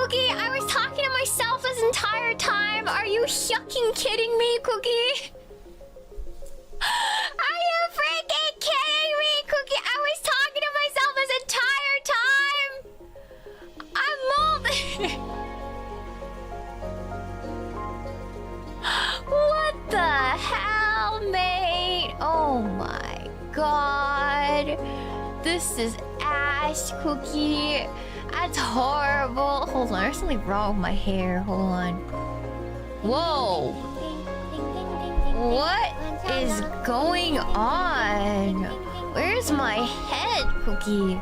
Cookie, I was talking to myself this entire time. Are you fucking kidding me, Cookie? Are you freaking kidding me, Cookie? I was talking to myself this entire time. I'm molded. What the hell, mate? Oh my god. This is ass, Cookie. That's horrible. Hold on, there's something wrong with my hair. Hold on. Whoa. What is going on? Where's my head, Cookie?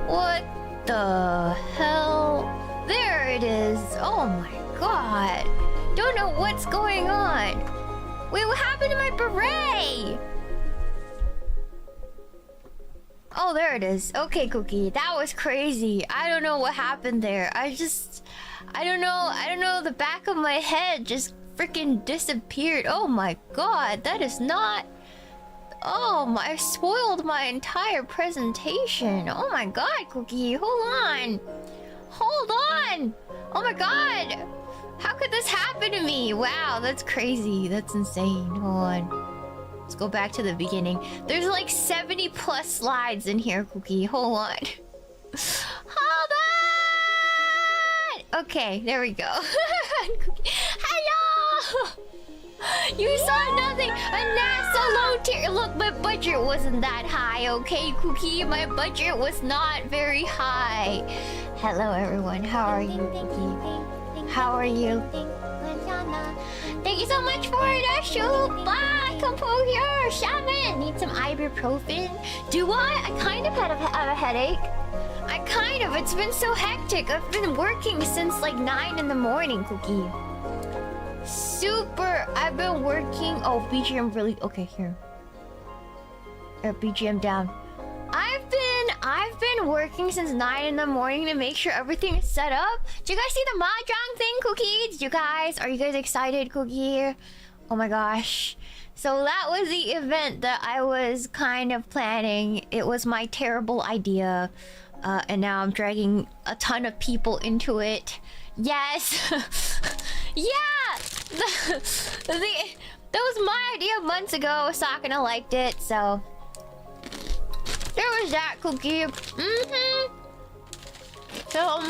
What the hell? There it is. Oh my god. Don't know what's going on. Wait, what happened to my beret? Oh, there it is. Okay, Cookie. That was crazy. I don't know what happened there. I don't know. The back of my head just freaking disappeared. Oh my god. That is not... Oh my... I spoiled my entire presentation. Oh my god, Cookie. Hold on. Hold on. Oh my god. How could this happen to me? Wow, that's crazy. That's insane. Hold on. Let's go back to the beginning. There's like 70 plus slides in here, Cookie. Hold on. Hold on! Okay, there we go. Hello! You saw nothing! A NASA low tier. Look, my budget wasn't that high, okay, Cookie? My budget was not very high. Hello, everyone. How are you, Cookie? How are you? Thank you so much for the soup! Composure! Shaman! Need some ibuprofen? Do I? I kind of have a headache. It's been so hectic. I've been working since like 9 in the morning, Cookie. Super! I've been working... Oh, BGM really... Okay, here. BGM down. I've been working since 9 in the morning to make sure everything is set up. Did you guys see the mahjong thing, Cookie? Are you guys excited, Cookie? Oh my gosh. So that was the event that I was kind of planning. It was my terrible idea. And now I'm dragging a ton of people into it. Yes! Yeah! That was my idea months ago. Sakana liked it, so... There was that, Cookie. So,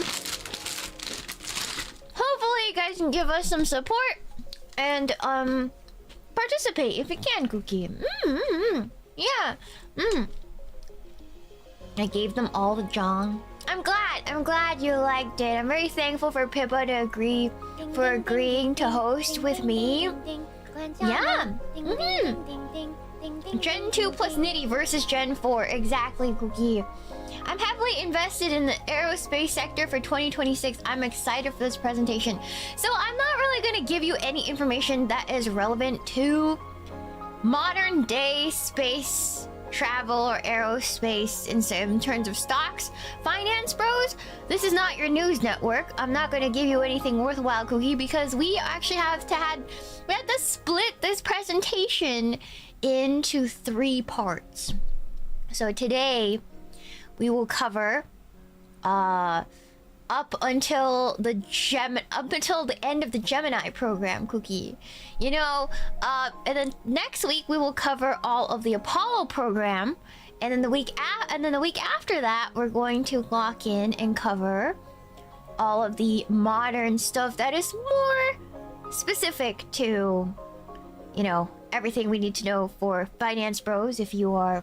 hopefully you guys can give us some support and participate if you can, Cookie. Yeah. I gave them all the jong. I'm glad you liked it. I'm very thankful for Pippa to agreeing to host with me. Yeah. Gen 2 plus Nitty versus Gen 4. Exactly, Cookie. I'm heavily invested in the aerospace sector for 2026. I'm excited for this presentation. So I'm not really going to give you any information that is relevant to modern day space travel or aerospace in terms of stocks. Finance bros, this is not your news network. I'm not going to give you anything worthwhile, Cookie, because we actually have to split this presentation into 3 parts. So today we will cover up until the end of the Gemini program, Cookie. You know, and then next week we will cover all of the Apollo program, and then the week after that we're going to lock in and cover all of the modern stuff that is more specific to, you know, everything we need to know for finance bros. If you are,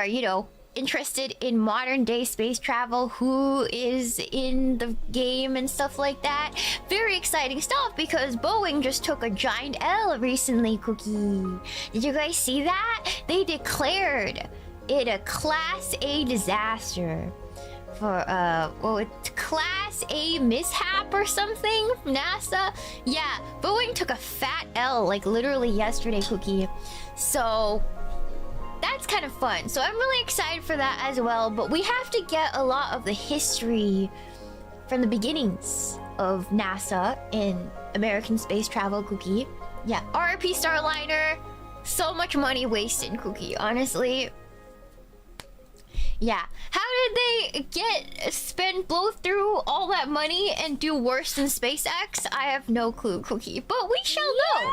you know, interested in modern day space travel, who is in the game and stuff like that. Very exciting stuff because Boeing just took a giant L recently, Cookie. Did you guys see that? They declared it a Class A disaster for Class A mishap or something from NASA. Yeah, Boeing took a fat L like literally yesterday, Cookie. So that's kind of fun. So I'm really excited for that as well. But we have to get a lot of the history from the beginnings of NASA in American space travel, Cookie. Yeah, RIP Starliner. So much money wasted, Cookie. Honestly, Yeah. How did they blow through all that money and do worse than SpaceX? I have no clue, Cookie. But we shall know.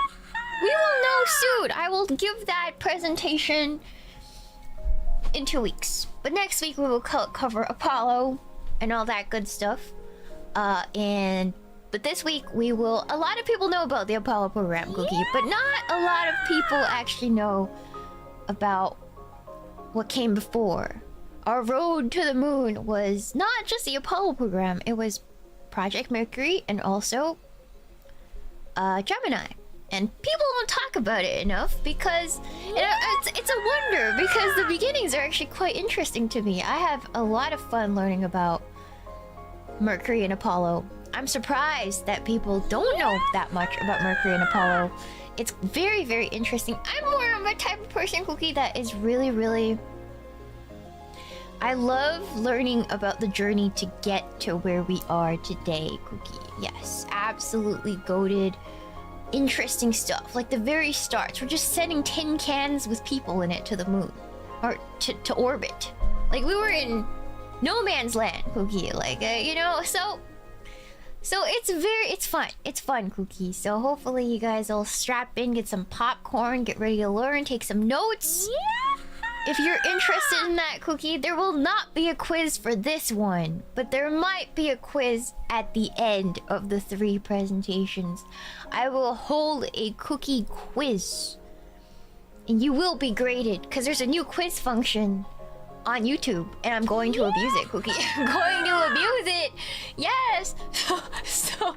We will know soon. I will give that presentation in 2 weeks. But next week we will cover Apollo and all that good stuff. But this week we will. A lot of people know about the Apollo program, Cookie, but not a lot of people actually know about what came before. Our road to the moon was not just the Apollo program, it was Project Mercury and also Gemini. And people don't talk about it enough because it's a wonder, because the beginnings are actually quite interesting to me. I have a lot of fun learning about Mercury and Apollo. I'm surprised that people don't know that much about Mercury and Apollo. It's very, very interesting. I'm more of a type of person, Cookie, that is really, really... I love learning about the journey to get to where we are today, Cookie. Yes, absolutely goated. Interesting stuff. Like the very starts. We're just sending tin cans with people in it to the moon. Or to orbit. Like we were in no man's land, Cookie. Like, you know, so it's fun. It's fun, Cookie. So hopefully you guys will strap in, get some popcorn, get ready to learn, take some notes. If you're interested in that, Cookie, there will not be a quiz for this one, but there might be a quiz at the end of the 3 presentations. I will hold a Cookie quiz, and you will be graded, because there's a new quiz function on YouTube, and I'm going to abuse it, Cookie. I'm going to abuse it! Yes! So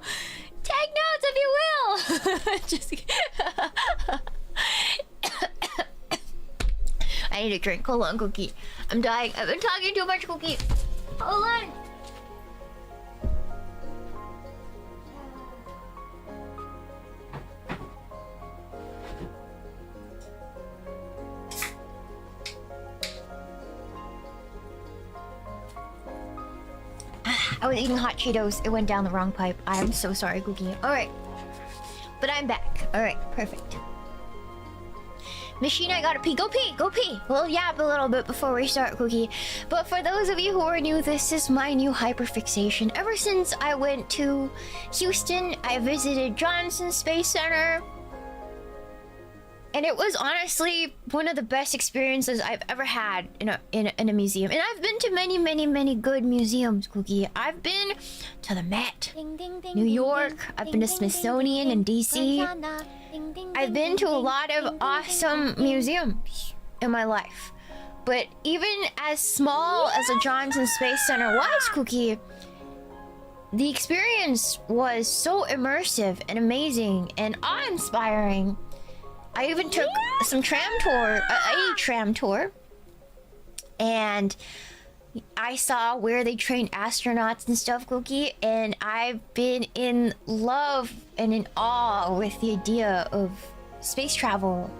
take notes if you will! Just I need a drink. Hold on, Cookie. I'm dying. I've been talking too much, Cookie. Hold on. I was eating hot Cheetos. It went down the wrong pipe. I am so sorry, Cookie. Alright. But I'm back. Alright, perfect. Machine, I gotta pee. Go pee! Go pee! We'll yap a little bit before we start, Cookie. But for those of you who are new, this is my new hyperfixation. Ever since I went to Houston, I visited Johnson Space Center. And it was honestly one of the best experiences I've ever had in a museum. And I've been to many, many, many good museums, Cookie. I've been to the Met, New York. I've been to Smithsonian in DC. I've been to a lot of awesome museums in my life. But even as small as the Johnson Space Center was, Cookie, the experience was so immersive and amazing and awe-inspiring. I even took some tram tour, a tram tour, and I saw where they train astronauts and stuff, Cookie, and I've been in love and in awe with the idea of space travel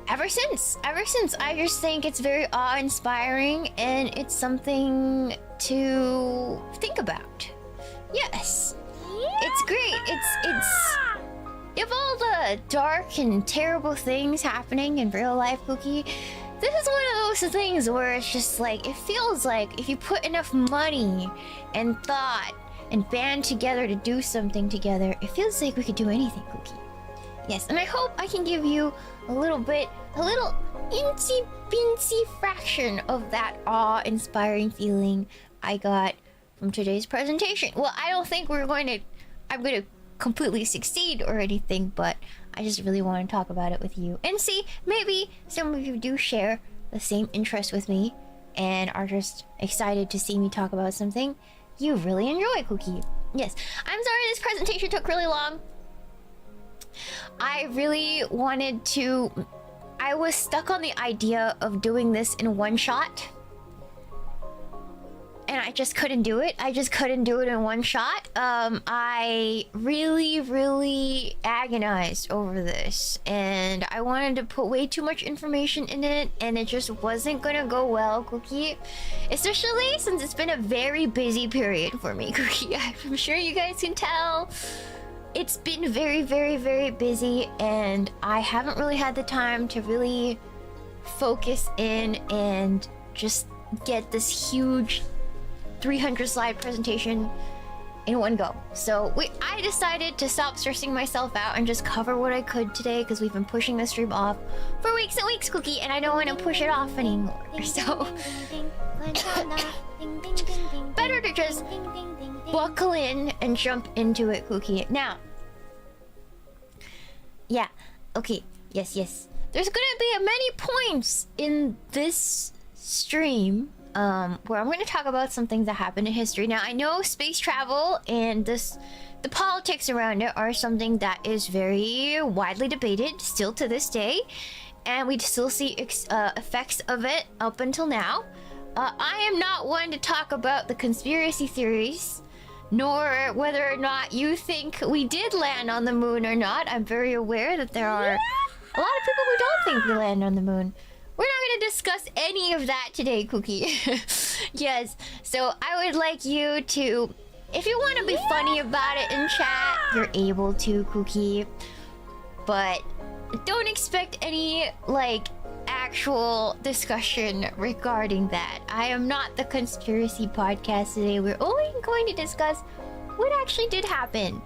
ever since. I just think it's very awe-inspiring and it's something to think about. Yes, it's great. It's of all the dark and terrible things happening in real life, Cookie, this is one of those things where it's just like, it feels like if you put enough money and thought and band together to do something together, it feels like we could do anything, Cookie. Yes, and I hope I can give you a little insy binsy fraction of that awe-inspiring feeling I got from today's presentation. Well, I don't think I'm going to completely succeed or anything, but I just really want to talk about it with you and see maybe some of you do share the same interest with me and are just excited to see me talk about something you really enjoy, Cookie. Yes, I'm sorry this presentation took really long. I was stuck on the idea of doing this in one shot. And I just couldn't do it. I just couldn't do it in one shot. I really agonized over this. And I wanted to put way too much information in it. And it just wasn't gonna go well, Cookie. Especially since it's been a very busy period for me, Cookie. I'm sure you guys can tell. It's been very busy. And I haven't really had the time to really focus in and just get this huge 300 slide presentation in one go. So I decided to stop stressing myself out and just cover what I could today, because we've been pushing the stream off for weeks and weeks, Cookie, and I don't want to push it off anymore. So better to just buckle in and jump into it, Cookie. Now, yeah, okay, yes. There's gonna be many points in this stream where I'm going to talk about some things that happened in history. Now, I know space travel and the politics around it are something that is very widely debated still to this day, and we still see effects of it up until now. I am not one to talk about the conspiracy theories, nor whether or not you think we did land on the moon or not. I'm very aware that there are a lot of people who don't think we landed on the moon. We're not going to discuss any of that today, Cookie. Yes, so I would like you to, if you want to be funny about it in chat, you're able to, Cookie. But don't expect any, like, actual discussion regarding that. I am not the conspiracy podcast today. We're only going to discuss what actually did happen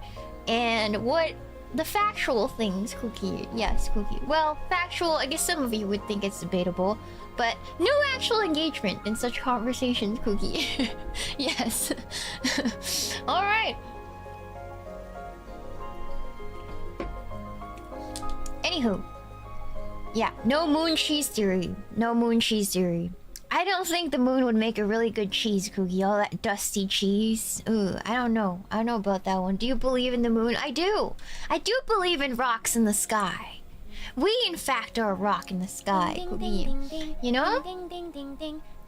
and what the factual things, Cookie. Yes, Cookie. Well, factual, I guess some of you would think it's debatable, but no actual engagement in such conversations, Cookie. Yes. Alright. Anywho. Yeah, no moon cheese theory. No moon cheese theory. I don't think the moon would make a really good cheese, Cookie. All that dusty cheese. Ooh, I don't know. I don't know about that one. Do you believe in the moon? I do. I do believe in rocks in the sky. We, in fact, are a rock in the sky, Cookie. You know?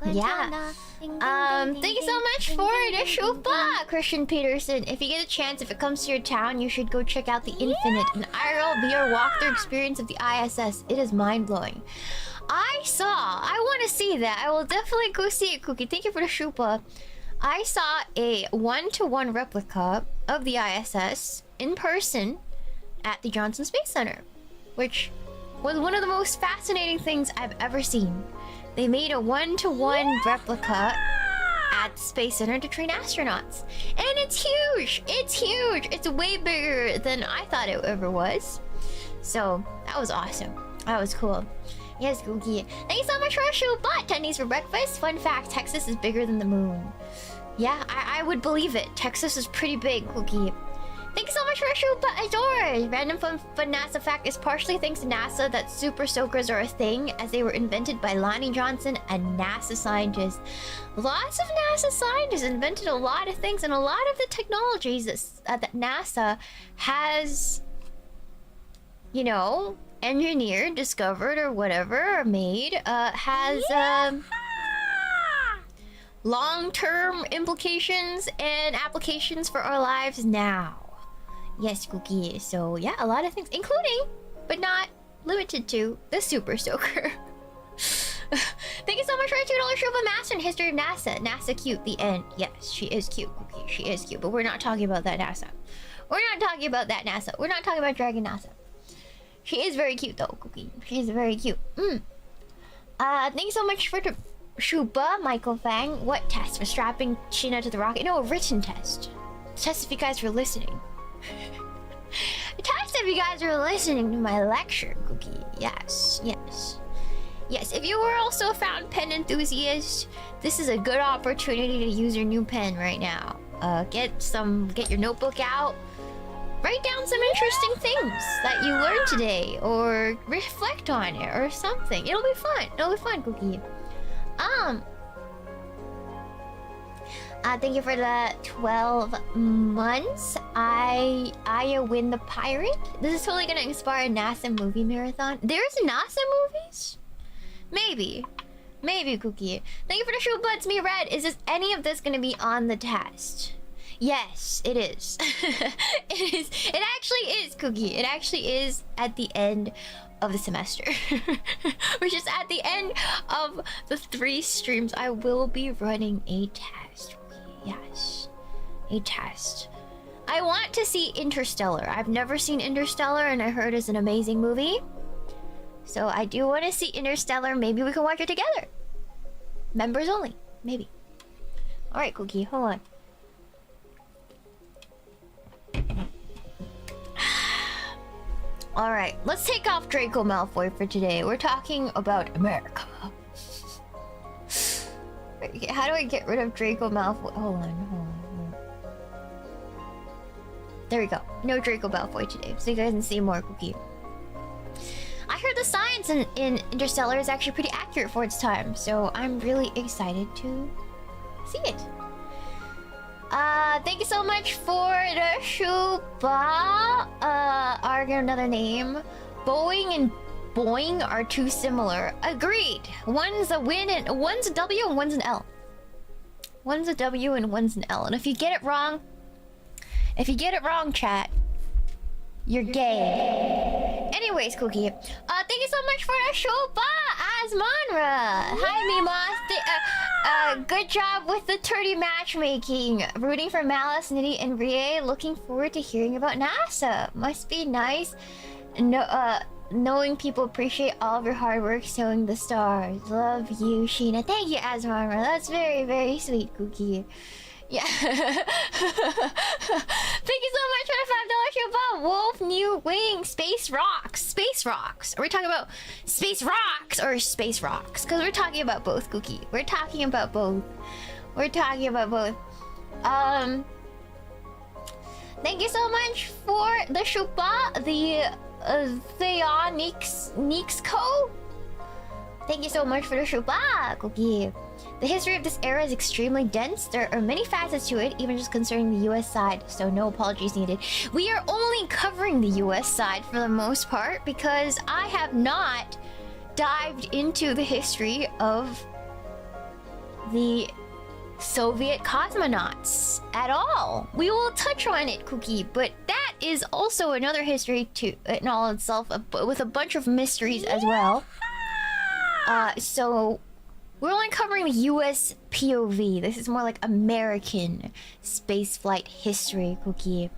Yeah. Thank you so much for the shupa, Christian Peterson. If you get a chance, if it comes to your town, you should go check out the Infinite, an IRL VR walkthrough experience of the ISS. It is mind-blowing. I want to see that. I will definitely go see it, Cookie. Thank you for the shupa. I saw a 1-to-1 replica of the ISS in person at the Johnson Space Center, which was one of the most fascinating things I've ever seen. They made a 1-to-1 replica at the Space Center to train astronauts. And it's huge! It's huge! It's way bigger than I thought it ever was. So, that was awesome. That was cool. Yes, Cookie. Thank you so much for a shoe, but tendies for breakfast. Fun fact, Texas is bigger than the moon. Yeah, I would believe it. Texas is pretty big, Cookie. Thank you so much for a shoe, but adore. Random fun NASA fact is partially thanks to NASA that super soakers are a thing, as they were invented by Lonnie Johnson, a NASA scientist. Lots of NASA scientists invented a lot of things, and a lot of the technologies that NASA has, you know, engineered, discovered, or whatever, or made, has long-term implications and applications for our lives now. Yes, Cookie. So yeah, a lot of things, including, but not limited to, the Super Soaker. Thank you so much for a $2 show of a master in history of NASA. NASA cute, the end. Yes, she is cute, Cookie. She is cute, but we're not talking about that NASA. We're not talking about that NASA. We're not talking about Dragon NASA. She is very cute though, Cookie. She is very cute. Thank you so much for the Shuba, Michael Fang. What test? For strapping Shiina to the rocket? No, a written test. Test if you guys were listening. Test if you guys were listening to my lecture, Cookie. Yes, yes. Yes, if you were also a fountain pen enthusiast, this is a good opportunity to use your new pen right now. Get your notebook out. Write down some interesting things that you learned today, or reflect on it, or something. It'll be fun. It'll be fun, Cookie. Thank you for the 12 months. I win the pirate. This is totally gonna inspire a NASA movie marathon. There's NASA movies? Maybe. Maybe, Cookie. Thank you for the shoe buds, me red. Is any of this gonna be on the test? Yes, it is. It is. It actually is, Cookie. It actually is at the end of the semester. Which is at the end of the 3 streams. I will be running a test, Cookie. Yes. A test. I want to see Interstellar. I've never seen Interstellar, and I heard it's an amazing movie. So I do want to see Interstellar. Maybe we can watch it together. Members only, maybe. Alright, Cookie, hold on. Alright, let's take off Draco Malfoy for today. We're talking about America. How do I get rid of Draco Malfoy? Hold on. There we go. No Draco Malfoy today, so you guys can see more Cookie. I heard the science in Interstellar is actually pretty accurate for its time, so I'm really excited to see it. Thank you so much for the Shuba. Argue another name. Boeing and Boing are too similar. Agreed. One's a win and one's a W and one's an L. One's a W and one's an L. And if you get it wrong, chat, you're gay. Anyways, Cookie. Thank you so much for the Shuba, Asmanra. Hi, Meemaw. Good job with the 30 matchmaking. Rooting for Malice, Nitty, and Rie. Looking forward to hearing about NASA. Must be nice. No, knowing people appreciate all of your hard work showing the stars. Love you, Shiina. Thank you, Asmanra. That's very, very sweet, Cookie. Yeah. Thank you so much for the $5 Shuba. Wolf, New Wing, Space Rocks. Space Rocks. Are we talking about Space Rocks or Space Rocks? Because we're talking about both, Cookie. We're talking about both. Thank you so much for the Shuba, the Theonix Co. Thank you so much for the Shuba, Cookie. The history of this era is extremely dense. There are many facets to it, even just concerning the US side, so no apologies needed. We are only covering the US side for the most part because I have not dived into the history of the Soviet cosmonauts at all. We will touch on it, Cookie, but that is also another history to in all itself, with a bunch of mysteries as well. So we're only covering the US POV. This is more like American spaceflight history, Cookie.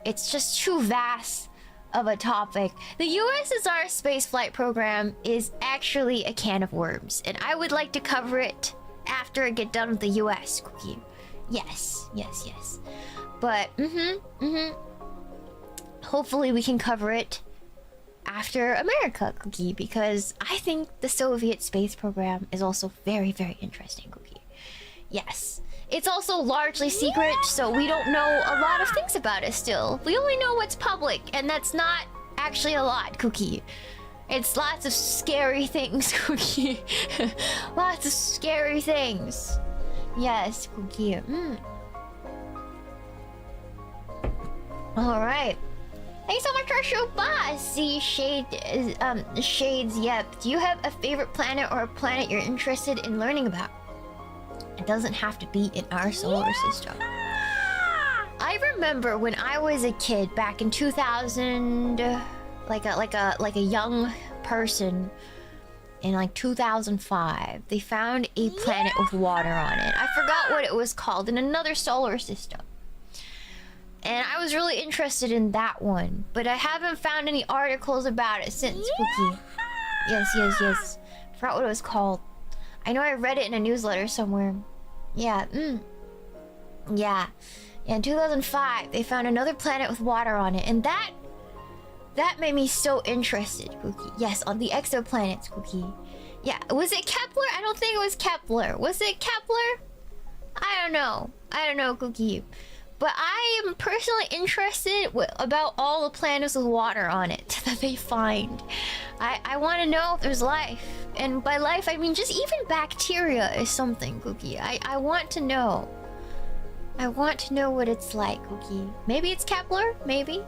It's just too vast of a topic. The USSR spaceflight program is actually a can of worms, and I would like to cover it after I get done with the US, Cookie. Yes. But, hopefully we can cover it after America, Cookie, because I think the Soviet space program is also very, very interesting, Cookie. Yes. It's also largely secret, so we don't know a lot of things about it still. We only know what's public, and that's not actually a lot, Cookie. It's lots of scary things, Cookie. Lots of scary things. Yes, Cookie. Alright. Thanks so much for Shuba. See Shades, yep. Do you have a favorite planet or a planet you're interested in learning about? It doesn't have to be in our solar system. I remember when I was a kid back in 2000, like a young person in like 2005, they found a planet with water on it. I forgot what it was called, in another solar system. And I was really interested in that one, but I haven't found any articles about it since, Cookie. Yes. Forgot what it was called. I know I read it in a newsletter somewhere. Yeah, Yeah, in 2005, they found another planet with water on it, and that made me so interested, Cookie. Yes, on the exoplanets, Cookie. Yeah, was it Kepler? I don't think it was Kepler. Was it Kepler? I don't know, Cookie. But I am personally interested about all the planets with water on it that they find. I want to know if there's life. And by life, I mean just even bacteria is something, Cookie. I want to know. I want to know what it's like, Cookie. Maybe it's Kepler? Maybe?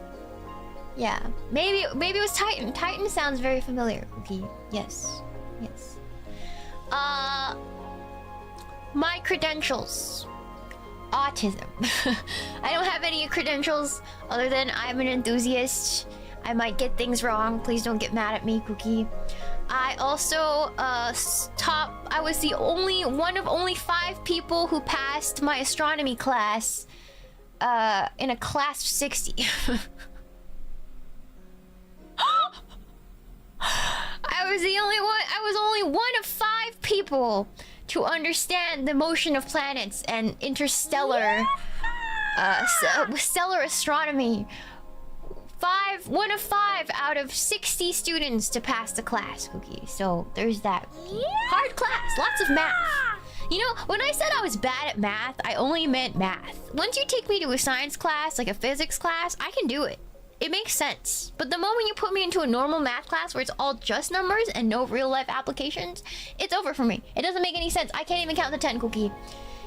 Yeah. Maybe it was Titan. Titan sounds very familiar, Cookie. Yes. My credentials. Autism. I don't have any credentials other than I'm an enthusiast. I might get things wrong. Please don't get mad at me, Cookie. I also I was the only one of only 5 people who passed my astronomy class in a class of 60. I was only one of 5 people to understand the motion of planets and interstellar stellar astronomy. 1 of 5 out of 60 students to pass the class, Cookie. So there's that. Hard class, lots of math. You know, when I said I was bad at math, I only meant math. Once you take me to a science class, like a physics class, I can do it. It makes sense. But the moment you put me into a normal math class where it's all just numbers and no real life applications, it's over for me. It doesn't make any sense. I can't even count to 10, Cookie.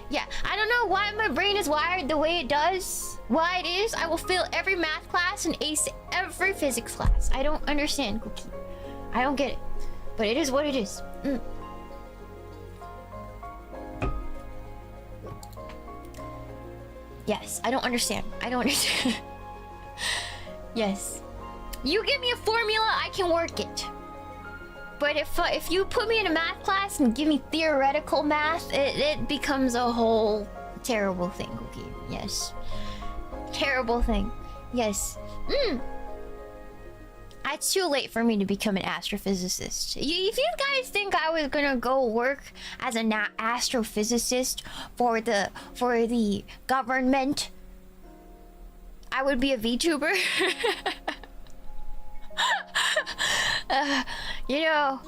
Yeah, I don't know why my brain is wired the way it does. Why it is, I will fail every math class and ace every physics class. I don't understand, Cookie. I don't get it. But it is what it is. Yes, I don't understand. I don't understand. Yes. You give me a formula, I can work it. But if you put me in a math class and give me theoretical math, it becomes a whole terrible thing, Cookie. Yes. Terrible thing. Yes. It's too late for me to become an astrophysicist. If you guys think I was gonna go work as an astrophysicist for the government, I would be a VTuber. You know,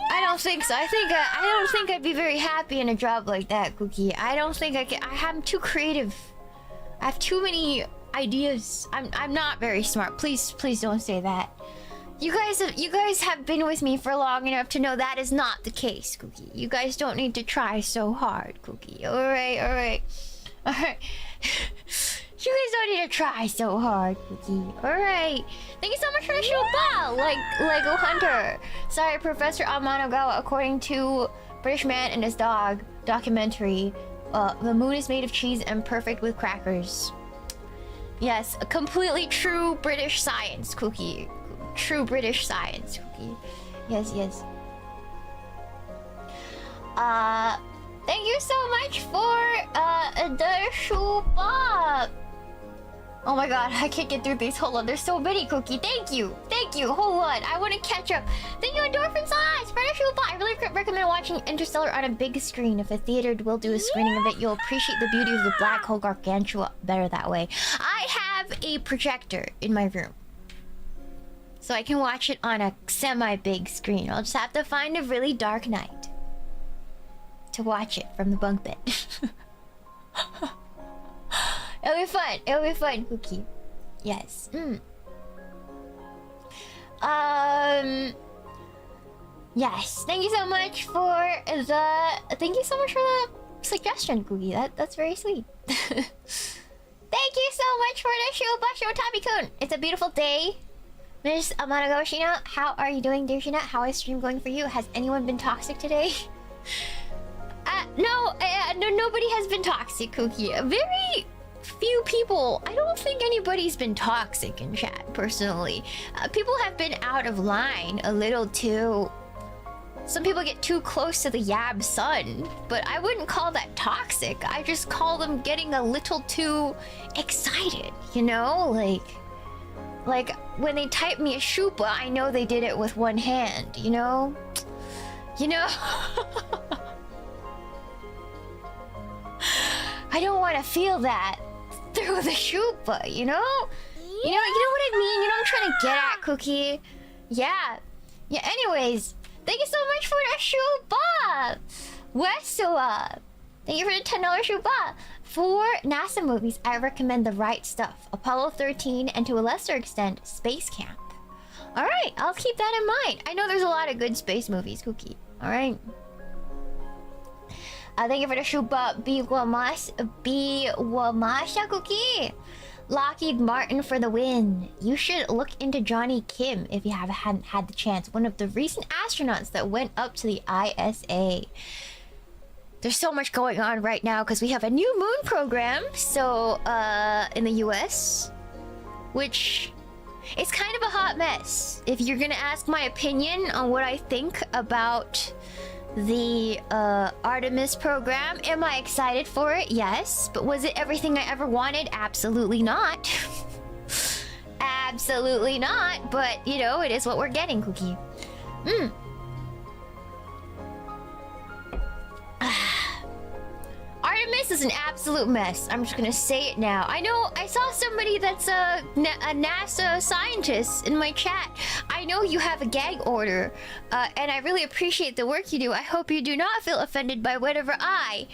I don't think so. I don't think I'd be very happy in a job like that, Cookie. I don't think I can. I'm too creative. I have too many ideas. I'm not very smart. Please don't say that. You guys have been with me for long enough to know that is not the case, Cookie. You guys don't need to try so hard, Cookie. All right. You guys don't need to try so hard, Cookie. Alright. Thank you so much for the show, Bow! Like Lego Hunter. Sorry, Professor Amanogawa. According to British Man and His Dog documentary, the moon is made of cheese and perfect with crackers. Yes, a completely true British science, Cookie. True British science, Cookie. Yes. Thank you so much for the shoe Bob. Oh my god, I can't get through these. Hold on, there's so many, Cookie. Thank you. Hold on, I want to catch up. Thank you, Endorphin Size, for the shoe Bob. I really recommend watching Interstellar on a big screen. If a theater will do a screening of it, you'll appreciate the beauty of the black hole gargantua better that way. I have a projector in my room, so I can watch it on a semi-big screen. I'll just have to find a really dark night to watch it from the bunk bed. It'll be fun, Cookie. Yes. Yes. Thank you so much for the suggestion, Cookie. That's very sweet. Thank you so much for the show, Basho Tabi-kun. It's a beautiful day. Miss Amanogawa Shiina, how are you doing, dear Shiina? How is stream going for you? Has anyone been toxic today? No, nobody has been toxic, Cookie. Very few people. I don't think anybody's been toxic in chat, personally. People have been out of line a little too. Some people get too close to the Yab sun, but I wouldn't call that toxic. I just call them getting a little too excited, you know? Like when they type me a shupa, I know they did it with one hand, you know? I don't want to feel that through the shupa, you know? You know what I mean? You know what I'm trying to get at, Cookie? Yeah, anyways, thank you so much for the shupa! Wesoa! Thank you for the $10 shupa! For NASA movies, I recommend The Right Stuff, Apollo 13, and to a lesser extent, Space Camp. Alright, I'll keep that in mind. I know there's a lot of good space movies, Cookie. Alright. Thank you for the shupa, Biwamasha, Cookie. Lockheed Martin for the win. You should look into Johnny Kim if you hadn't had the chance. One of the recent astronauts that went up to the ISA. There's so much going on right now because we have a new moon program. So, in the US, which is kind of a hot mess. If you're gonna ask my opinion on what I think about the Artemis program, am I excited for it? Yes. But was it everything I ever wanted? Absolutely not. Absolutely not. But, you know, it is what we're getting, Cookie. Artemis is an absolute mess. I'm just gonna say it now. I know I saw somebody that's a NASA scientist in my chat. I know you have a gag order, and I really appreciate the work you do. I hope you do not feel offended by whatever I,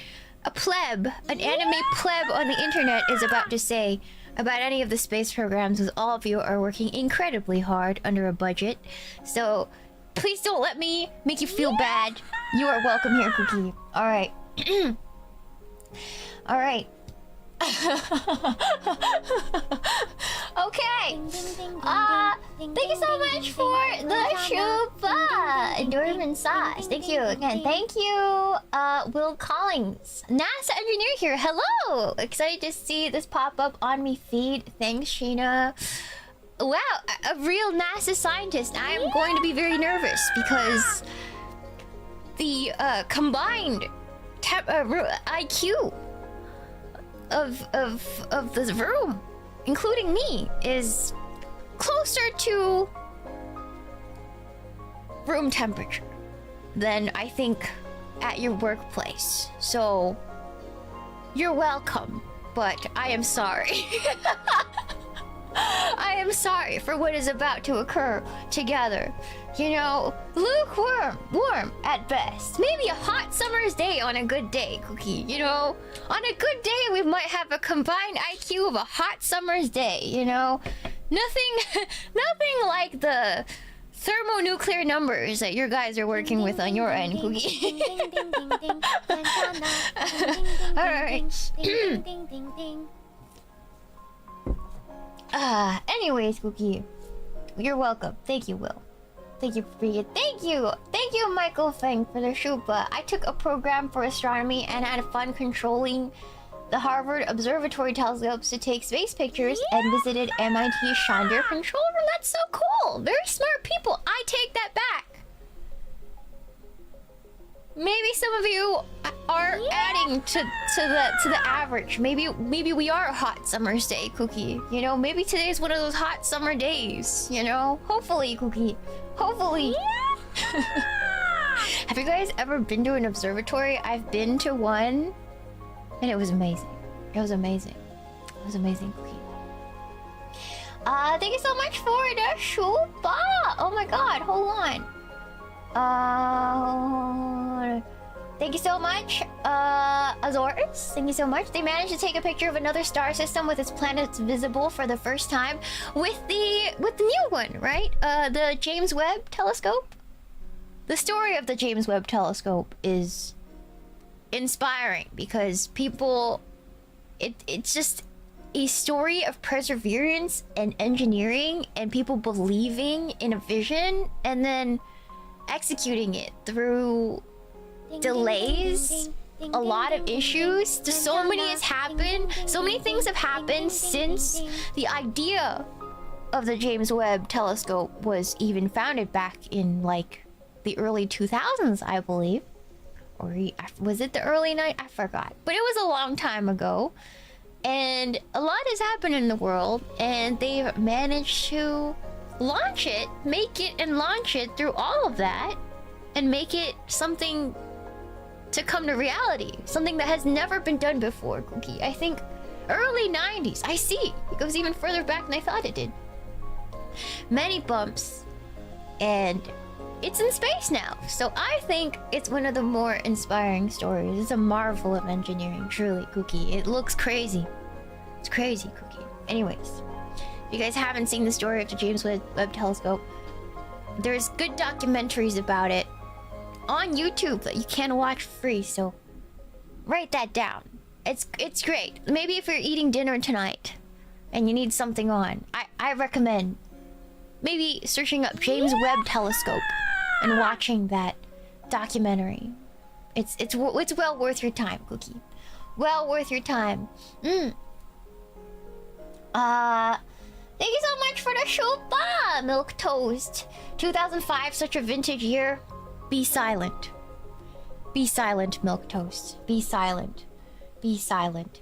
a pleb, an anime pleb on the internet, is about to say about any of the space programs, as all of you are working incredibly hard under a budget. So please don't let me make you feel bad. You are welcome here, Cookie. All right. All right. Okay. Thank you so much for the Shuba Endorphin sauce. Thank you again. Thank you, Will Collins, NASA engineer here. Hello. Excited to see this pop up on me feed. Thanks, Shiina. Wow, a real NASA scientist. I am going to be very nervous because the combined IQ of this room, including me, is closer to room temperature than I think at your workplace. So you're welcome, but I am sorry. I am sorry for what is about to occur together. You know, lukewarm, warm at best. Maybe a hot summer's day on a good day, Cookie. You know, on a good day we might have a combined IQ of a hot summer's day, you know? Nothing like the thermonuclear numbers that your guys are working with on your end, Cookie. Alright. Anyways, Cookie, you're welcome. Thank you, Will. Thank you, Priya. Thank you, Michael Feng, for the Shupa. I took a program for astronomy and had fun controlling the Harvard Observatory telescopes to take space pictures and visited MIT Chandra control room. That's so cool. Very smart people. I take that back. Maybe some of you are adding to the average. Maybe we are a hot summer's day, Cookie. You know, maybe today's one of those hot summer days. You know, hopefully, Cookie. Hopefully. Have you guys ever been to an observatory? I've been to one, and it was amazing. It was amazing. It was amazing, Cookie. Thank you so much for the shuba. Oh my God, hold on. Thank you so much, Azores. Thank you so much. They managed to take a picture of another star system with its planets visible for the first time with the new one, right? The James Webb Telescope. The story of the James Webb Telescope is inspiring because people, it's just a story of perseverance and engineering and people believing in a vision and then executing it through delays, a lot of issues. Just so many has happened. So many things have happened since the idea of the James Webb Telescope was even founded back in like the early 2000s, I believe. Or was it the early I forgot. But it was a long time ago. And a lot has happened in the world, and they've managed to launch it, make it and launch it through all of that, and make it something to come to reality. Something that has never been done before, Cookie. I think early 90s. I see. It goes even further back than I thought it did. Many bumps, and it's in space now. So I think it's one of the more inspiring stories. It's a marvel of engineering, truly, Cookie. It looks crazy. It's crazy, Cookie. Anyways, if you guys haven't seen the story of the James Webb Telescope, there's good documentaries about it on YouTube that you can watch free, so write that down. It's great. Maybe if you're eating dinner tonight and you need something on, I recommend maybe searching up James Webb Telescope and watching that documentary. It's well worth your time, Cookie. Well worth your time. Thank you so much for the shuba, Milk Toast. 2005, such a vintage year. Be silent. Be silent, Milk Toast. Be silent. Be silent.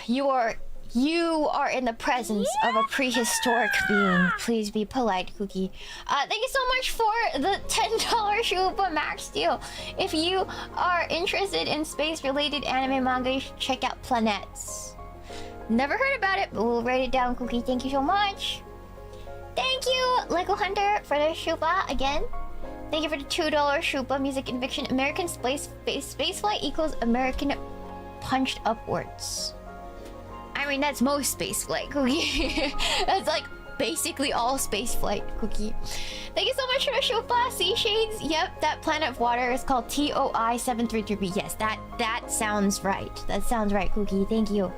You are You are in the presence of a prehistoric being. Please be polite, Cookie. Thank you so much for the $10 Shupa Max deal. If you are interested in space-related anime manga, you should check out Planets. Never heard about it, but we'll write it down, Cookie. Thank you so much. Thank you, Lego Hunter, for the Shupa again. Thank you for the $2 Shupa Music and Fiction. American Spaceflight equals American punched upwards. I mean, that's most spaceflight, Cookie. That's like basically all spaceflight, Cookie. Thank you so much for the Shupa, Sea Shades. Yep, that planet of water is called TOI 733b. Yes, that sounds right. That sounds right, Cookie. Thank you.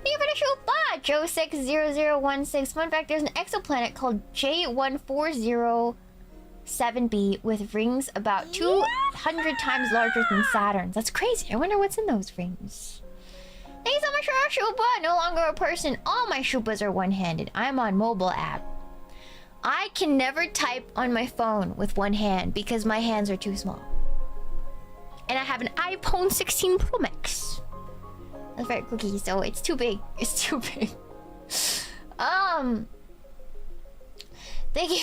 Thank you for the Shupa, Joe60016. Fun fact, there's an exoplanet called J1407b with rings about 200 times larger than Saturn's. That's crazy. I wonder what's in those rings. Thank you so much for our Shupa. No longer a person. All my Shupas are one-handed. I'm on mobile app. I can never type on my phone with one hand because my hands are too small. And I have an iPhone 16 Pro Max. That's right, Cookie. So it's too big. It's too big. Thank you.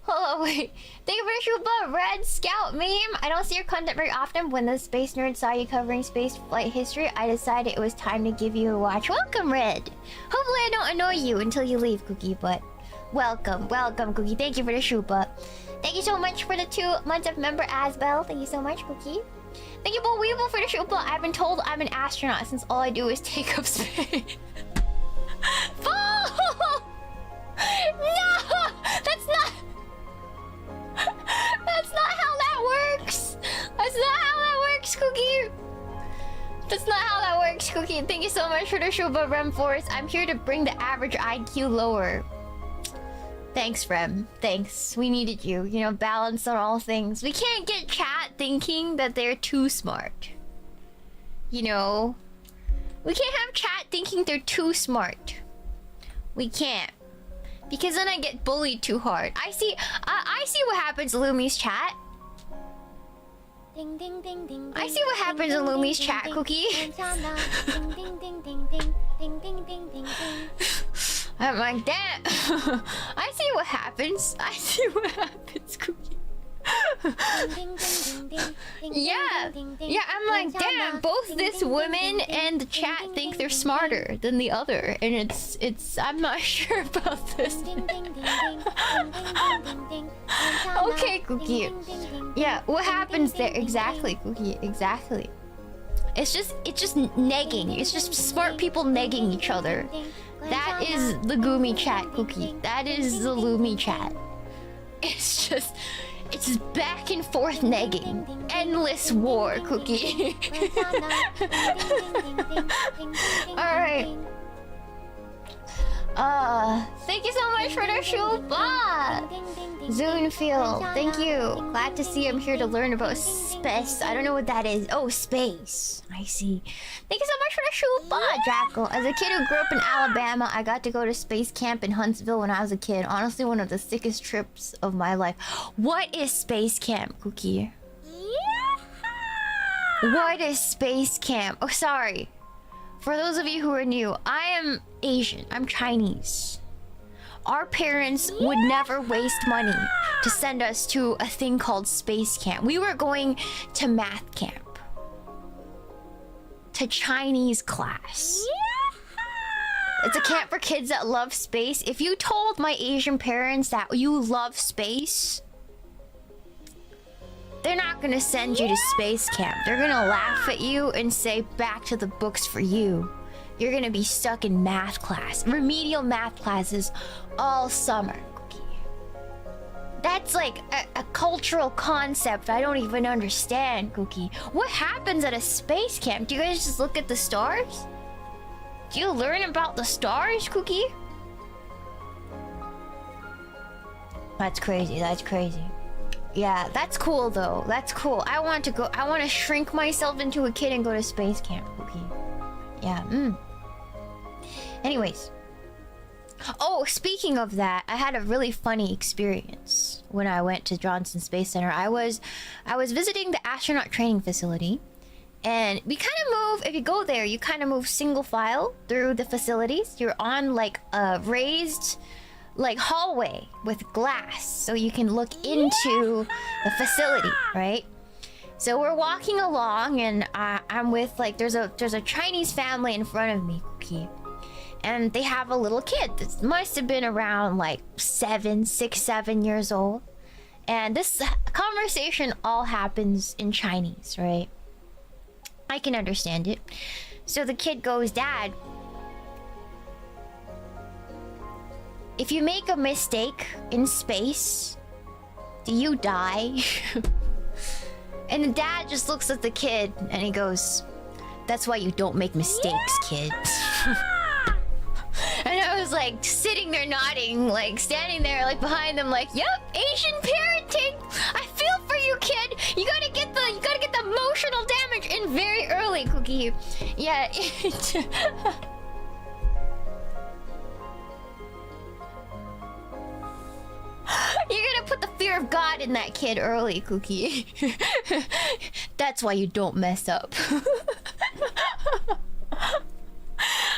Hold on, wait. Thank you for the Shupa, Red Scout meme. I don't see your content very often. When the space nerd saw you covering space flight history, I decided it was time to give you a watch. Welcome, Red. Hopefully I don't annoy you until you leave, Cookie, but welcome, Cookie. Thank you for the Shupa. Thank you so much for the 2 months of member Asbel. Thank you so much, Cookie. Thank you, Bo Weevil, for the Shupa. I've been told I'm an astronaut since all I do is take up space. Bo! No! That's not... That's not how that works! That's not how that works, Cookie! That's not how that works, Cookie. Thank you so much for the Shuba, Rem Force. I'm here to bring the average IQ lower. Thanks, Rem. Thanks. We needed you. You know, balance on all things. We can't get chat thinking that they're too smart. You know? We can't have chat thinking they're too smart. We can't. Because then I get bullied too hard. I see what happens in Lumi's chat. Ding ding ding ding. I see what happens in Lumi's chat, Cookie. Ding ding ding ding ding ding ding ding ding. I'm like, damn. I see what happens. I see what happens, Cookie. Yeah, I'm like, damn, both this woman and the chat think they're smarter than the other, and it's I'm not sure about this. Okay, Cookie. Yeah, what happens there? Exactly, Cookie, exactly. It's just negging. It's just smart people negging each other. That is the Gumi chat, Cookie. That is the Lumi chat. It's just back and forth negging. Endless war, Cookie. Alright. Thank you so much for the Shuba! Zoonfield, thank you. Glad to see I'm here to learn about space. I don't know what that is. Oh, space. I see. Thank you so much for the Shuba, Jackal. As a kid who grew up in Alabama, I got to go to space camp in Huntsville when I was a kid. Honestly, one of the sickest trips of my life. What is space camp, Cookie? What is space camp? Oh, sorry. For those of you who are new, I am Asian. I'm Chinese. Our parents would never waste money to send us to a thing called space camp. We were going to math camp. To Chinese class. It's a camp for kids that love space. If you told my Asian parents that you love space, they're not gonna send you to space camp. They're gonna laugh at you and say, back to the books for you. You're gonna be stuck in math class, remedial math classes all summer, Cookie. That's like a cultural concept I don't even understand, Cookie. What happens at a space camp? Do you guys just look at the stars? Do you learn about the stars, Cookie? That's crazy, that's crazy. Yeah, that's cool though. That's cool. I want to shrink myself into a kid and go to space camp, Cookie. Yeah, Anyways. Oh, speaking of that, I had a really funny experience when I went to Johnson Space Center. I was visiting the astronaut training facility, And we kind of move, if you go there, you kind of move single file through the facilities. You're on like a raised like hallway with glass, so you can look into the facility, right? So we're walking along, and I'm with like there's a Chinese family in front of me, okay? And they have a little kid that must have been around like 6, 7 years old. And this conversation all happens in Chinese, right? I can understand it. So the kid goes, "Dad, if you make a mistake in space, do you die?" And the dad just looks at the kid and he goes, "That's why you don't make mistakes, kid." And I was like sitting there nodding, like standing there like behind them like, "Yep, Asian parenting. I feel for you, kid. You gotta get the emotional damage in very early, Cookie." Yeah. You're gonna put the fear of God in that kid early, Cookie. That's why you don't mess up.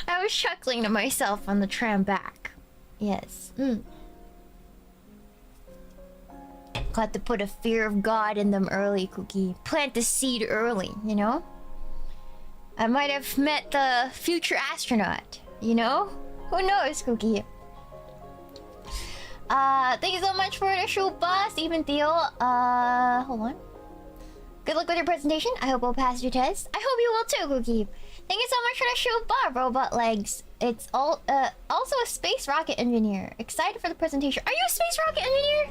I was chuckling to myself on the tram back. Yes. Got to put a fear of God in them early, Cookie. Plant the seed early, you know? I might have met the future astronaut, you know? Who knows, Cookie? Thank you so much for the Shupa, Stephen Theo. Hold on. Good luck with your presentation. I hope you'll pass your test. I hope you will too, Cookie. Thank you so much for the Shupa, Robot Legs. It's all also a space rocket engineer. Excited for the presentation. Are you a space rocket engineer?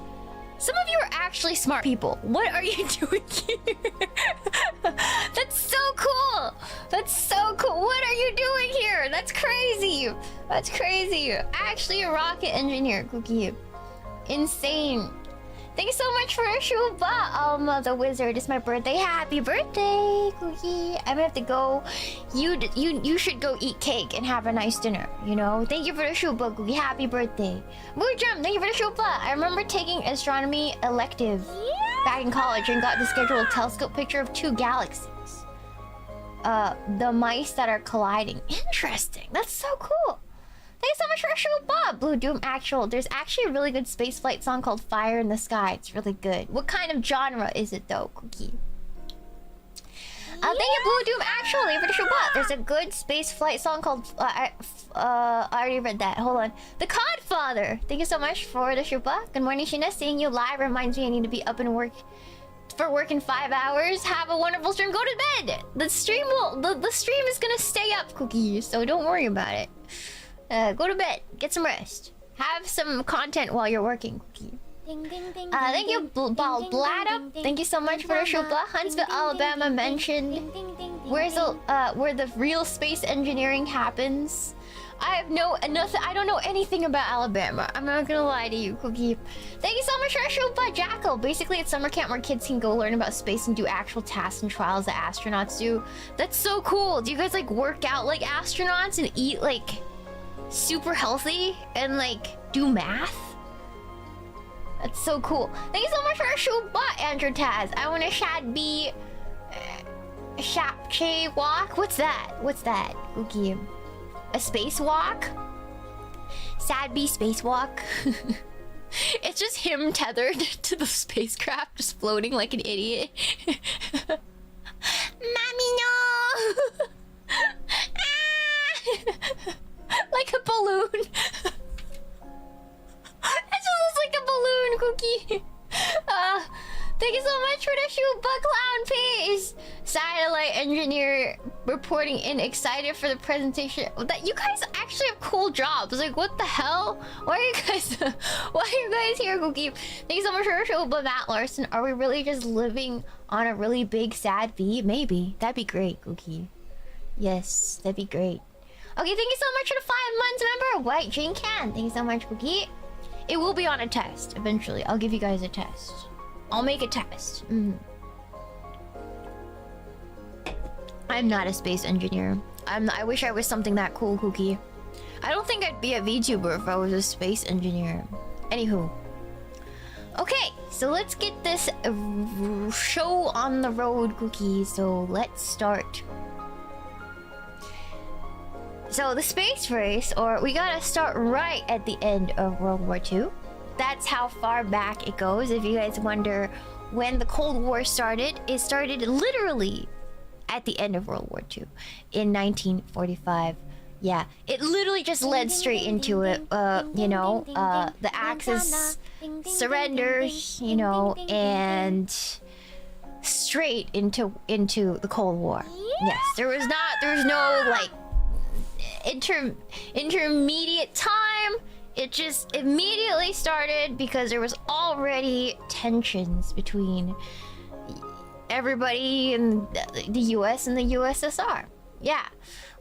Some of you are actually smart people. What are you doing here? That's so cool. That's so cool. What are you doing here? That's crazy. That's crazy. Actually a rocket engineer, Cookie. Insane. Thank you so much for a Shuba, Alma the Wizard. It's my birthday. Happy birthday, Cookie. I'm gonna have to go. You should go eat cake and have a nice dinner, you know? Thank you for the Shuba, Cookie. Happy birthday. Moojum, thank you for the Shuba. I remember taking astronomy elective back in college and got to schedule a telescope picture of 2 galaxies. The mice that are colliding. Interesting. That's so cool. Thank you so much for a Shuba, Blue Doom Actual. There's actually a really good Spaceflight song called Fire in the Sky. It's really good. What kind of genre is it though, Cookie? Thank you, Blue Doom Actual. Thank you for the Shuba. There's a good Spaceflight song called... I already read that. Hold on. The Codfather. Thank you so much for the Shuba. Good morning, Shiina. Seeing you live reminds me I need to be up and work in 5 hours. Have a wonderful stream. Go to bed. The stream is gonna stay up, Cookie. So don't worry about it. Go to bed. Get some rest. Have some content while you're working, Cookie. Thank you, Bald Blada. Thank you so much for the Shubla. Huntsville, Alabama mentioned. Where the real space engineering happens. I don't know anything about Alabama. I'm not gonna lie to you, Cookie. Thank you so much for the Shubla, Jackal. Basically, it's summer camp where kids can go learn about space and do actual tasks and trials that astronauts do. That's so cool. Do you guys like work out like astronauts and eat like super healthy and like do math? That's so cool. Thank you so much for our Shuba, Andrew Taz. I want a Shad B Shapche walk. What's that? What's that? Cookie. A spacewalk? Sad B spacewalk. It's just him tethered to the spacecraft, just floating like an idiot. Mommy, no! Like a balloon. It just looks like a balloon, Cookie. Thank you so much for the Shuba Clown Piece. Satellite engineer reporting in, excited for the presentation. That you guys actually have cool jobs. Like, what the hell? Why are you guys here, Cookie? Thank you so much for the Shuba, Matt Larson. Are we really just living on a really big sad beat? Maybe. That'd be great, Cookie. Yes, that'd be great. Okay, thank you so much for the 5 months, member. White Jane Can. Thank you so much, Cookie. It will be on a test eventually. I'll give you guys a test. I'll make a test. I'm not a space engineer. I wish I was something that cool, Cookie. I don't think I'd be a VTuber if I was a space engineer. Anywho. Okay, so let's get this show on the road, Cookie. So let's start. So the space race, or we gotta start right at the end of World War II. That's how far back it goes. If you guys wonder when the Cold War started, it started literally at the end of World War II in 1945. Yeah, it literally just led straight into it. You know, the Axis surrenders, you know, and straight into the Cold War. Yes, there was no like intermediate time. It just immediately started because there was already tensions between everybody in the US and the USSR. Yeah,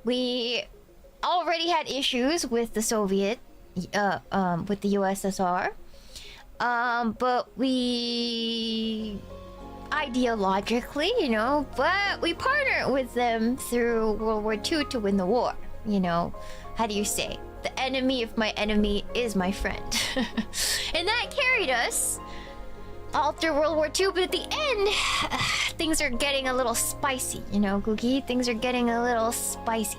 we already had issues with the Soviet, with the USSR, but we ideologically, you know, but we partnered with them through World War II to win the war. You know, how do you say? The enemy of my enemy is my friend. And that carried us all through World War II, but at the end, things are getting a little spicy, you know, Googie? Things are getting a little spicy.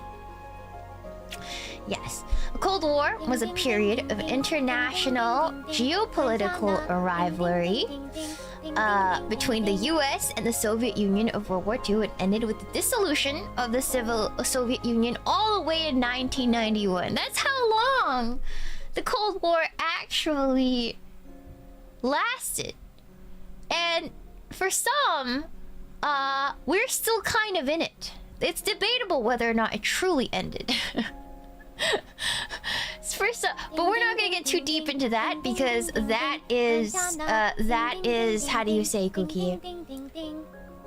Yes, the Cold War was a period of international geopolitical rivalry between the US and the Soviet Union of World War II. It ended with the dissolution of the Soviet Union all the way in 1991. That's how long the Cold War actually lasted. And for some, we're still kind of in it. It's debatable whether or not it truly ended. But we're not gonna get too deep into that because that is how do you say, Cookie?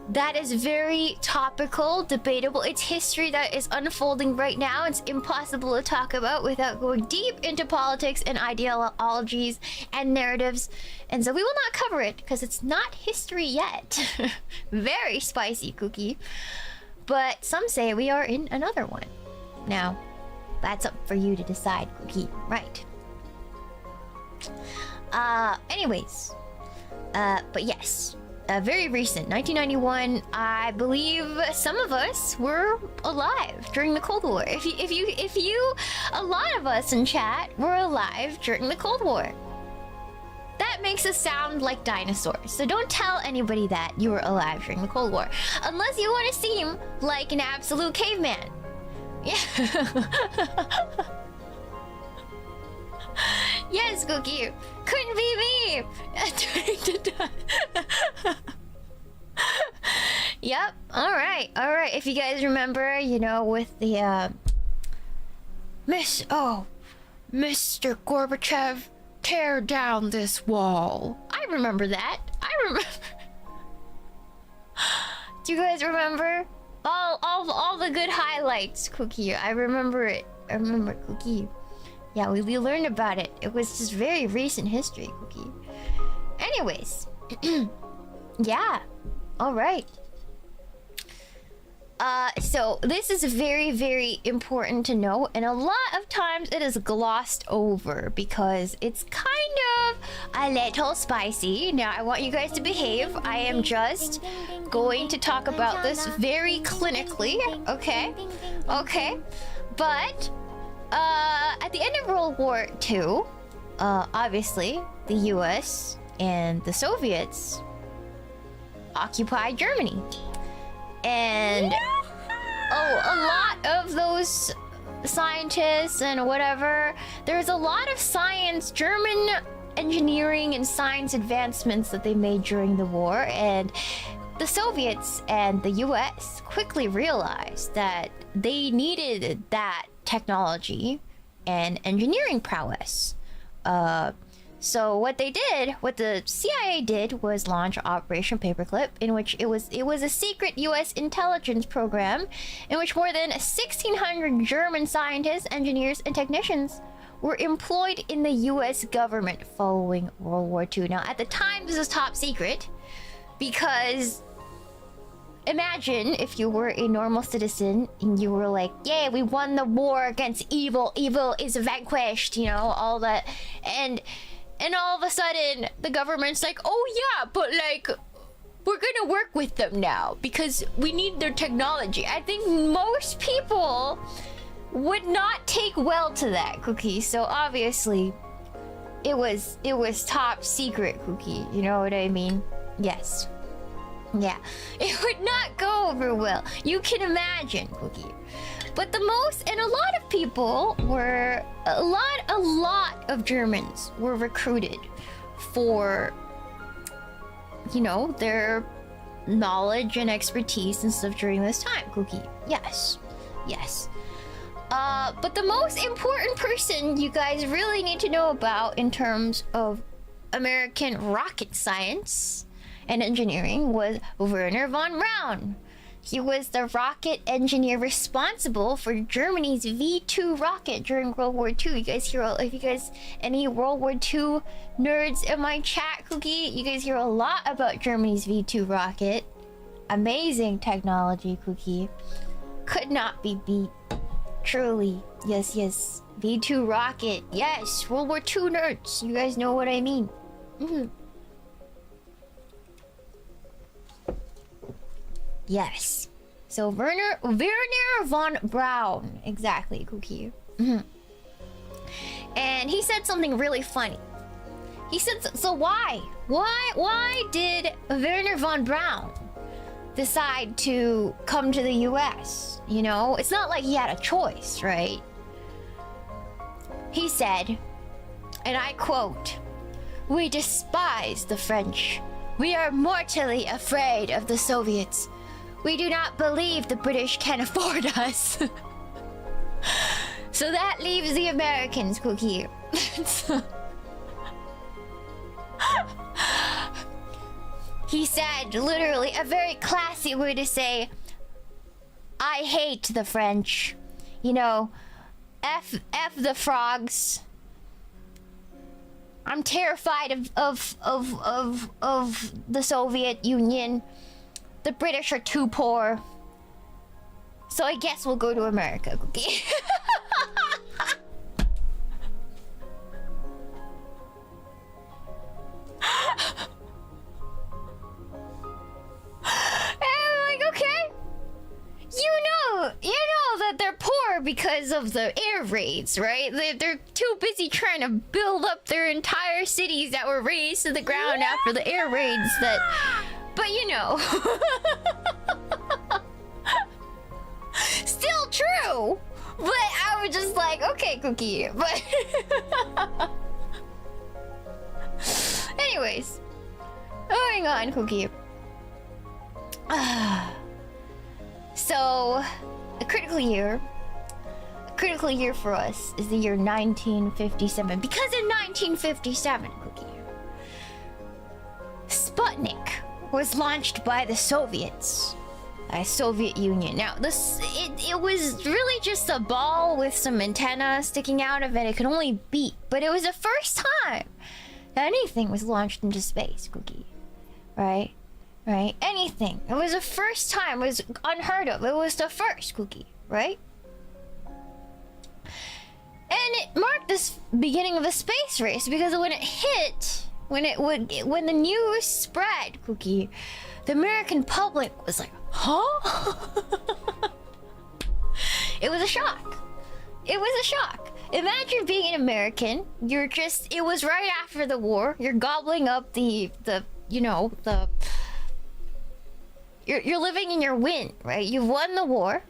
That is very topical, debatable. It's history that is unfolding right now. It's impossible to talk about without going deep into politics and ideologies and narratives. And so we will not cover it because it's not history yet. Very spicy, Cookie. But some say we are in another one. Now, that's up for you to decide, Cookie. Right. Anyways. But yes. Very recent, 1991. I believe some of us were alive during the Cold War. If you, a lot of us in chat were alive during the Cold War. That makes us sound like dinosaurs. So don't tell anybody that you were alive during the Cold War, unless you want to seem like an absolute caveman. Yeah. Yes, Cookie. Couldn't be me. Yep. All right. If you guys remember, you know, with the Mr. Gorbachev, tear down this wall. I remember that. Do you guys remember? All the good highlights, Cookie. I remember it. I remember Cookie. Yeah, we learned about it. It was just very recent history, Cookie. Anyways. Yeah. Alright. So this is very, very important to know, and a lot of times it is glossed over because it's kind of a little spicy. Now, I want you guys to behave. I am just going to talk about this very clinically, okay? Okay. But, at the end of World War II, obviously, the US and the Soviets occupied Germany. And a lot of those scientists and whatever, there's a lot of science, German engineering and science advancements that they made during the war, and the Soviets and the US quickly realized that they needed that technology and engineering prowess. So what the CIA did was launch Operation Paperclip, in which it was a secret US intelligence program in which more than 1,600 German scientists, engineers, and technicians were employed in the US government following World War II. Now, at the time, this was top secret because imagine if you were a normal citizen and you were like, yeah, we won the war against evil, evil is vanquished, you know, all that. And And all of a sudden, the government's like, oh yeah, but like, we're gonna work with them now because we need their technology. I think most people would not take well to that, Cookie. So obviously, it was top secret, Cookie. You know what I mean? Yes. Yeah. It would not go over well. You can imagine, Cookie. But the most, and a lot of people were, a lot of Germans were recruited for, you know, their knowledge and expertise and stuff during this time, Cookie. Yes. Yes. But the most important person you guys really need to know about in terms of American rocket science and engineering was Werner von Braun. He was the rocket engineer responsible for Germany's V2 rocket during World War II. You guys hear, if you guys, any World War II nerds in my chat, Cookie, you guys hear a lot about Germany's V2 rocket. Amazing technology, Cookie. Could not be beat. Truly. Yes, yes. V2 rocket. Yes. World War II nerds. You guys know what I mean. Yes. So Werner von Braun. Exactly, Cookie. And he said something really funny. He said, so why? Why did Werner von Braun decide to come to the US? You know, it's not like he had a choice, right? He said, and I quote, "We despise the French. We are mortally afraid of the Soviets. We do not believe the British can afford us." So that leaves the Americans, Cookie. He said, literally, a very classy way to say, I hate the French. You know, F the frogs. I'm terrified of the Soviet Union. The British are too poor. So I guess we'll go to America, Cookie. And I'm like, okay. You know that they're poor because of the air raids, right? They're too busy trying to build up their entire cities that were razed to the ground after the air raids that... But you know... Still true! But I was just like, okay, Cookie, but... Anyways. Going on, Cookie. So, a critical year for us is the year 1957. Because in 1957, Cookie, Sputnik was launched by the Soviets. Soviet Union. Now, it was really just a ball with some antenna sticking out of it. It could only beep, but it was the first time that anything was launched into space, Cookie. Right? Right? Anything. It was the first time. It was unheard of. It was the first, Cookie. Right? And it marked this beginning of a space race because when it hit, when the news spread, Cookie, the American public was like, huh? It was a shock. It was a shock. Imagine being an American. You're just, it was right after the war. You're gobbling up you're living in your win, right? You've won the war.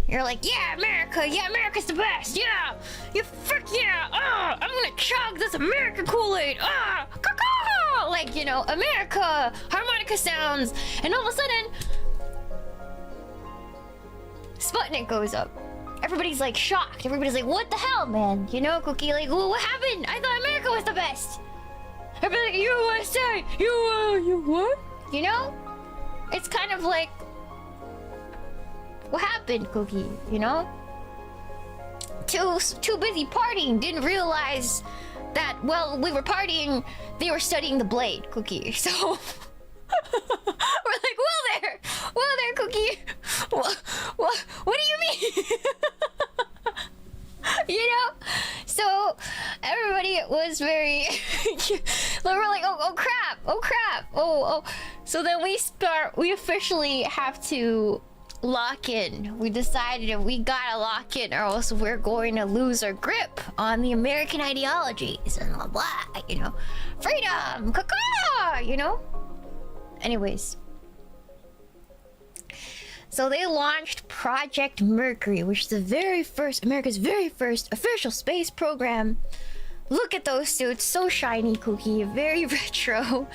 You're like, yeah, America's the best. Yeah, frick yeah. I'm gonna chug this American Kool-Aid. Caw-caw! Like, you know, America, harmonica sounds, and all of a sudden, Sputnik goes up. Everybody's like shocked. Everybody's like, what the hell, man? You know, Cookie, like, well, what happened? I thought America was the best. Everybody's like, USA, you what? You know? It's kind of like, what happened, Cookie? You know? Too busy partying, didn't realize that while we were partying, they were studying the blade, Cookie. So we're like, well there, Cookie. What do you mean? You know? So everybody was very we're like, oh crap, oh. So then we officially have to lock in. We decided we gotta lock in or else we're going to lose our grip on the American ideologies and blah blah, you know. Freedom, caca, you know. Anyways. So they launched Project Mercury, which is America's very first official space program. Look at those suits, so shiny, Cookie, very retro,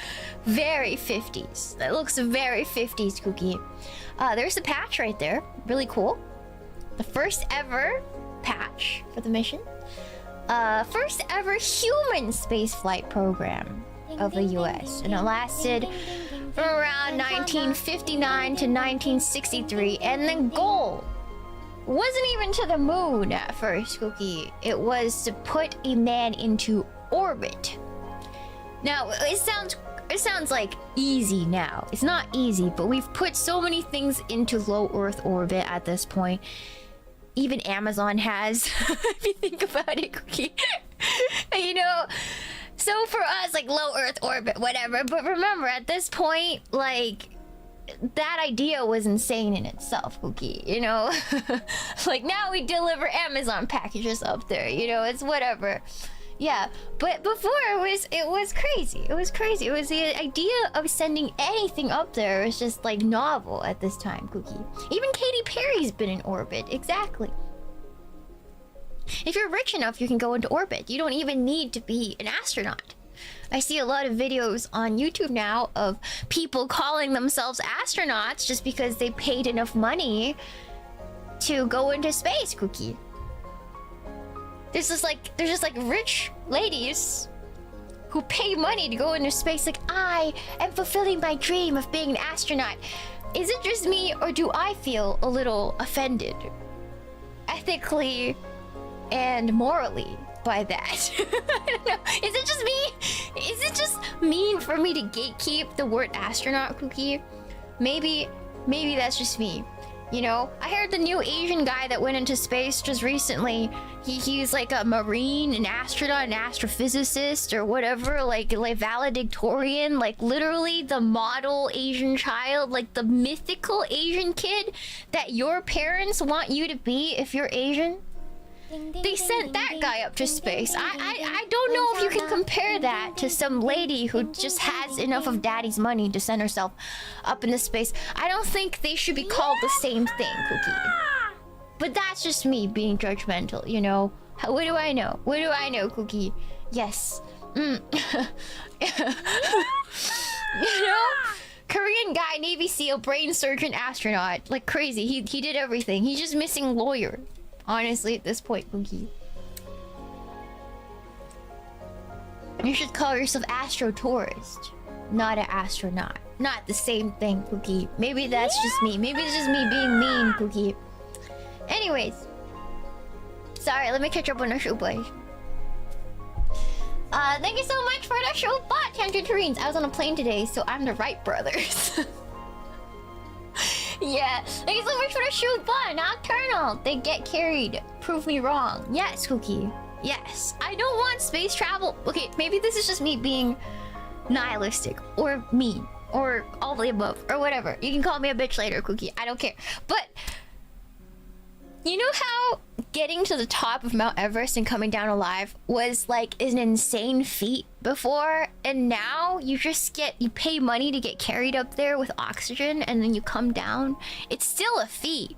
very 50s. That looks very 50s, Cookie. There's the patch right there, really cool. The first ever patch for the mission. First ever human spaceflight program of the US, and it lasted from around 1959 to 1963, and the goal wasn't even to the moon at first, Cookie. It was to put a man into orbit. Now, it sounds like easy now. It's not easy, but we've put so many things into low Earth orbit at this point. Even Amazon has, if you think about it, Cookie. You know, so for us, like low Earth orbit, whatever. But remember, at this point, like, that idea was insane in itself, Cookie, you know? Like, now we deliver Amazon packages up there, you know? It's whatever. Yeah, but before it was crazy. It was crazy. It was the idea of sending anything up there was just like novel at this time, Cookie. Even Katy Perry's been in orbit. Exactly. If you're rich enough, you can go into orbit. You don't even need to be an astronaut. I see a lot of videos on YouTube now of people calling themselves astronauts just because they paid enough money to go into space, Cookie. There's just like rich ladies who pay money to go into space. Like, I am fulfilling my dream of being an astronaut. Is it just me, or do I feel a little offended, ethically and morally, by that? I don't know. Is it just me? Is it just mean for me to gatekeep the word astronaut, Cookie? Maybe that's just me. You know, I heard the new Asian guy that went into space just recently. He's like a marine, an astronaut, an astrophysicist, or whatever, like valedictorian, like literally the model Asian child, like the mythical Asian kid that your parents want you to be if you're Asian. They sent that guy up to space. I don't know if you can compare that to some lady who just has enough of daddy's money to send herself up into space. I don't think they should be called the same thing, Cookie. But that's just me being judgmental, you know? What do I know? What do I know, Cookie? Yes. You know? Korean guy, Navy SEAL, brain surgeon, astronaut. Like crazy. He did everything. He's just missing lawyer. Honestly, at this point, Cookie. You should call yourself astro-tourist, not an astronaut. Not the same thing, Cookie. Maybe that's just me. Maybe it's just me being mean, Cookie. Anyways. Sorry, let me catch up on the show, boys. Thank you so much for the show bot, Tangerines. I was on a plane today, so I'm the Wright brothers. Yeah, thank you so much for the shoot button. Nocturnal, they get carried. Prove me wrong. Yes, Cookie. Yes, I don't want space travel. Okay, maybe this is just me being nihilistic or mean or all the above or whatever. You can call me a bitch later, Cookie. I don't care. But you know how getting to the top of Mount Everest and coming down alive was like an insane feat before, and now you pay money to get carried up there with oxygen and then you come down? It's still a feat,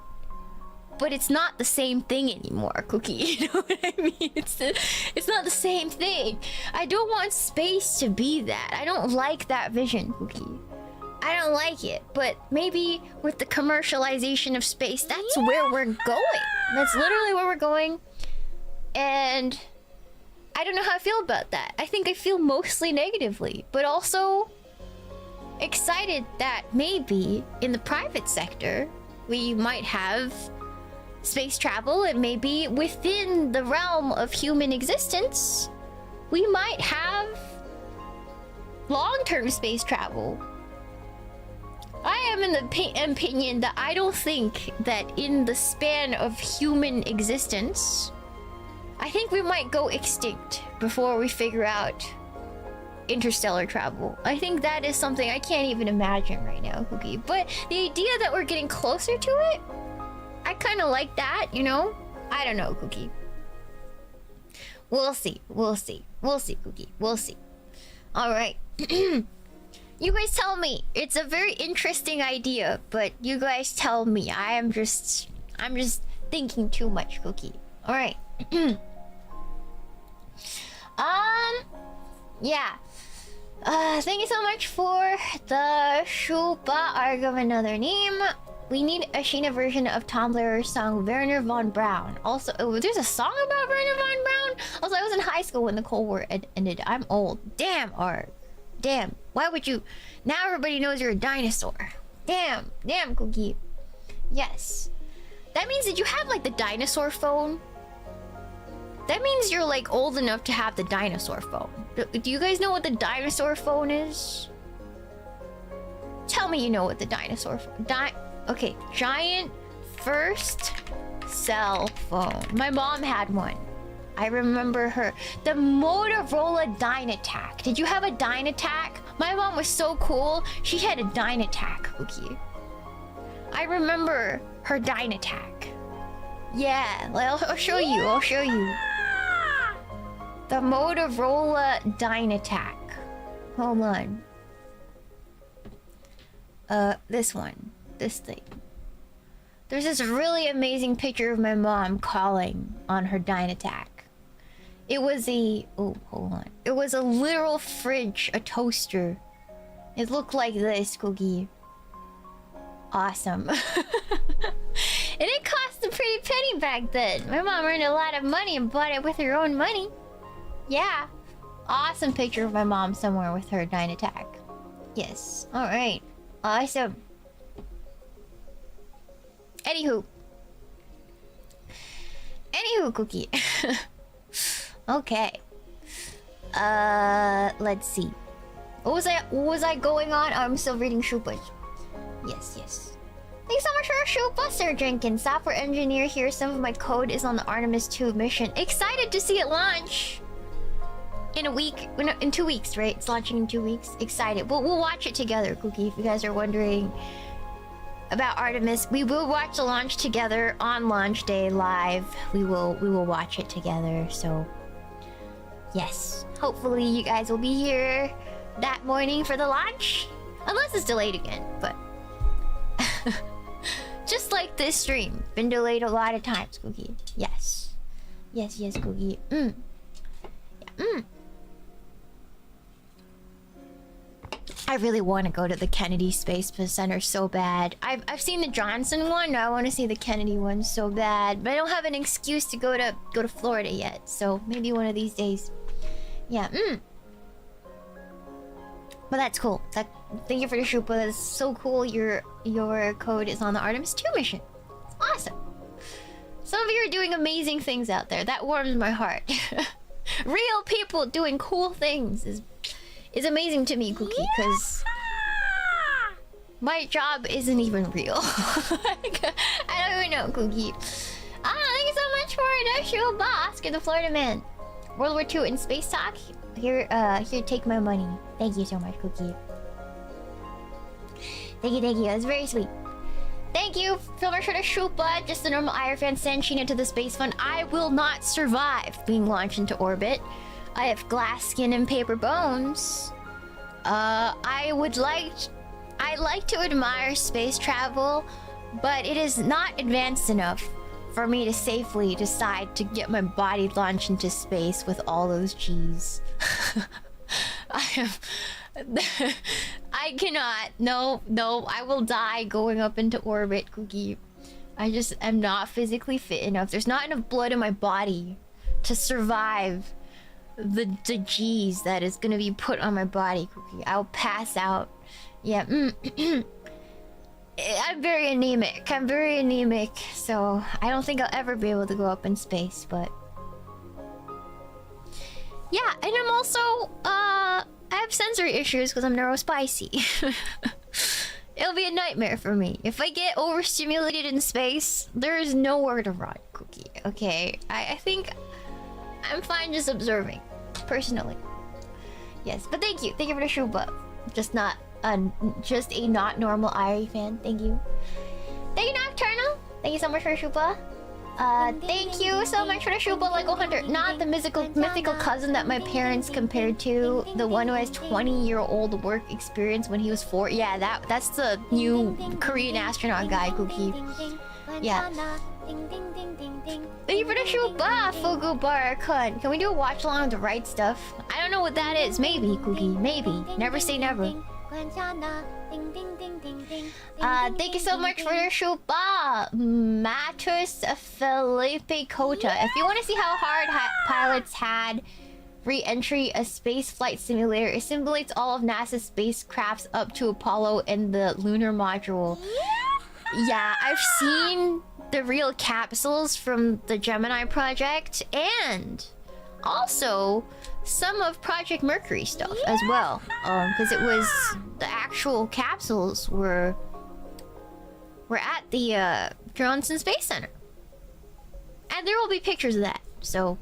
but it's not the same thing anymore, Cookie. You know what I mean? It's not the same thing. I don't want space to be that. I don't like that vision, Cookie. I don't like it, but maybe with the commercialization of space, that's where we're going. That's literally where we're going. And I don't know how I feel about that. I think I feel mostly negatively, but also excited that maybe in the private sector, we might have space travel, and maybe within the realm of human existence, we might have long-term space travel. I am in the opinion that I don't think that in the span of human existence, I think we might go extinct before we figure out interstellar travel. I think that is something I can't even imagine right now, Cookie. But the idea that we're getting closer to it, I kind of like that, you know? I don't know, Cookie. We'll see. We'll see. We'll see, Cookie. We'll see. Alright. You guys tell me. It's a very interesting idea, but you guys tell me. I'm just thinking too much, Cookie. Alright. Yeah. Thank you so much for the Shupa Arg of another name. We need a Shiina version of Tumblr's song Werner von Braun. Also, oh, there's a song about Werner von Braun? Also, I was in high school when the Cold War ended. I'm old. Damn, Arg. Damn. Why would you... Now everybody knows you're a dinosaur. Damn. Damn, Cookie. Yes. That means that you have, like, the dinosaur phone. That means you're, like, old enough to have the dinosaur phone. Do you guys know what the dinosaur phone is? Tell me you know what the dinosaur phone... Okay, giant first cell phone. My mom had one. I remember her. The Motorola Dynatac. Did you have a Dynatac? My mom was so cool. She had a Dynatac, Cookie. I remember her Dynatac. Yeah, I'll show you. I'll show you. The Motorola Dynatac. Hold on. This one. This thing. There's this really amazing picture of my mom calling on her Dynatac. It was a... Oh, hold on. It was a literal fridge, a toaster. It looked like this, Cookie. Awesome. And it cost a pretty penny back then. My mom earned a lot of money and bought it with her own money. Yeah. Awesome picture of my mom somewhere with her Dynatac. Yes. Alright. Awesome. Anywho, Cookie. Okay. Let's see. What was I going on? Oh, I'm still reading Shupas. Yes. Thanks so much for a Shupa, Sir Jenkins. Software engineer here. Some of my code is on the Artemis 2 mission. Excited to see it launch in a week. No, in 2 weeks, right? It's launching in 2 weeks. Excited. We'll watch it together, Cookie. If you guys are wondering about Artemis, we will watch the launch together on launch day live. We will watch it together. So yes, hopefully you guys will be here that morning for the launch, unless it's delayed again. But just like this stream, been delayed a lot of times, Cookie. Yes, Cookie. I really want to go to the Kennedy Space Center so bad. I've seen the Johnson one. Now I want to see the Kennedy one so bad, but I don't have an excuse to go to Florida yet. So maybe one of these days. Yeah. But that's cool. Thank you for the Shupa. That's so cool. Your code is on the Artemis 2 mission. It's awesome. Some of you are doing amazing things out there. That warms my heart. Real people doing cool things is amazing to me, Cookie, because my job isn't even real. I don't even know, Cookie. Thank you so much for the Shupa, Oscar the Florida man. World War II in space talk. Here, take my money. Thank you so much, Cookie. Thank you. That's very sweet. Thank you, Filmer for the Shupa. Just a normal IR fan. Send Shiina to the space fund. I will not survive being launched into orbit. I have glass skin and paper bones. I like to admire space travel, but it is not advanced enough for me to safely decide to get my body launched into space with all those G's. I cannot. No, I will die going up into orbit, Cookie. I just am not physically fit enough. There's not enough blood in my body to survive the G's that is gonna be put on my body, Cookie. I'll pass out. Yeah. I'm very anemic, so I don't think I'll ever be able to go up in space, but yeah, and I'm also I have sensory issues because I'm neurospicy. It'll be a nightmare for me. If I get overstimulated in space, there is nowhere to run, Cookie. Okay, I think I'm fine just observing, personally. Yes, but thank you for the Shuba. Just a not normal Irie fan. Thank you. Thank you, Nocturnal. Thank you so much for the Shuba. Thank you so much for the Shuba Lego Hunter. Not the mythical cousin that my parents compared to. The one who has 20-year-old work experience when he was 4. Yeah, that's the new Korean astronaut guy, Cookie. Yeah. Thank you for the Shuba, Fugu Barakun. Can we do a watch along with the right stuff? I don't know what that is. Maybe, Cookie. Maybe. Never say never. Thank you so much for the Shuba, Matus Felipe Cota. If you want to see how hard pilots had re-entry a space flight simulator, it simulates all of NASA's spacecrafts up to Apollo and the lunar module. Yeah, I've seen the real capsules from the Gemini project and also some of Project Mercury stuff as well. Because it was the actual capsules were at the Johnson Space Center, and there will be pictures of that. So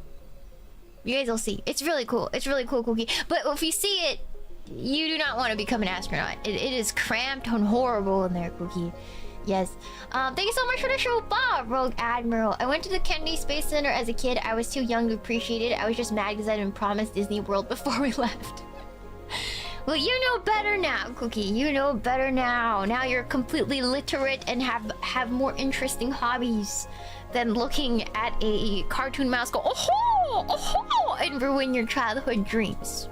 you guys will see. It's really cool. It's really cool, Cookie. But if you see it, you do not want to become an astronaut. It is cramped and horrible in there, Cookie. Yes. Thank you so much for the show, Bob, Rogue Admiral. I went to the Kennedy Space Center as a kid. I was too young to appreciate it. I was just mad because I didn't promise Disney World before we left. Well, you know better now, Cookie. You know better now. Now you're completely literate and have more interesting hobbies than looking at a cartoon mouse go, oh-ho, oh-ho, and ruin your childhood dreams.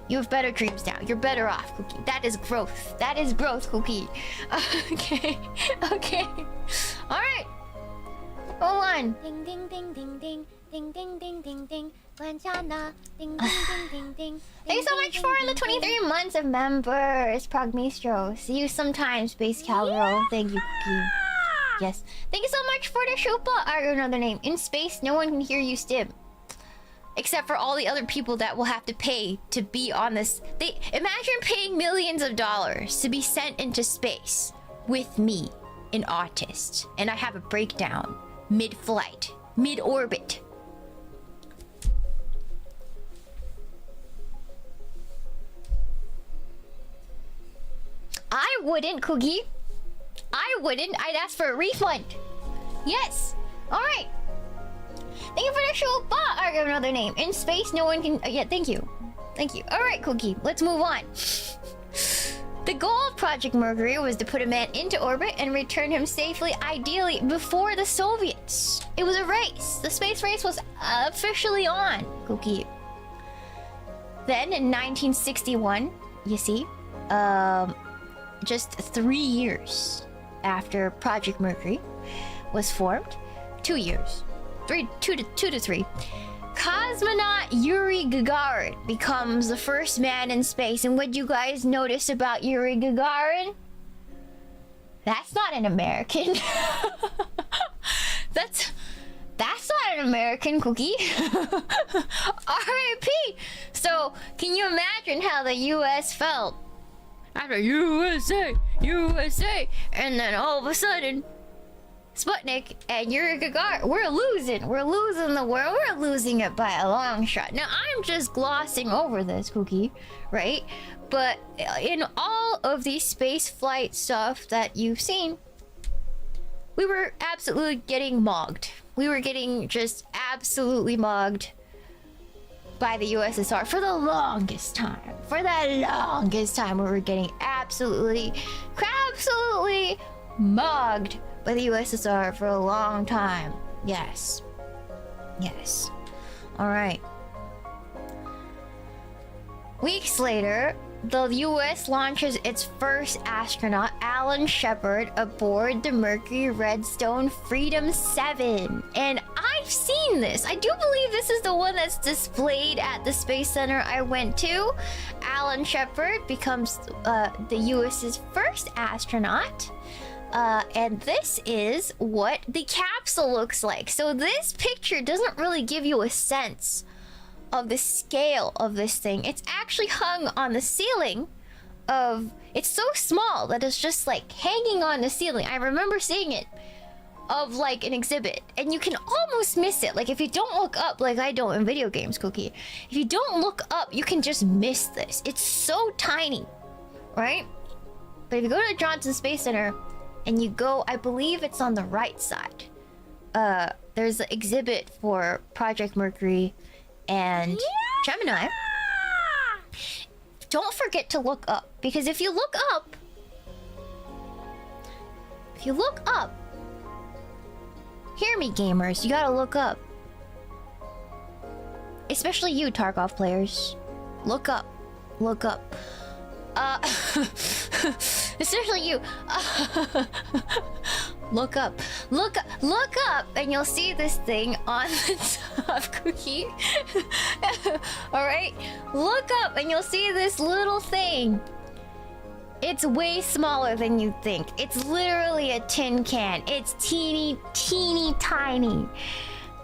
You have better dreams now. You're better off, Cookie. That is growth. That is growth, Cookie. Okay. Okay. Alright. Hold on. Ding ding ding ding ding ding ding ding ding ding. Ding ding ding ding ding. Thank you so much for the 23 months of members, Progmistro. See you sometime, Space Cowgirl. Thank you, Cookie. Yes. Thank you so much for the Shupa. Or another name. In space, no one can hear you, Stim. Except for all the other people that will have to pay to be on this. Imagine paying millions of dollars to be sent into space with me, an autist, and I have a breakdown mid-flight, mid-orbit. I wouldn't, Cookie. I wouldn't. I'd ask for a refund. Yes. All right. Thank you for the show, but I have another name. In space, no one can. Yeah, thank you. Thank you. All right, Cookie. Let's move on. The goal of Project Mercury was to put a man into orbit and return him safely, ideally before the Soviets. It was a race. The space race was officially on, Cookie. Then in 1961, you see, just 3 years after Project Mercury was formed, 2 years. 2 to 3. Cosmonaut Yuri Gagarin becomes the first man in space. And what you guys notice about Yuri Gagarin? That's not an American. That's not an American, Cookie. R.I.P. So, can you imagine how the U.S. felt after USA, and then all of a sudden, Sputnik and Yuri Gagarin, we're losing the world. We're losing it by a long shot. Now, I'm just glossing over this, Cookie, right? But in all of the space flight stuff that you've seen, we were absolutely getting mogged. We were getting just absolutely mogged by the USSR for the longest time. For the longest time, we were getting absolutely mogged by the USSR for a long time. Yes. Yes. Alright. Weeks later, the US launches its first astronaut, Alan Shepard, aboard the Mercury Redstone Freedom 7. And I've seen this. I do believe this is the one that's displayed at the Space Center I went to. Alan Shepard becomes the US's first astronaut. And this is what the capsule looks like. So this picture doesn't really give you a sense of the scale of this thing. It's actually hung on the ceiling of... It's so small that it's just like hanging on the ceiling. I remember seeing it of like an exhibit, and you can almost miss it. Like if you don't look up, like I don't in video games, Cookie. If you don't look up, you can just miss this. It's so tiny, right? But if you go to the Johnson Space Center and you go, I believe it's on the right side. There's an exhibit for Project Mercury and Gemini. Don't forget to look up, because if you look up, hear me, gamers, you gotta look up. Especially you, Tarkov players. Look up. Look up. Especially you. Look up. Look up, and you'll see this thing on the top, Cookie. Alright? Look up, and you'll see this little thing. It's way smaller than you think. It's literally a tin can. It's teeny tiny.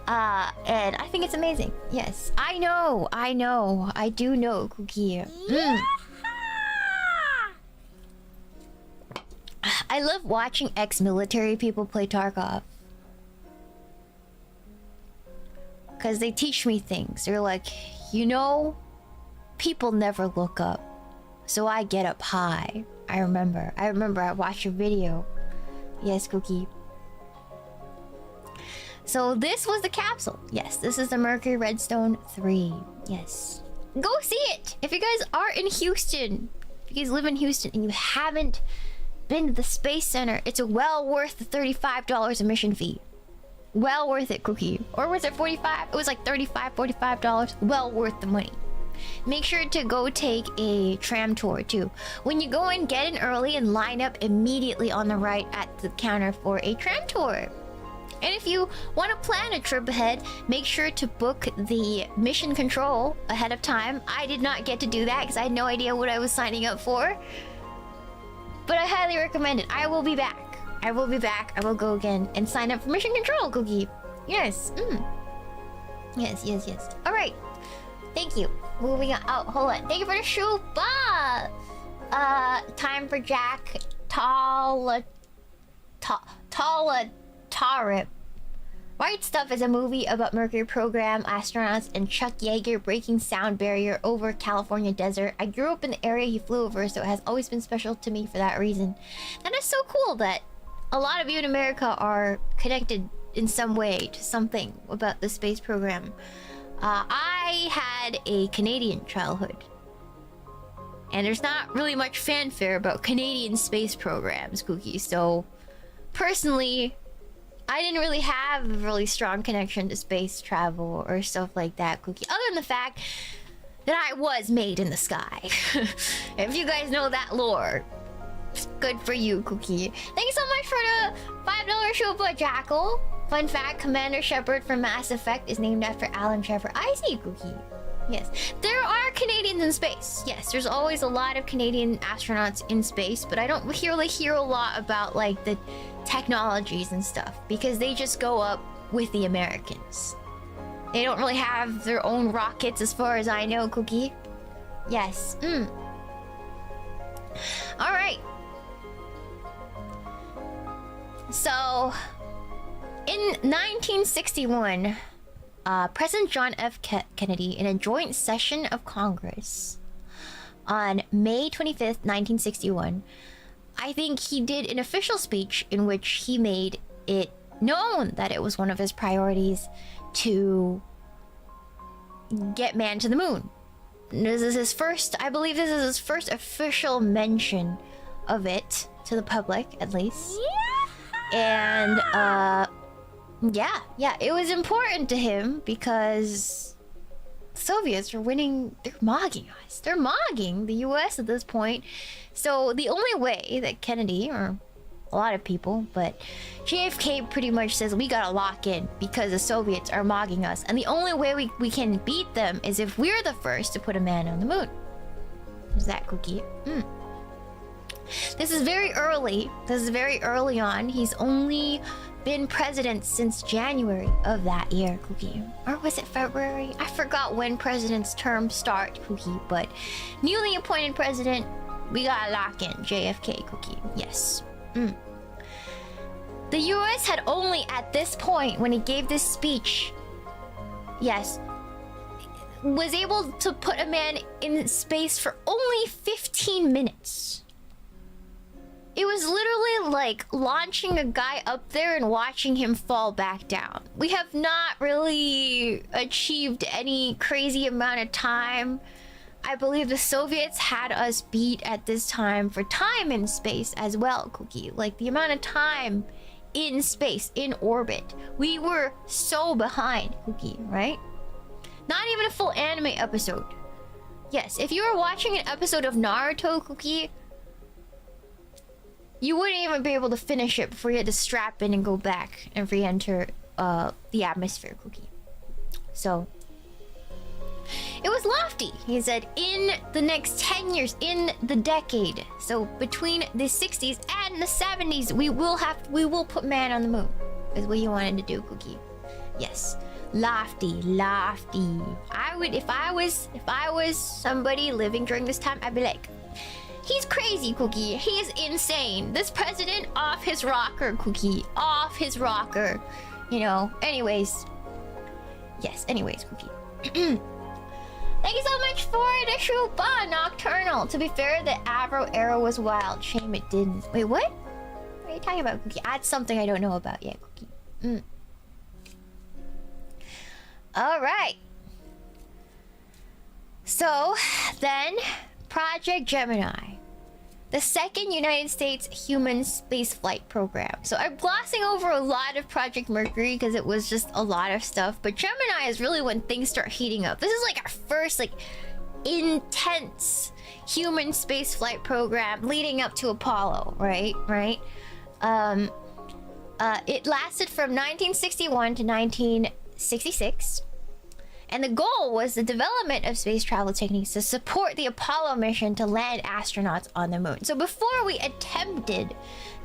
And I think it's amazing. Yes. I know. I do know, Cookie. I love watching ex-military people play Tarkov. Because they teach me things. They're like, you know, people never look up. So I get up high. I remember I watched your video. Yes, Cookie. So this was the capsule. Yes, this is the Mercury Redstone 3. Yes. Go see it! If you guys are in Houston, if you guys live in Houston and you haven't been to the Space Center, it's well worth the $35 admission fee. Well worth it, Cookie. Or was it $45? It was like $35, $45. Well worth the money. Make sure to go take a tram tour too. When you go in, get in early and line up immediately on the right at the counter for a tram tour. And if you want to plan a trip ahead, make sure to book the mission control ahead of time. I did not get to do that because I had no idea what I was signing up for. But I highly recommend it. I will be back. I will go again and sign up for mission control, Cookie. Yes. Yes. All right. Thank you. Moving on. Oh, hold on. Thank you for the shoe buff. Time for Jack Tarip. Right Stuff is a movie about Mercury program astronauts and Chuck Yeager breaking sound barrier over California desert. I grew up in the area he flew over, so it has always been special to me for that reason. And it's so cool that a lot of you in America are connected in some way to something about the space program. I had a Canadian childhood, and there's not really much fanfare about Canadian space programs, Cookie. So, personally, I didn't really have a really strong connection to space travel or stuff like that, Cookie. Other than the fact that I was made in the sky. If you guys know that lore, good for you, Cookie. Thank you so much for the $5 Shuba Jackal. Fun fact, Commander Shepard from Mass Effect is named after Alan Shepard. I see, Cookie. Yes. There are Canadians in space. Yes, there's always a lot of Canadian astronauts in space, but I don't really hear a lot about, like, the technologies and stuff, because they just go up with the Americans. They don't really have their own rockets as far as I know, Cookie. Yes. Alright. So, in 1961, President John F. Kennedy, in a joint session of Congress on May 25th, 1961, I think he did an official speech in which he made it known that it was one of his priorities to get man to the moon. This is his first, I believe this is his first official mention of it to the public, at least. And, yeah, it was important to him because Soviets were winning, they're mogging us. They're mogging the US at this point. So the only way that Kennedy, or a lot of people, but JFK pretty much says we gotta lock in because the Soviets are mogging us. And the only way we can beat them is if we're the first to put a man on the moon. Is that, Cookie? This is very early. This is very early on. He's only been president since January of that year, Cookie. Or was it February? I forgot when president's term start, Cookie. But newly appointed president, we gotta lock in JFK, Cookie. Yes. The US had only at this point, when he gave this speech, yes, was able to put a man in space for only 15 minutes. It was literally like launching a guy up there and watching him fall back down. We have not really achieved any crazy amount of time. I believe the Soviets had us beat at this time for time in space as well, Cookie. Like the amount of time in space, in orbit. We were so behind, Cookie, right? Not even a full anime episode. Yes, if you were watching an episode of Naruto, Cookie, you wouldn't even be able to finish it before you had to strap in and go back and re-enter the atmosphere, Cookie. So, it was lofty. He said, in the next 10 years, in the decade, so between the 60s and the 70s, we will put man on the moon, is what he wanted to do, Cookie. Yes. Lofty, lofty. I would, if I was somebody living during this time, I'd be like, he's crazy, Cookie. He is insane. This president off his rocker, Cookie. Off his rocker. You know, anyways. Yes, anyways, Cookie. Thank you so much for the Shrupa Nocturnal. To be fair, the Avro era was wild. Shame it didn't. Wait, what? What are you talking about, Cookie? Add something I don't know about yet, Cookie. Alright. So, then, Project Gemini. The second United States human spaceflight program. So I'm glossing over a lot of Project Mercury because it was just a lot of stuff. But Gemini is really when things start heating up. This is like our first like intense human spaceflight program leading up to Apollo, right? It lasted from 1961 to 1966. And the goal was the development of space travel techniques to support the Apollo mission to land astronauts on the moon. So before we attempted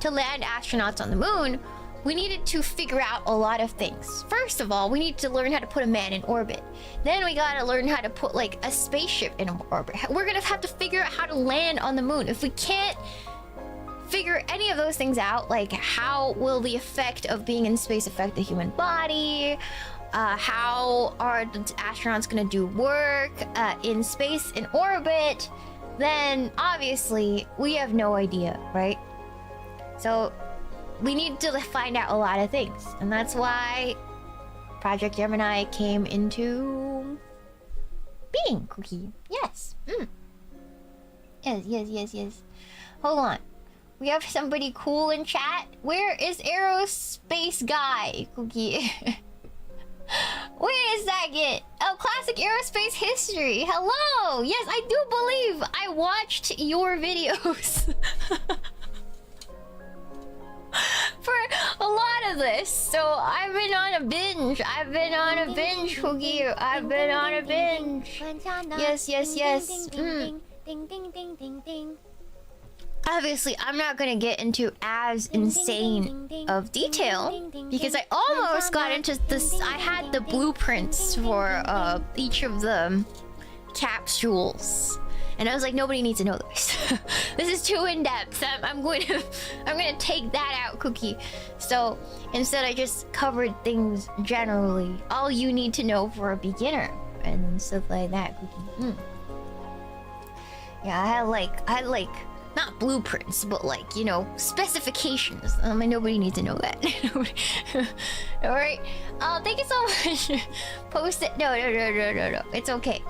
to land astronauts on the moon, we needed to figure out a lot of things. First of all, we need to learn how to put a man in orbit. Then we gotta learn how to put like a spaceship in orbit. We're gonna have to figure out how to land on the moon. If we can't figure any of those things out, like how will the effect of being in space affect the human body? How are the astronauts gonna do work in space, in orbit? Then obviously we have no idea, right? So we need to find out a lot of things, and that's why Project Gemini came into being, Cookie. Yes. Yes. Hold on. We have somebody cool in chat. Where is Aerospace Guy, Cookie? Wait a second. Oh, classic aerospace history. Hello. Yes, I do believe I watched your videos for a lot of this. So I've been on a binge. Cookie. I've been on a binge. Yes. Ding ding ding ding ding. Obviously, I'm not gonna get into as insane of detail because I almost got into this. I had the blueprints for each of the capsules, and I was like, nobody needs to know this. This is too in depth. I'm gonna take that out, Cookie. So instead, I just covered things generally, all you need to know for a beginner and stuff like that, Cookie. Yeah, I had like. Not blueprints, but like, you know, specifications. I mean, nobody needs to know that. Alright. Thank you so much. Post it. No. It's okay.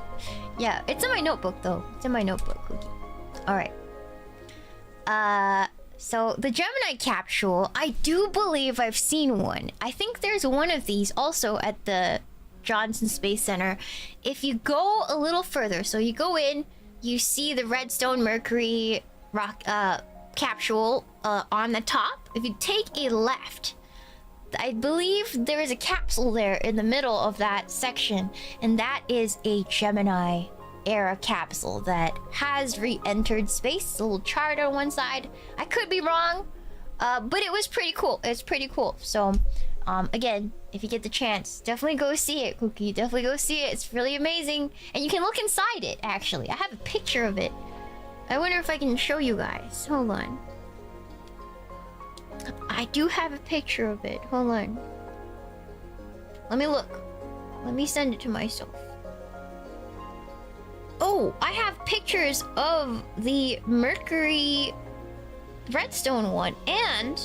Yeah, it's in my notebook though. It's in my notebook, Cookie. Alright. So the Gemini capsule, I do believe I've seen one. I think there's one of these also at the Johnson Space Center. If you go a little further, so you go in, you see the Redstone Mercury rock capsule on the top. If you take a left, I believe there is a capsule there in the middle of that section, and that is a Gemini era capsule that has re-entered space. A little chart on one side. I could be wrong, but it was pretty cool. It's pretty cool. So again, if you get the chance, definitely go see it, Cookie. Definitely go see it. It's really amazing, and you can look inside it. Actually, I have a picture of it. I wonder if I can show you guys. Hold on. I I do have a picture of it. Hold on. Let me look. Let me send it to myself. Oh, I have pictures of the Mercury Redstone one. And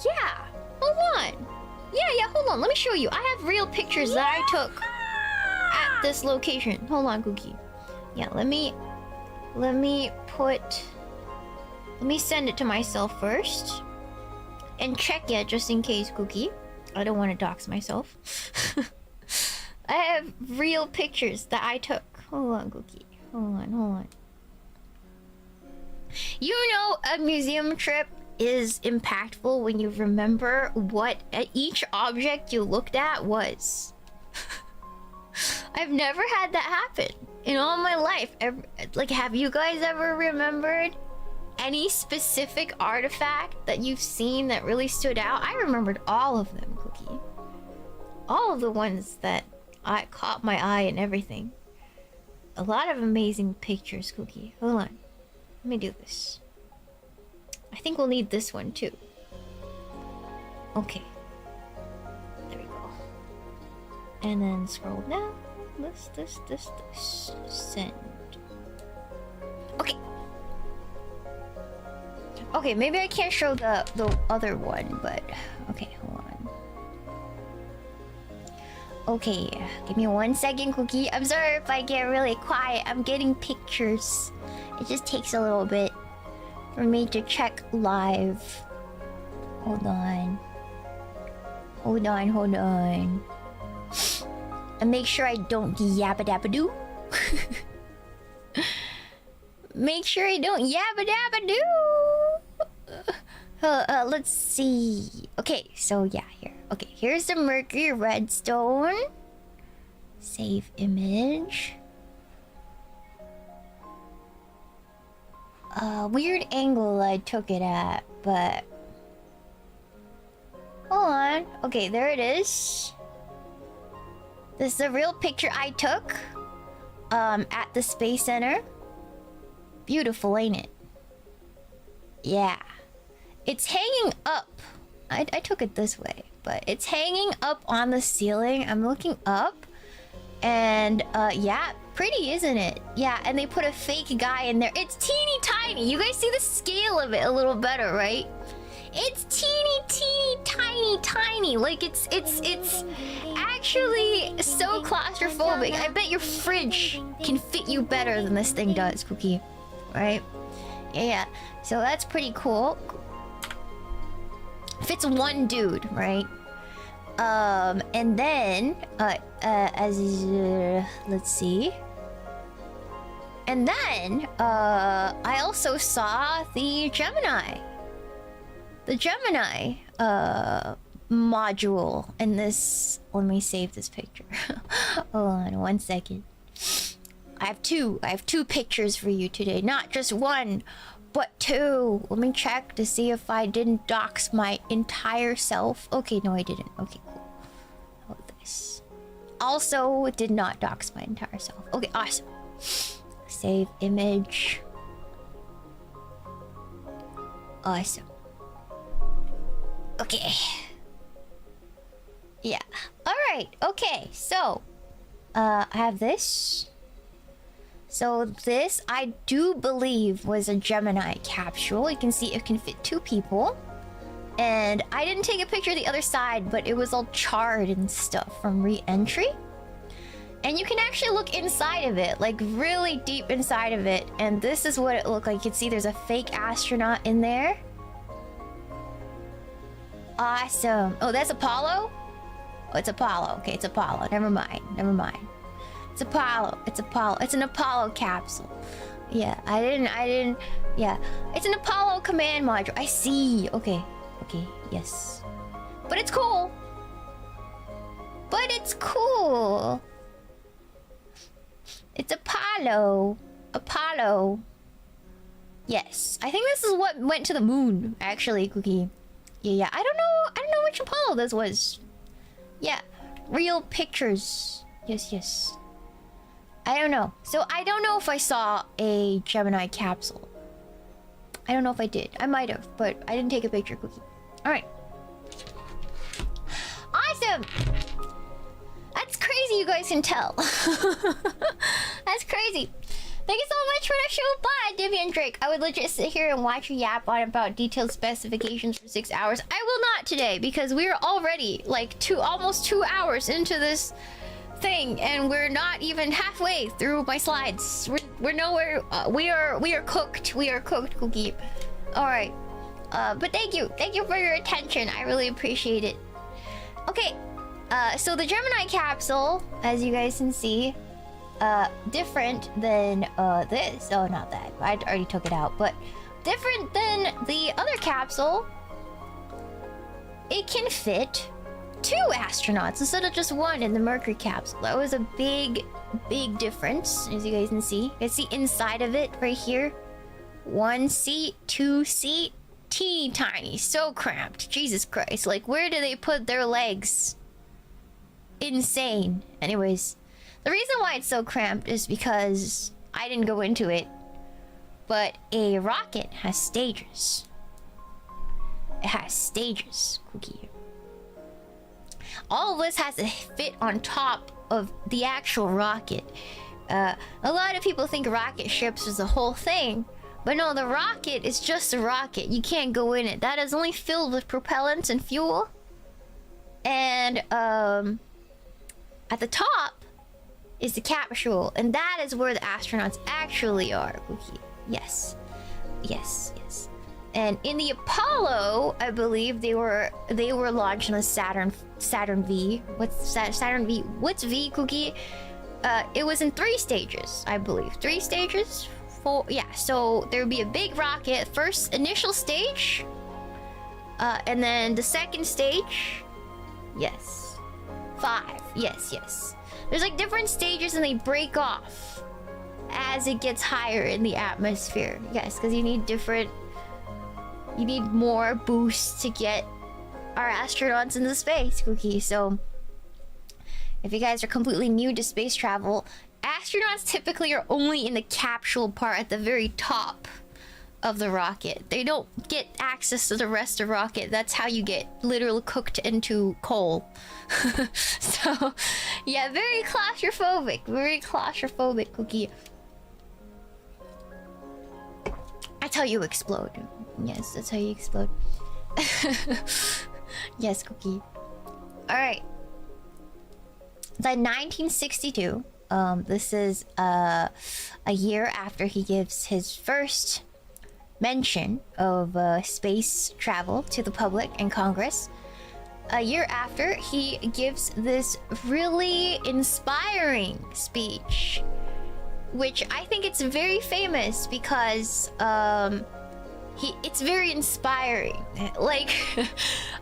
yeah, hold on. Yeah, hold on. Let me show you. I have real pictures that I took at this location. Hold on, Cookie. Yeah, let me send it to myself first. And check it just in case, Cookie. I don't want to dox myself. I have real pictures that I took. Hold on, Cookie. Hold on. You know, a museum trip is impactful when you remember what each object you looked at was. I've never had that happen in all my life. Like, have you guys ever remembered any specific artifact that you've seen that really stood out? I remembered all of them, Cookie. All of the ones that I caught my eye and everything. A lot of amazing pictures, Cookie. Hold on. Let me do this. I think we'll need this one too. Okay. There we go. And then scroll down. This. Send. Okay. Okay, maybe I can't show the other one, but okay, hold on. Okay, give me 1 second, Cookie. I'm sorry if I get really quiet. I'm getting pictures. It just takes a little bit for me to check live. Hold on. And make sure I don't yabba dabba doo. Make sure I don't yabba dabba doo. Let's see. Okay, so yeah, here. Okay, here's the Mercury Redstone. Save image. Weird angle I took it at, but hold on. Okay, there it is. This is the real picture I took at the Space Center. Beautiful, ain't it? Yeah. It's hanging up. I took it this way, but it's hanging up on the ceiling. I'm looking up. And yeah, pretty, isn't it? Yeah, and they put a fake guy in there. It's teeny tiny. You guys see the scale of it a little better, right? It's teeny tiny. Like it's actually so claustrophobic. I bet your fridge can fit you better than this thing does, Cookie. Right? Yeah. So that's pretty cool. Fits one dude, right? And then let's see. And then I also saw the Gemini. The Gemini module in this. Let me save this picture. Hold on 1 second. I have two pictures for you today. Not just one, but two. Let me check to see if I didn't dox my entire self. Okay, no, I didn't. Okay, cool. How about this? Also, did not dox my entire self. Okay, awesome. Save image. Awesome. Okay. Yeah. Alright, okay. So, I have this. So this, I do believe, was a Gemini capsule. You can see it can fit 2 people. And I didn't take a picture of the other side, but it was all charred and stuff from re-entry. And you can actually look inside of it, like really deep inside of it. And this is what it looked like. You can see there's a fake astronaut in there. Awesome. Oh, that's Apollo? Oh, it's Apollo. Okay, it's Apollo. Never mind. It's Apollo. It's an Apollo capsule. Yeah, I didn't. Yeah, it's an Apollo command module. I see. Okay, yes. But it's cool. It's Apollo. Yes, I think this is what went to the moon, actually, Cookie. Yeah. I don't know which Apollo this was. Yeah, real pictures. Yes. I don't know. So I don't know if I saw a Gemini capsule. I don't know if I did. I might have, but I didn't take a picture, Cookie. All right. Awesome. That's crazy. You guys can tell. That's crazy. Thank you so much for the show. Bye, Divya and Drake. I would legit sit here and watch you yap on about detailed specifications for 6 hours. I will not today because we're already like almost 2 hours into this thing, and we're not even halfway through my slides. We're nowhere. We are cooked. We are cooked, Cookie. All right. But thank you for your attention. I really appreciate it. Okay. So the Gemini capsule, as you guys can see, different than this. Oh, not that. I already took it out, but different than the other capsule. It can fit 2 astronauts instead of just 1 in the Mercury capsule. That was a big difference, as you guys can see. You can see inside of it right here. 1 seat, 2 seat, teeny tiny, so cramped. Jesus Christ! Like, where do they put their legs? Insane. Anyways, the reason why it's so cramped is because I didn't go into it, but a rocket has stages. It has stages, Cookie. All of this has to fit on top of the actual rocket. A lot of people think rocket ships is the whole thing, but no, the rocket is just a rocket. You can't go in it. That is only filled with propellants and fuel. And at the top is the capsule, and that is where the astronauts actually are, Cookie. Yes. And in the Apollo, I believe they were launched on the Saturn V. What's Saturn V? What's V, Cookie? It was in 3 stages, I believe. 3 stages? 4? Yeah. So there would be a big rocket, first initial stage, and then the second stage. Yes. 5. Yes. There's like different stages, and they break off as it gets higher in the atmosphere. Yes, because you need more boost to get our astronauts into space, Cookie. So if you guys are completely new to space travel, astronauts typically are only in the capsule part at the very top of the rocket. They don't get access to the rest of the rocket. That's how you get literally cooked into coal. So yeah, very claustrophobic, Cookie. That's how you explode. Yes, that's how you explode. Yes, Cookie. Alright. The 1962. This is a year after he gives his first mention of space travel to the public and Congress. A year after, he gives this really inspiring speech, which I think it's very famous because it's very inspiring. Like,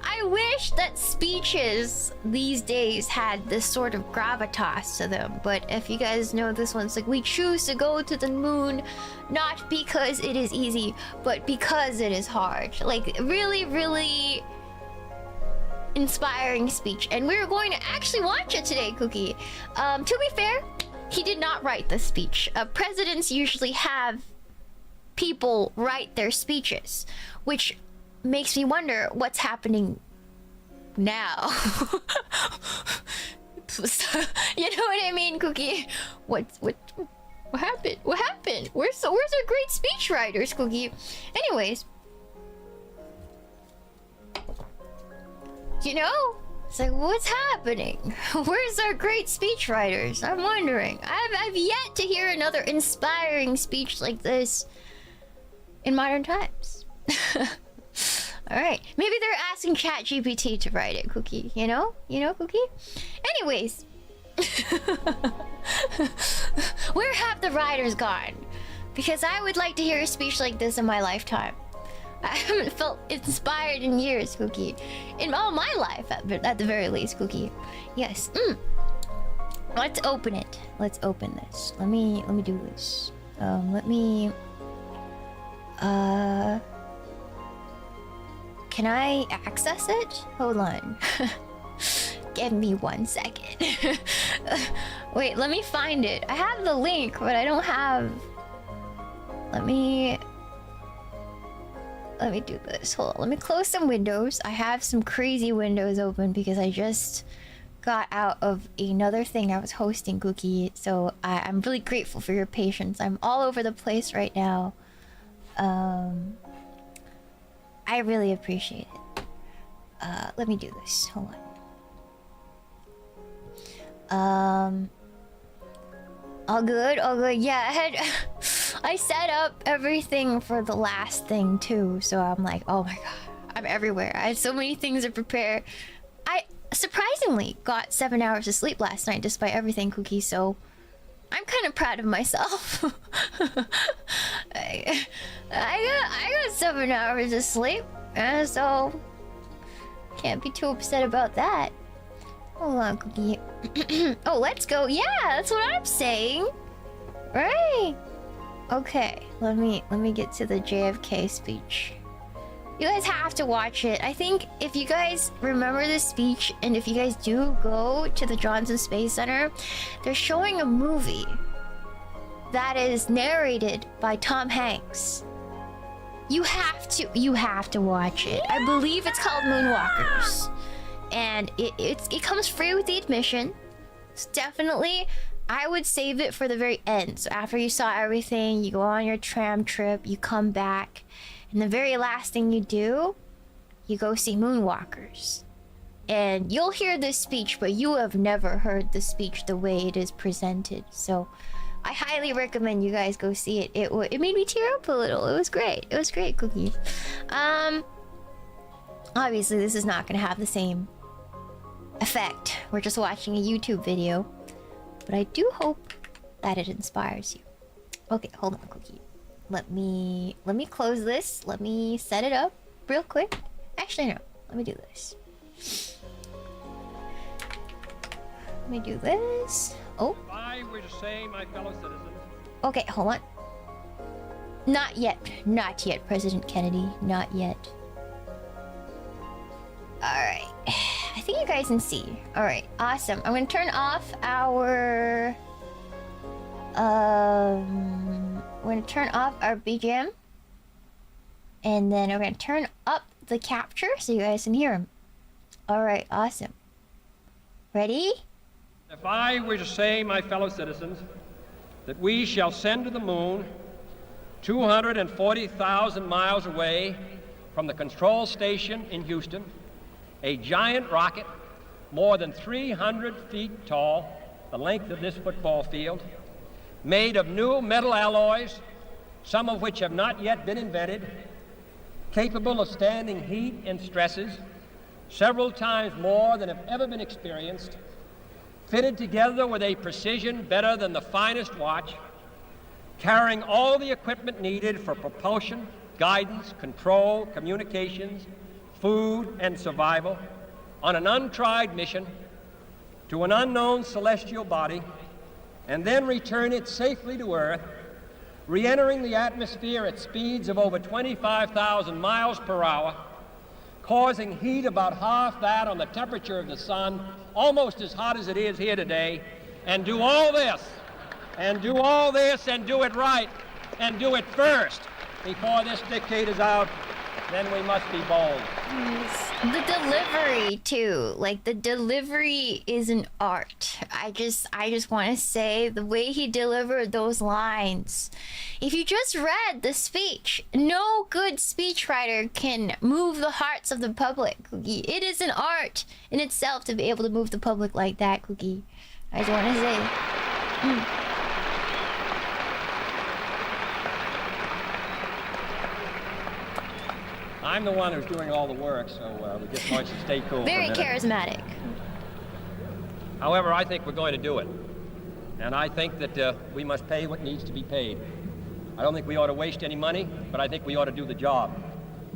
I wish that speeches these days had this sort of gravitas to them. But if you guys know this one's like, we choose to go to the moon not because it is easy, but because it is hard. Like, really inspiring speech. And we're going to actually watch it today, Cookie. To be fair, he did not write the speech. Presidents usually have people write their speeches, which makes me wonder what's happening now. You know what I mean, Cookie? What happened? What happened? Where's our great speech writers, Cookie? Anyways, you know, it's like, what's happening? Where's our great speech writers? I'm wondering. I've yet to hear another inspiring speech like this in modern times. All right, maybe they're asking ChatGPT to write it, Cookie. You know, Cookie. Anyways, where have the writers gone? Because I would like to hear a speech like this in my lifetime. I haven't felt inspired in years, Cookie. In all my life, at the very least, Cookie. Yes. Let's open it. Let's open this. Let me do this. Let me. Can I access it? Hold on. Give me 1 second. Wait, let me find it. I have the link, but I don't have. Let me. Let me do this. Hold on. Let me close some windows. I have some crazy windows open because I just got out of another thing I was hosting, Cookie. So I'm really grateful for your patience. I'm all over the place right now. I really appreciate it. Let me do this. Hold on. All good, all good. Yeah, I set up everything for the last thing too, so I'm like, oh my god, I'm everywhere. I had so many things to prepare. I surprisingly got 7 hours of sleep last night despite everything, Cookie, so I'm kind of proud of myself. I got 7 hours of sleep, so can't be too upset about that. Hold on, Cookie. Oh, let's go. Yeah, that's what I'm saying. Right. Okay, let me get to the JFK speech. You guys have to watch it. I think if you guys remember this speech, and if you guys do go to the Johnson Space Center, they're showing a movie that is narrated by Tom Hanks. You have to watch it. I believe it's called Moonwalkers. And it comes free with the admission. So definitely, I would save it for the very end. So after you saw everything, you go on your tram trip, you come back, and the very last thing you do, you go see Moonwalkers. And you'll hear this speech, but you have never heard the speech the way it is presented. So I highly recommend you guys go see it. It made me tear up a little. It was great. It was great, Cookie. Obviously, this is not going to have the same effect. We're just watching a YouTube video. But I do hope that it inspires you. Okay, hold on, Cookie. Let me close this. Let me set it up real quick. Actually, no. Let me do this. Let me do this. Oh. If I were to say, my fellow citizens. Okay, hold on. Not yet. Not yet, President Kennedy. Not yet. Alright. I think you guys can see. Alright, awesome. I'm gonna turn off our... we're gonna turn off our BGM. And then we're gonna turn up the capture so you guys can hear him. Alright, awesome. Ready? If I were to say, my fellow citizens, that we shall send to the moon 240,000 miles away from the control station in Houston, a giant rocket more than 300 feet tall, the length of this football field, made of new metal alloys, some of which have not yet been invented, capable of standing heat and stresses several times more than have ever been experienced, fitted together with a precision better than the finest watch, carrying all the equipment needed for propulsion, guidance, control, communications, food, and survival, on an untried mission to an unknown celestial body, and then return it safely to Earth, re-entering the atmosphere at speeds of over 25,000 miles per hour, causing heat about half that on the temperature of the sun, almost as hot as it is here today, and do all this, and do all this, and do it right, and do it first before this decade is out, then we must be bold. The delivery too, like the delivery is an art. I just want to say the way he delivered those lines. If you just read the speech, no good speechwriter can move the hearts of the public, Cookie. It is an art in itself to be able to move the public like that, Cookie. I just want to say. I'm the one who's doing all the work, so we just want you to stay cool. Very charismatic. However, I think we're going to do it. And I think that we must pay what needs to be paid. I don't think we ought to waste any money, but I think we ought to do the job.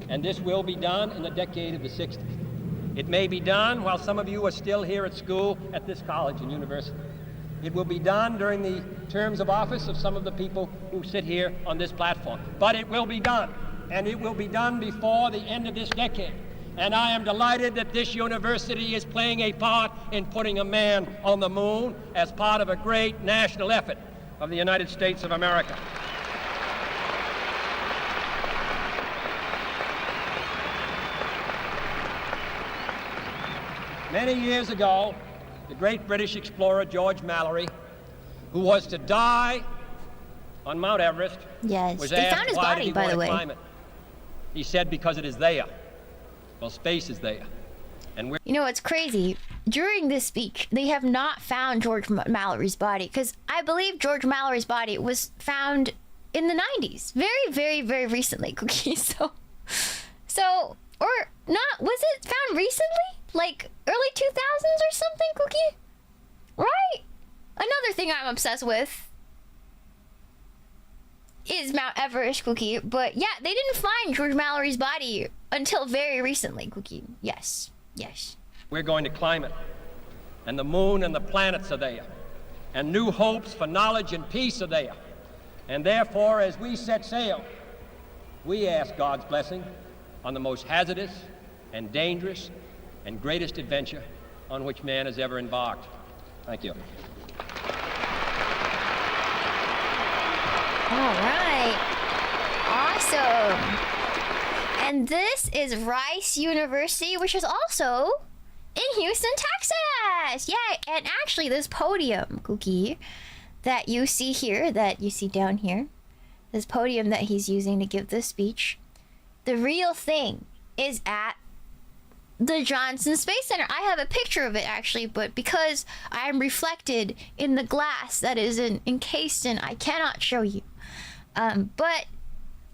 And this will be done in the decade of the 60s. It may be done while some of you are still here at school at this college and university. It will be done during the terms of office of some of the people who sit here on this platform. But it will be done. And it will be done before the end of this decade. And I am delighted that this university is playing a part in putting a man on the moon as part of a great national effort of the United States of America. Many years ago, the great British explorer George Mallory, who was to die on Mount Everest, Yes, was they asked found his why body, did he by want the to way. climb it. He said because it is there. Well, space is there. And we're You know what's crazy? During this speech, they have not found George Mallory's body, because I believe George Mallory's body was found in the 90s. Very, very, very recently, Cookie. So, or not, was it found recently? Like early 2000s or something, Cookie? Right? Another thing I'm obsessed with is Mount Everest, Cookie. But yeah, they didn't find George Mallory's body until very recently, Cookie. Yes. Yes. we're going to climb it. And the moon and the planets are there. And new hopes for knowledge and peace are there. And therefore, as we set sail, we ask God's blessing on the most hazardous and dangerous and greatest adventure on which man has ever embarked. Thank you. All right. Awesome. And this is Rice University, which is also in Houston, Texas. Yeah, and actually this podium, Cookie, that you see here, that you see down here, this podium that he's using to give this speech, the real thing is at the Johnson Space Center. I have a picture of it actually, but because I am reflected in the glass that is encased in, I cannot show you. But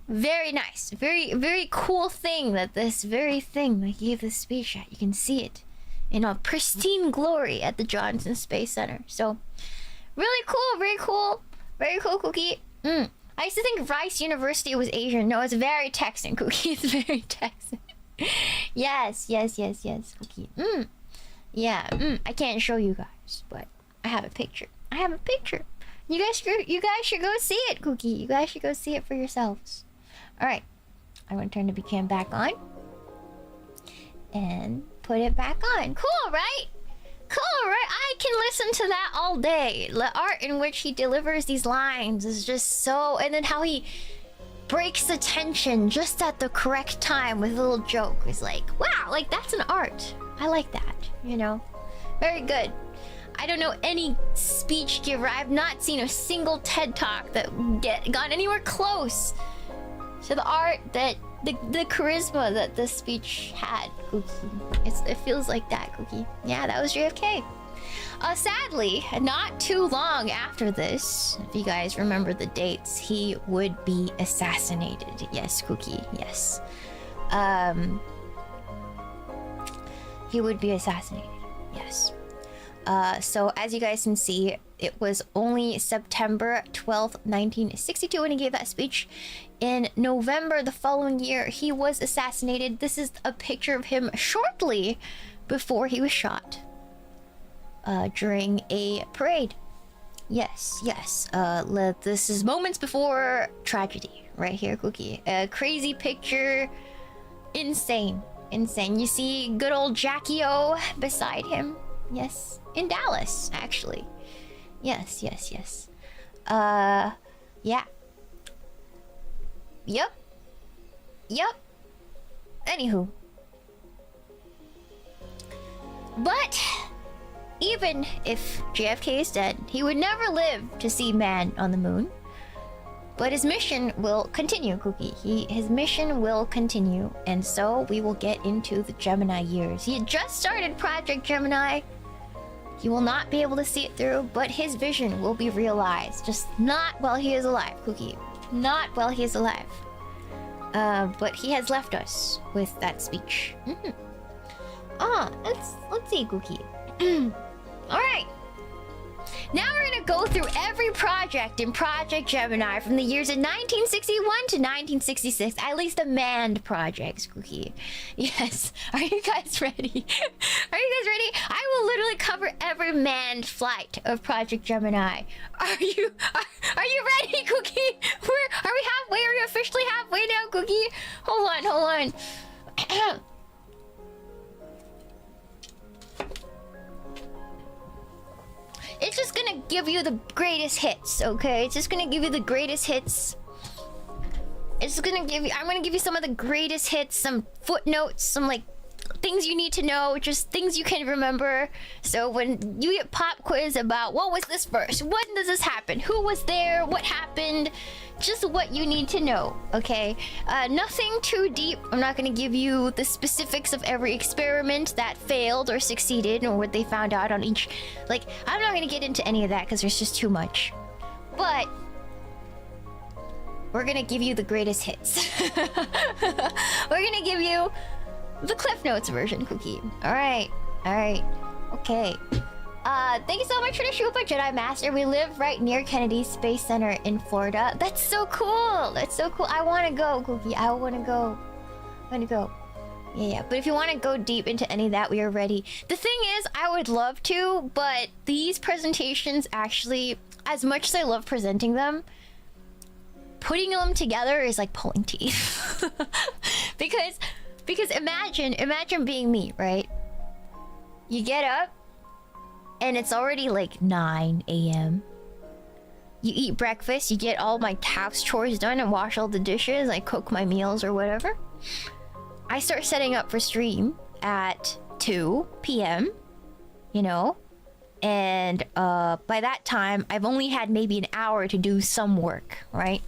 very nice, very, very cool thing that this very thing that he gave this speech at, you can see it in a pristine glory at the Johnson Space Center. So really cool, very cool, very cool, Cookie. I used to think Rice University was Asian. No, it's very Texan, Cookie. It's very Texan. Yes, Cookie. Yeah. I can't show you guys, but I have a picture. You guys should go see it, Cookie. You guys should go see it for yourselves. All right, I'm gonna turn the cam back on and put it back on. Cool, right? Cool, right? I can listen to that all day. The art in which he delivers these lines is just so, and then how he breaks the tension just at the correct time with a little joke is like, wow, like that's an art. I like that, you know? Very good. I don't know any speech giver. I've not seen a single TED Talk that got anywhere close to the art that the charisma that this speech had, Cookie. It feels like that, Cookie. Yeah, that was JFK. Sadly, not too long after this, if you guys remember the dates, he would be assassinated. Yes, Cookie, yes. He would be assassinated, yes. So as you guys can see, it was only September 12th, 1962 when he gave that speech. In November the following year, he was assassinated. This is a picture of him shortly before he was shot during a parade. Yes. This is moments before tragedy right here, Cookie. A crazy picture. Insane. You see good old Jackie O beside him. Yes, in Dallas, actually. Yes. Yeah. Yep. Anywho. But even if JFK is dead, he would never live to see man on the moon. But his mission will continue, Cookie. His mission will continue, and so we will get into the Gemini years. He had just started Project Gemini. He will not be able to see it through, but his vision will be realized. Just not while he is alive, Cookie. Not while he is alive. But he has left us with that speech. Let's see, Cookie. All right. Now we're gonna go through every project in Project Gemini from the years of 1961 to 1966. At least the manned projects, Cookie. Yes. Are you guys ready? Are you guys ready? I will literally cover every manned flight of Project Gemini. Are you ready, Cookie? Are we halfway? Are we officially halfway now, Cookie? Hold on. It's just gonna give you the greatest hits, okay? It's just gonna give you the greatest hits. I'm gonna give you some of the greatest hits, some footnotes, some like things you need to know, just things you can remember. So when you get pop quiz about what was this first, when does this happen, who was there, what happened, just what you need to know, okay? Nothing too deep. I'm not going to give you the specifics of every experiment that failed or succeeded or what they found out on each. Like, I'm not going to get into any of that because there's just too much. But we're going to give you the greatest hits. We're going to give you the Cliff Notes version, Cookie. All right. Okay. Thank you so much for the Shupa Jedi Master. We live right near Kennedy Space Center in Florida. That's so cool. I want to go, Cookie. I want to go. Yeah. But if you want to go deep into any of that, we are ready. The thing is, I would love to, but these presentations actually, as much as I love presenting them, putting them together is like pulling teeth. because imagine being me, right? You get up and it's already like 9 a.m. You eat breakfast, you get all my house chores done and wash all the dishes, I cook my meals or whatever. I start setting up for stream at 2 p.m., you know? And by that time, I've only had maybe an hour to do some work, right?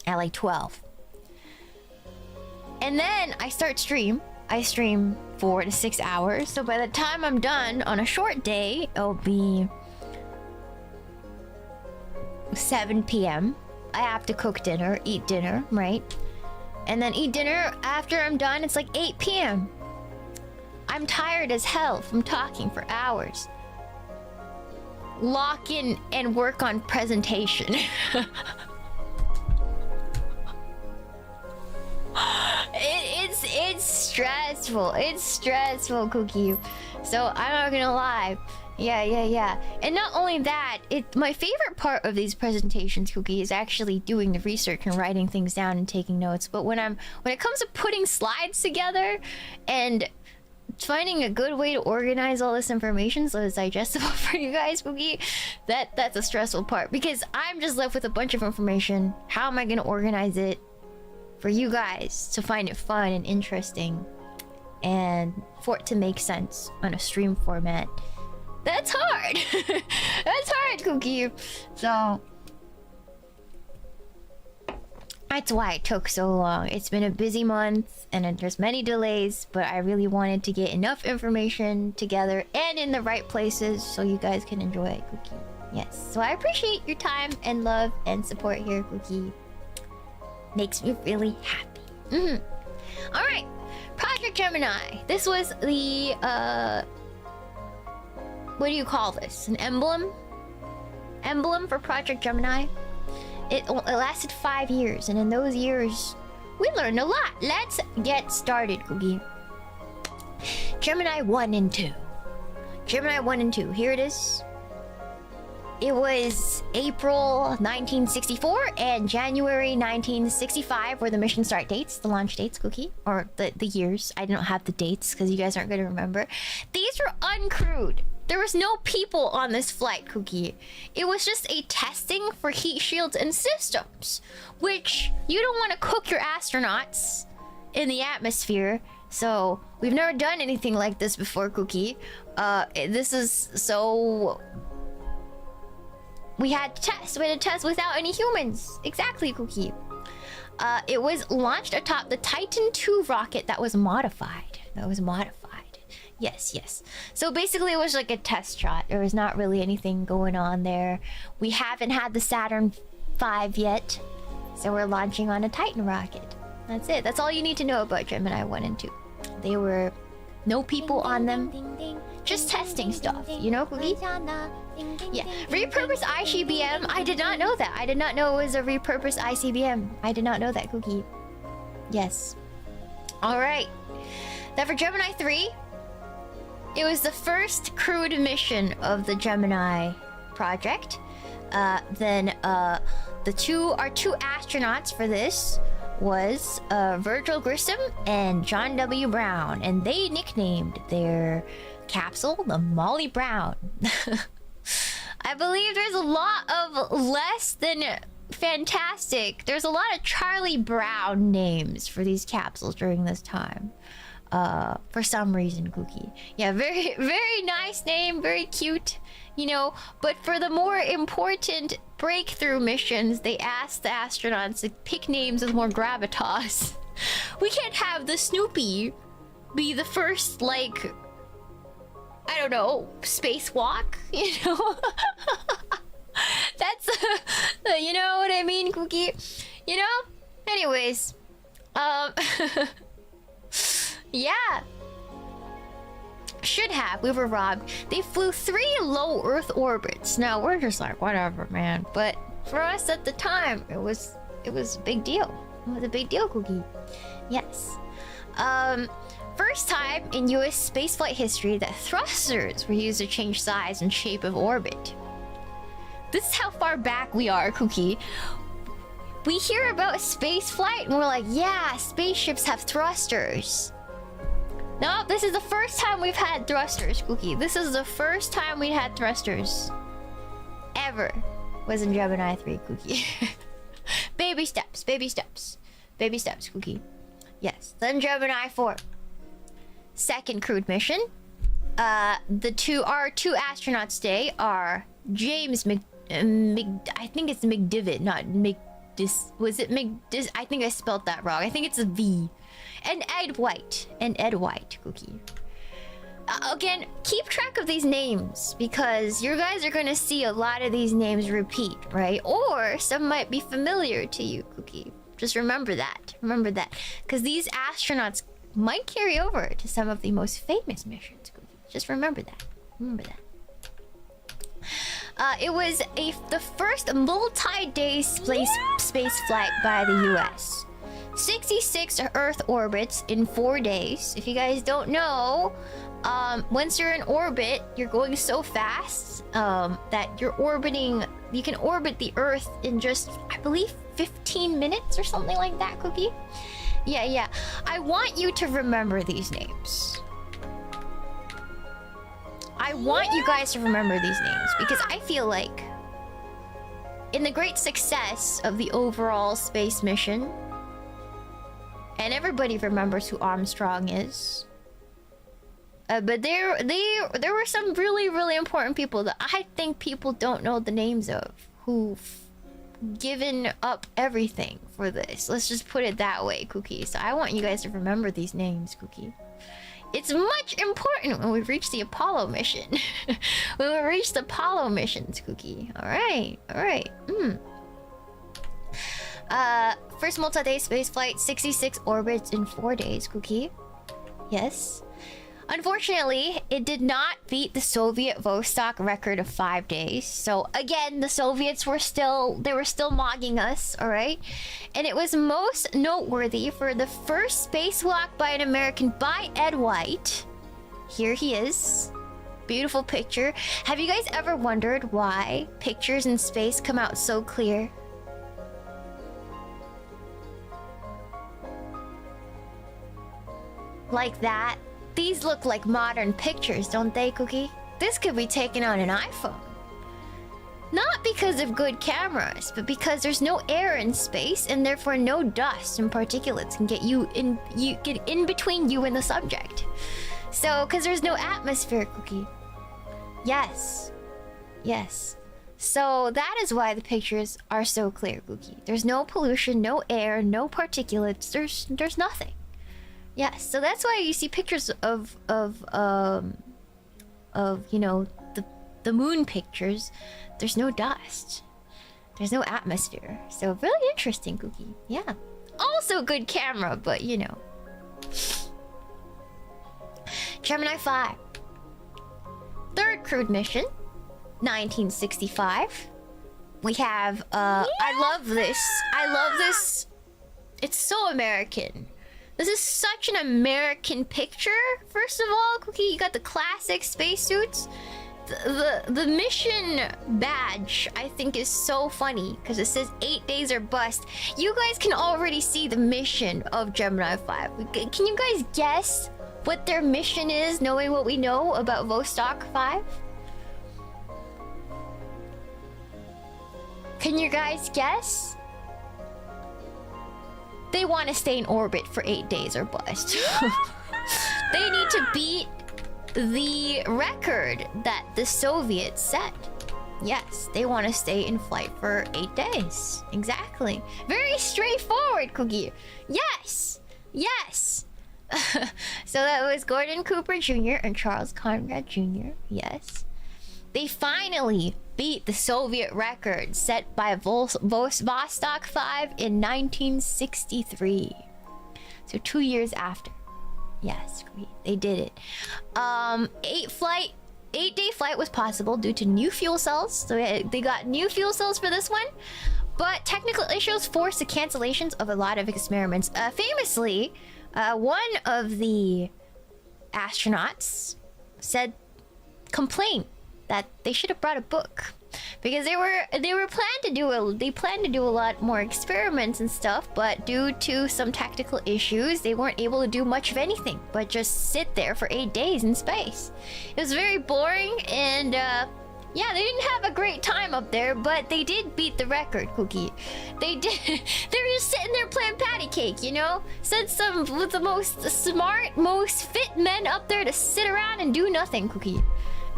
At like 12. And then I start stream. I stream 4 to 6 hours. So by the time I'm done on a short day, it'll be 7 p.m. I have to cook dinner, eat dinner, right? And then eat dinner after I'm done, it's like 8 p.m. I'm tired as hell from talking for hours. Lock in and work on presentation. It's stressful. It's stressful, Cookie. So I'm not gonna lie. Yeah. And not only that, my favorite part of these presentations, Cookie, is actually doing the research and writing things down and taking notes. But when it comes to putting slides together and finding a good way to organize all this information so it's digestible for you guys, Cookie, that's a stressful part because I'm just left with a bunch of information. How am I gonna organize it for you guys to find it fun and interesting and for it to make sense on a stream format? That's hard. That's hard, Cookie. So that's why it took so long. It's been a busy month and there's many delays, but I really wanted to get enough information together and in the right places so you guys can enjoy it, Cookie. Yes. So I appreciate your time and love and support here, Cookie. Makes me really happy. All right, Project Gemini. This was the what do you call this? An emblem? Emblem for Project Gemini. It lasted 5 years, and in those years, we learned a lot. Let's get started, Cookie. Gemini 1 and 2. Gemini 1 and 2. Here it is. It was April 1964 and January 1965 were the mission start dates, the launch dates, Cookie. Or the years. I don't have the dates because you guys aren't going to remember. These were uncrewed. There was no people on this flight, Cookie. It was just a testing for heat shields and systems, which you don't want to cook your astronauts in the atmosphere. So we've never done anything like this before, Cookie. This is so... We had to test without any humans. Exactly, Cookie. It was launched atop the Titan II rocket that was modified. Yes. So basically it was like a test shot. There was not really anything going on there. We haven't had the Saturn V yet. So we're launching on a Titan rocket. That's it. That's all you need to know about Gemini 1 and 2. They were no people on them. Just testing stuff, you know, Cookie? Yeah. Repurposed ICBM. I did not know that. I did not know it was a repurposed ICBM. I did not know that, Cookie. Yes. Alright. Then for Gemini 3, it was the first crewed mission of the Gemini project. Then our two astronauts for this was Virgil Grissom and John W. Brown, and they nicknamed their capsule the Molly Brown. I believe there's a lot of less than fantastic. There's a lot of Charlie Brown names for these capsules during this time. For some reason, Cookie. Yeah, very, very nice name, very cute, you know. But for the more important breakthrough missions, they asked the astronauts to pick names with more gravitas. We can't have the Snoopy be the first, like, I don't know, spacewalk, you know? That's, you know what I mean, Cookie? You know? Anyways, yeah. Should have. We were robbed. They flew 3 low Earth orbits. Now we're just like, whatever, man. But for us at the time, it was a big deal. It was a big deal, Cookie. Yes. First time in US spaceflight history that thrusters were used to change size and shape of orbit. This is how far back we are, Cookie. We hear about spaceflight and we're like, yeah, spaceships have thrusters. No, this is the first time we've had thrusters, Cookie. This is the first time we had thrusters. Ever. Was in Gemini 3, Cookie. Baby steps, baby steps. Baby steps, Cookie. Yes. Then Gemini 4. Second crewed mission. Our two astronauts today are James I think it's McDivitt, not was it McDis? I think I spelled that wrong. I think it's a V. And Ed White. Cookie. Again, keep track of these names because you guys are going to see a lot of these names repeat, right? Or some might be familiar to you, Cookie. Just remember that. Remember that. Because these astronauts might carry over to some of the most famous missions, Cookie. Just remember that. Remember that. It was the first multi-day space flight by the US. 66 Earth orbits in 4 days. If you guys don't know, once you're in orbit, you're going so fast that you're orbiting. You can orbit the Earth in just, I believe, 15 minutes or something like that, Cookie. Yeah. I want you to remember these names. I want you guys to remember these names because I feel like in the great success of the overall space mission, and everybody remembers who Armstrong is, but there were some really, really important people that I think people don't know the names of who've given up everything for this. Let's just put it that way, Cookie. So I want you guys to remember these names, Cookie. It's much important when we reach the Apollo mission. When we reach the Apollo missions, Cookie. Alright. First multi-day space flight, 66 orbits in 4 days, Cookie. Yes. Unfortunately, it did not beat the Soviet Vostok record of 5 days. So again, the Soviets were still mogging us, alright? And it was most noteworthy for the first spacewalk by an American by Ed White. Here he is. Beautiful picture. Have you guys ever wondered why pictures in space come out so clear? Like that. These look like modern pictures, don't they, Cookie? This could be taken on an iPhone. Not because of good cameras, but because there's no air in space and therefore no dust and particulates can get in between you and the subject. So, because there's no atmosphere, Cookie. Yes. So that is why the pictures are so clear, Cookie. There's no pollution, no air, no particulates. There's nothing. Yes, so that's why you see pictures of you know, the moon pictures. There's no dust. There's no atmosphere. So really interesting, Cookie. Yeah. Also good camera, but you know. Gemini 5. Third crewed mission, 1965. We have I love this. It's so American. This is such an American picture. First of all, Cookie, you got the classic spacesuits. The mission badge, I think, is so funny because it says 8 days or bust. You guys can already see the mission of Gemini 5. Can you guys guess what their mission is, knowing what we know about Vostok 5? Can you guys guess? They want to stay in orbit for 8 days or bust. They need to beat the record that the Soviets set. Yes, they want to stay in flight for 8 days. Exactly. Very straightforward, Cookie. Yes. Yes. So that was Gordon Cooper Jr. and Charles Conrad Jr. Yes. They finally beat the Soviet record set by Vostok 5 in 1963. So 2 years after. Yes, they did it. 8-day flight was possible due to new fuel cells. So they got new fuel cells for this one. But technical issues forced the cancellations of a lot of experiments. Famously, one of the astronauts complained that they should have brought a book, because they planned to do a lot more experiments and stuff, but due to some technical issues, they weren't able to do much of anything but just sit there for 8 days in space. It was very boring, and yeah, they didn't have a great time up there, but they did beat the record, Cookie. They did. They were just sitting there playing patty cake, you know? Sent some with the most smart, most fit men up there to sit around and do nothing, Cookie.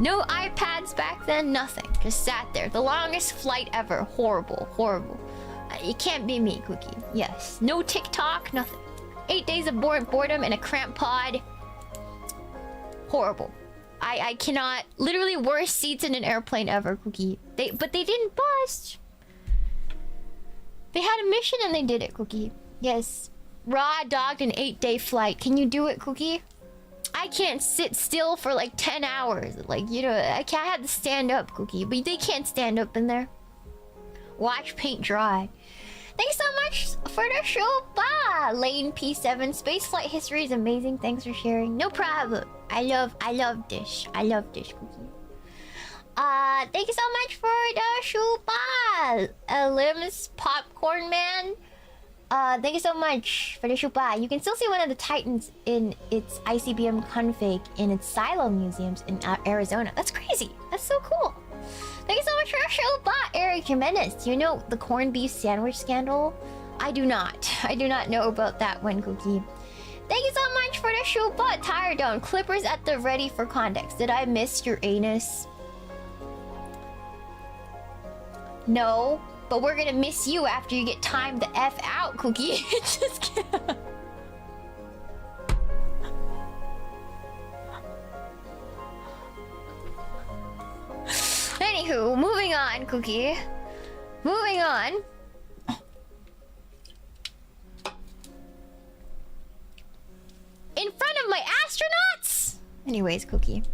No iPads back then, nothing. Just sat there. The longest flight ever. Horrible, horrible. It can't be me, Cookie. Yes. No TikTok, nothing. 8 days of boredom in a cramped pod. Horrible. I cannot. Literally worst seats in an airplane ever, Cookie. But they didn't bust. They had a mission and they did it, Cookie. Yes. Raw dogged an 8-day flight. Can you do it, Cookie? I can't sit still for like 10 hours. Like, you know, I had to stand up, Cookie. But they can't stand up in there. Watch paint dry. Thanks so much for the show. Bye, Lane P7. Spaceflight history is amazing. Thanks for sharing. No problem. I love this. I love this, Cookie. Thank you so much for the show. Bye, Lims Popcorn Man. Thank you so much for the shupa. You can still see one of the Titans in its ICBM config in its silo museums in Arizona. That's crazy. That's so cool. Thank you so much for the shupa, Eric Jimenez. Do you know the corned beef sandwich scandal? I do not. I do not know about that one, Cookie. Thank you so much for the shupa, Tire Down. Clippers at the ready for context. Did I miss your anus? No. But we're gonna miss you after you get timed the F out, Cookie. Just kidding. Anywho, moving on, Cookie. Moving on. In front of my astronauts! Anyways, Cookie.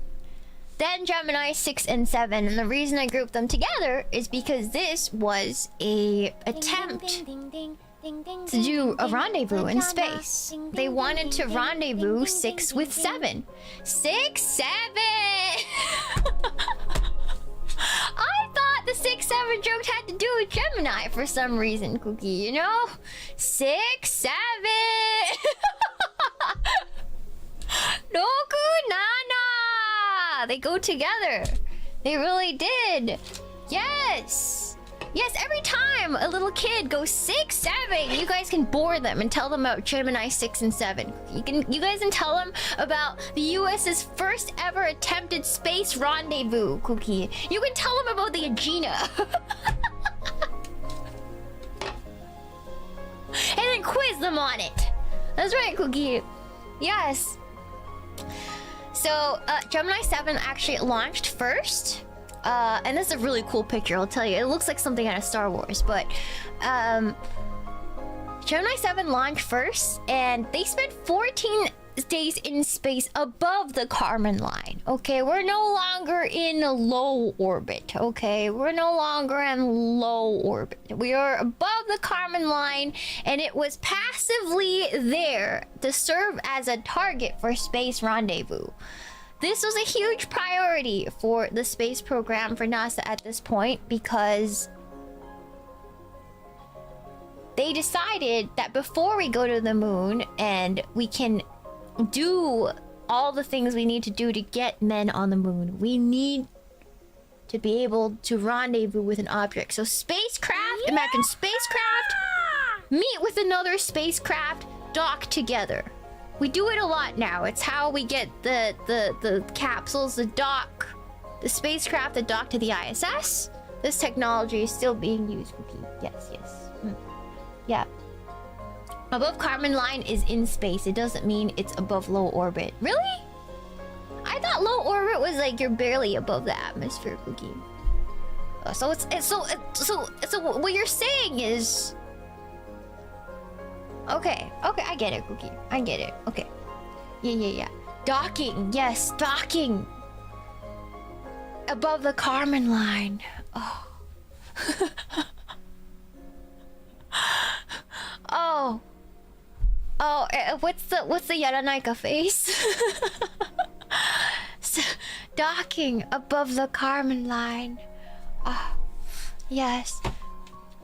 Then Gemini 6 and 7, and the reason I grouped them together is because this was a attempt to do a rendezvous in space. They wanted to rendezvous 6 with 7. 6, 7! I thought the 6, 7 joke had to do with Gemini for some reason, Cookie, you know? 6, 7! Roku Nana! They go together. They really did. Yes. Yes, every time a little kid goes 6, 7, you guys can bore them and tell them about Gemini 6 and 7. You guys can tell them about the US's first ever attempted space rendezvous, Cookie. You can tell them about the Agena. And then quiz them on it. That's right, Cookie. Yes. So, Gemini 7 actually launched first. And this is a really cool picture, I'll tell you. It looks like something out of Star Wars, but... Gemini 7 launched first, and they spent 14 days in space above the Kármán line. Okay, we're no longer in a low orbit. Okay, we're no longer in low orbit. We are above the Kármán line, and it was passively there to serve as a target for space rendezvous. This was a huge priority for the space program for NASA at this point, because they decided that before we go to the moon and we can do all the things we need to do to get men on the moon, we need to be able to rendezvous with an object. So spacecraft, imagine spacecraft, meet with another spacecraft, dock together. We do it a lot now. It's how we get the capsules, the spacecraft that dock to the ISS. This technology is still being used. Yes. Yeah. Above Kármán line is in space. It doesn't mean it's above low orbit. Really? I thought low orbit was like you're barely above the atmosphere, Cookie. So what you're saying is... Okay, I get it, Cookie. I get it. Okay. Yeah. Docking, yes, docking. Above the Kármán line. Oh. What's the Yaranaika face? Docking above the Kármán line. Oh, yes.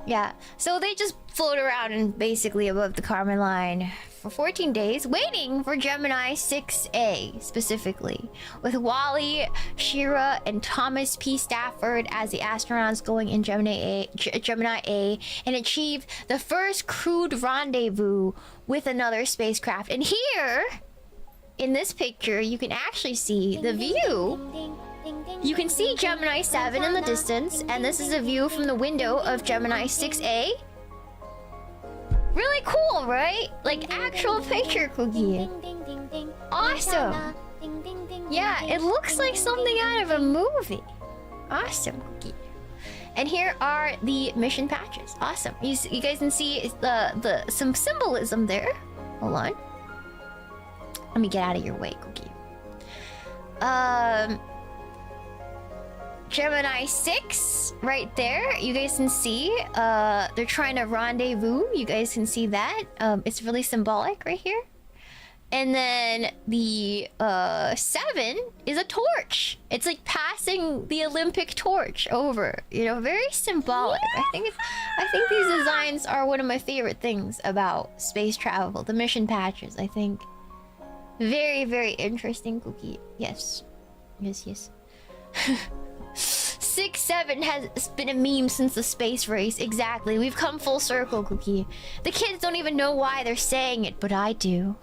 Yeah. So they just float around and basically above the Kármán line for 14 days, waiting for Gemini 6A specifically, with Wally, Shira, and Thomas P. Stafford as the astronauts going in Gemini A, and achieve the first crewed rendezvous with another spacecraft. And here, in this picture, you can actually see the view. You can see Gemini 7 in the distance, and this is a view from the window of Gemini 6A. Really cool, right? Like actual picture, Cookie. Awesome. Yeah, it looks like something out of a movie. Awesome, Cookie. And here are the mission patches. Awesome. You guys can see some symbolism there. Hold on. Let me get out of your way, Cookie. Gemini 6 right there. You guys can see they're trying to rendezvous. You guys can see that. It's really symbolic right here. And then the 7 is a torch. It's like passing the Olympic torch over. You know, very symbolic. I think these designs are one of my favorite things about space travel. The mission patches, I think. Very, very interesting, Cookie. Yes. 6-7 has been a meme since the space race. Exactly. We've come full circle, Cookie. The kids don't even know why they're saying it, but I do.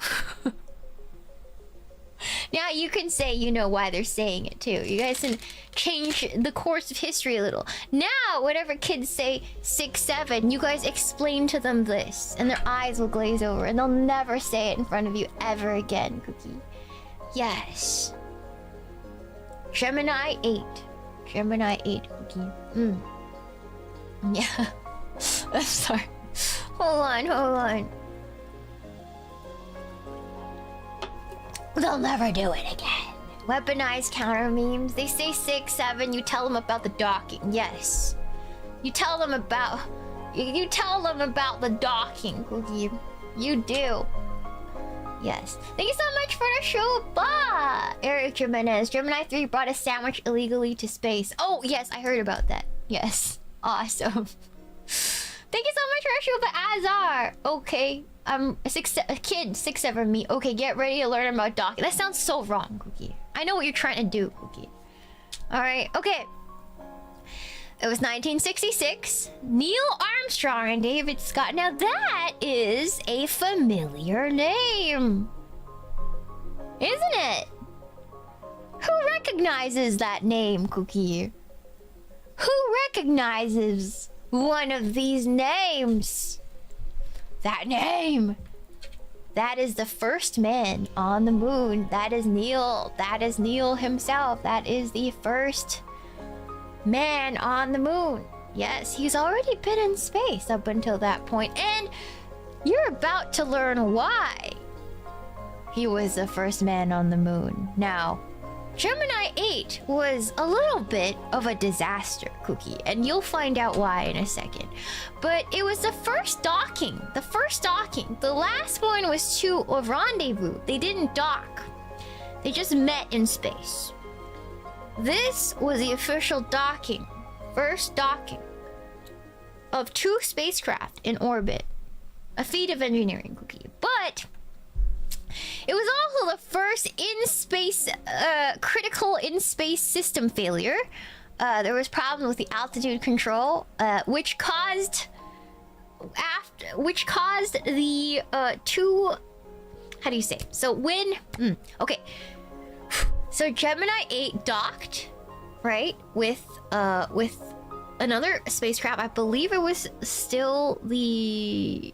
Now you can say you know why they're saying it too. You guys can change the course of history a little. Now, whenever kids say 6-7, you guys explain to them this, and their eyes will glaze over, and they'll never say it in front of you ever again, Cookie. Yes. Gemini 8. Gemini 8, Cookie. Yeah. I'm sorry. Hold on. They'll never do it again. Weaponized counter memes. They say 6-7, you tell them about the docking. Yes. You tell them about the docking, Cookie. You do. Yes. Thank you so much for the show. Bah! Eric Jimenez. Gemini 3 brought a sandwich illegally to space. Oh, yes, I heard about that. Yes. Awesome. Thank you so much for the show, but Azar. Okay. A kid, 6-7 me. Okay, get ready to learn about docking. That sounds so wrong, Cookie. I know what you're trying to do, Cookie. Alright, okay. It was 1966. Neil Armstrong and David Scott. Now that is a familiar name. Isn't it? Who recognizes that name, Cookie? Who recognizes one of these names? That name! That is the first man on the moon. That is Neil. That is Neil himself. That is the first man on the moon. Yes, he's already been in space up until that point. And you're about to learn why he was the first man on the moon. Now, Gemini 8 was a little bit of a disaster, Cookie, and you'll find out why in a second. But it was the first docking. The last one was to a rendezvous. They didn't dock. They just met in space. This was the official docking. First docking of 2 spacecraft in orbit. A feat of engineering, Cookie. But it was also the first in-space, critical in-space system failure. There was problems with the altitude control, which caused the 2 how do you say? So when okay. So Gemini 8 docked, right? With another spacecraft. I believe it was still the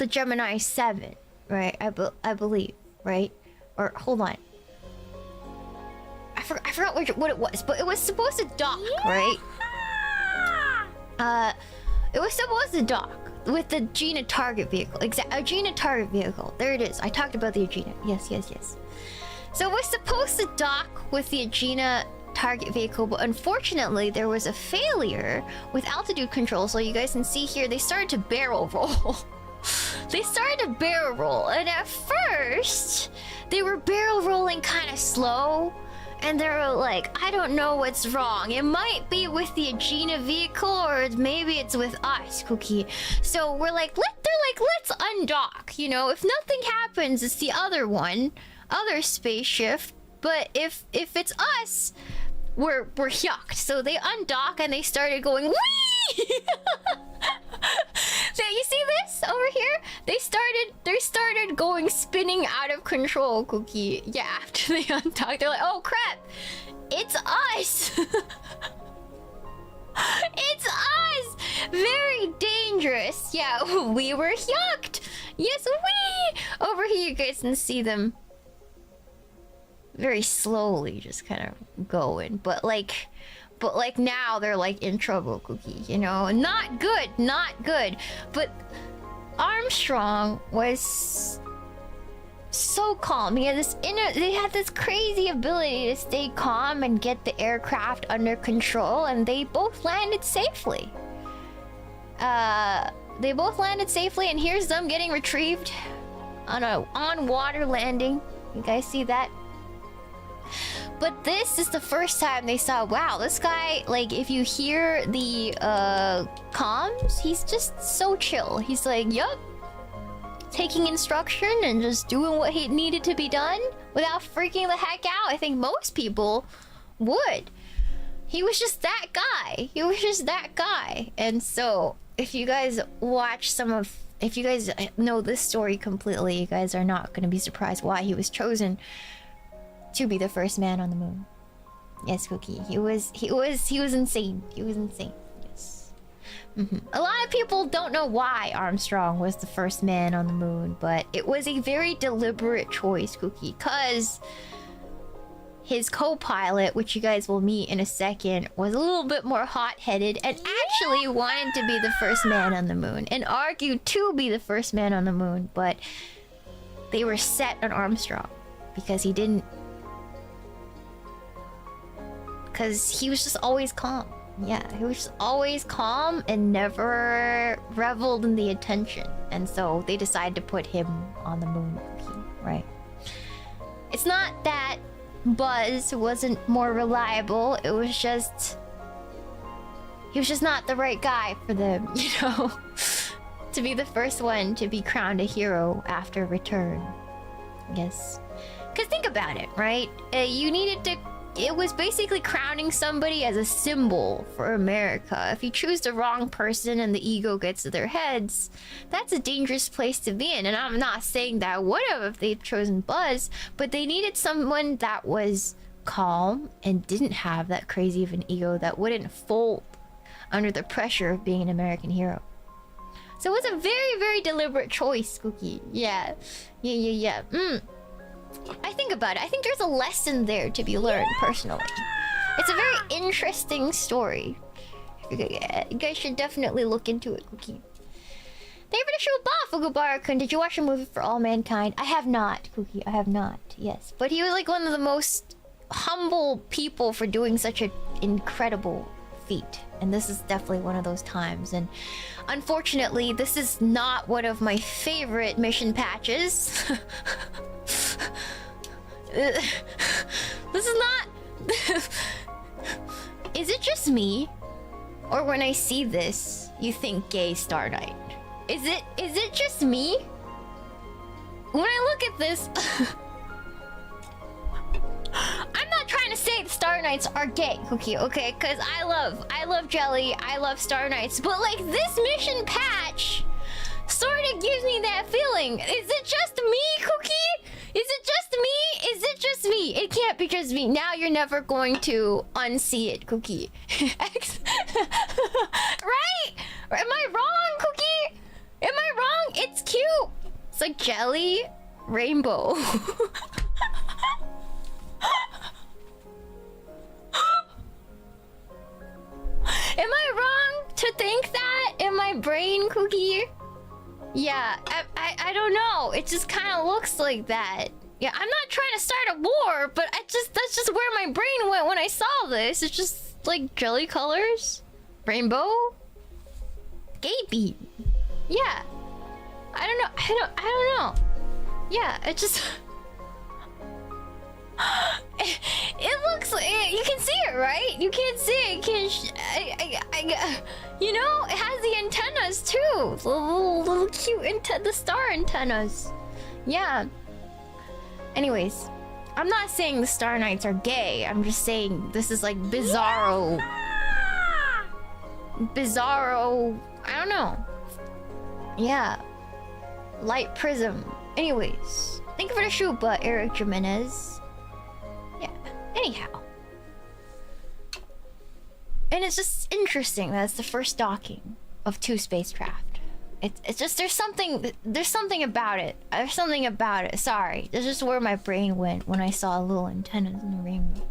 Gemini 7, right? I believe, right? Or hold on. I forgot what it was, but it was supposed to dock, right? It was supposed to dock with the Gina target vehicle. A Gina target vehicle. There it is. I talked about the Agena. Yes. So it was supposed to dock with the Agena target vehicle, but unfortunately there was a failure with altitude control. So you guys can see here, they started to barrel roll. They started to barrel roll, and at first they were barrel rolling kind of slow. And they were like, I don't know what's wrong. It might be with the Agena vehicle, or maybe it's with us, Cookie. So we're like, let's undock. You know, if nothing happens, it's the other spaceship. But if it's us, we're yucked. So they undock and they started going, whee! So you see this over here? They started going spinning out of control, Cookie. Yeah, after they undocked, they're like, oh crap! It's us! It's us! Very dangerous. Yeah, we were yucked! Yes, we! Over here you guys can see them very slowly just kind of going. But like now they're like in trouble, Cookie, you know? Not good. But Armstrong was so calm. He had they had this crazy ability to stay calm and get the aircraft under control, and they both landed safely. And here's them getting retrieved on a on-water landing. You guys see that? But this is the first time they saw, wow, this guy, like, if you hear the comms, he's just so chill. He's like, yup, taking instruction and just doing what he needed to be done without freaking the heck out. I think most people would. He was just that guy. And so, if you guys watch if you guys know this story completely, you guys are not going to be surprised why he was chosen to be the first man on the moon. Yes, Cookie. He was insane. Yes. A lot of people don't know why Armstrong was the first man on the moon, but it was a very deliberate choice, Cookie, because his co-pilot, which you guys will meet in a second, was a little bit more hot-headed and actually wanted to be the first man on the moon and argued to be the first man on the moon, but they were set on Armstrong because he didn't. Because he was just always calm. Yeah, he was just always calm and never reveled in the attention. And so they decided to put him on the moon, right? It's not that Buzz wasn't more reliable. It was just... he was just not the right guy for them, you know? To be the first one to be crowned a hero after return. Yes. Because think about it, right? You needed to... it was basically crowning somebody as a symbol for America. If you choose the wrong person and the ego gets to their heads, that's a dangerous place to be in. And I'm not saying that I would have if they'd chosen Buzz, but they needed someone that was calm and didn't have that crazy of an ego that wouldn't fold under the pressure of being an American hero. So it was a very, very deliberate choice, Cookie. Yeah. I think about it. I think there's a lesson there to be learned, personally. It's a very interesting story. You guys should definitely look into it, Cookie. Thank you for the show, Bafugubara-kun. Did you watch a movie for all mankind? I have not, Cookie. I have not. Yes. But he was like one of the most humble people for doing such an incredible feat. And this is definitely one of those times. And unfortunately, this is not one of my favorite mission patches. This is not... Is it just me? Or when I see this, you think gay Star Knight? Is it just me? When I look at this... I'm not trying to say the Star Knights are gay, Cookie, okay? Because I love Jelly, I love Star Knights, but like this mission patch sort of gives me that feeling. Is it just me, Cookie? Is it just me? Is it just me? It can't be just me. Now you're never going to unsee it, Cookie. Right? Am I wrong, Cookie? Am I wrong? It's cute. It's like jelly rainbow. Am I wrong to think that in my brain, Cookie? Yeah, I don't know. It just kind of looks like that. Yeah, I'm not trying to start a war, but that's just where my brain went when I saw this. It's just like jelly colors, rainbow, gay beat. Yeah, I don't know. I don't know. Yeah, it just. It looks like you can see it, right? You can't see it. You know, it has the antennas too. Little cute the star antennas. Yeah. Anyways, I'm not saying the Star Knights are gay. I'm just saying this is like bizarro. I don't know. Yeah. Light prism. Anyways, thank you for the shuba, Eric Jimenez. Yeah. Anyhow. And it's just interesting that it's the first docking of 2 spacecraft. It's just there's something about it. There's something about it. Sorry. That's just where my brain went when I saw little antennas in the rainbow.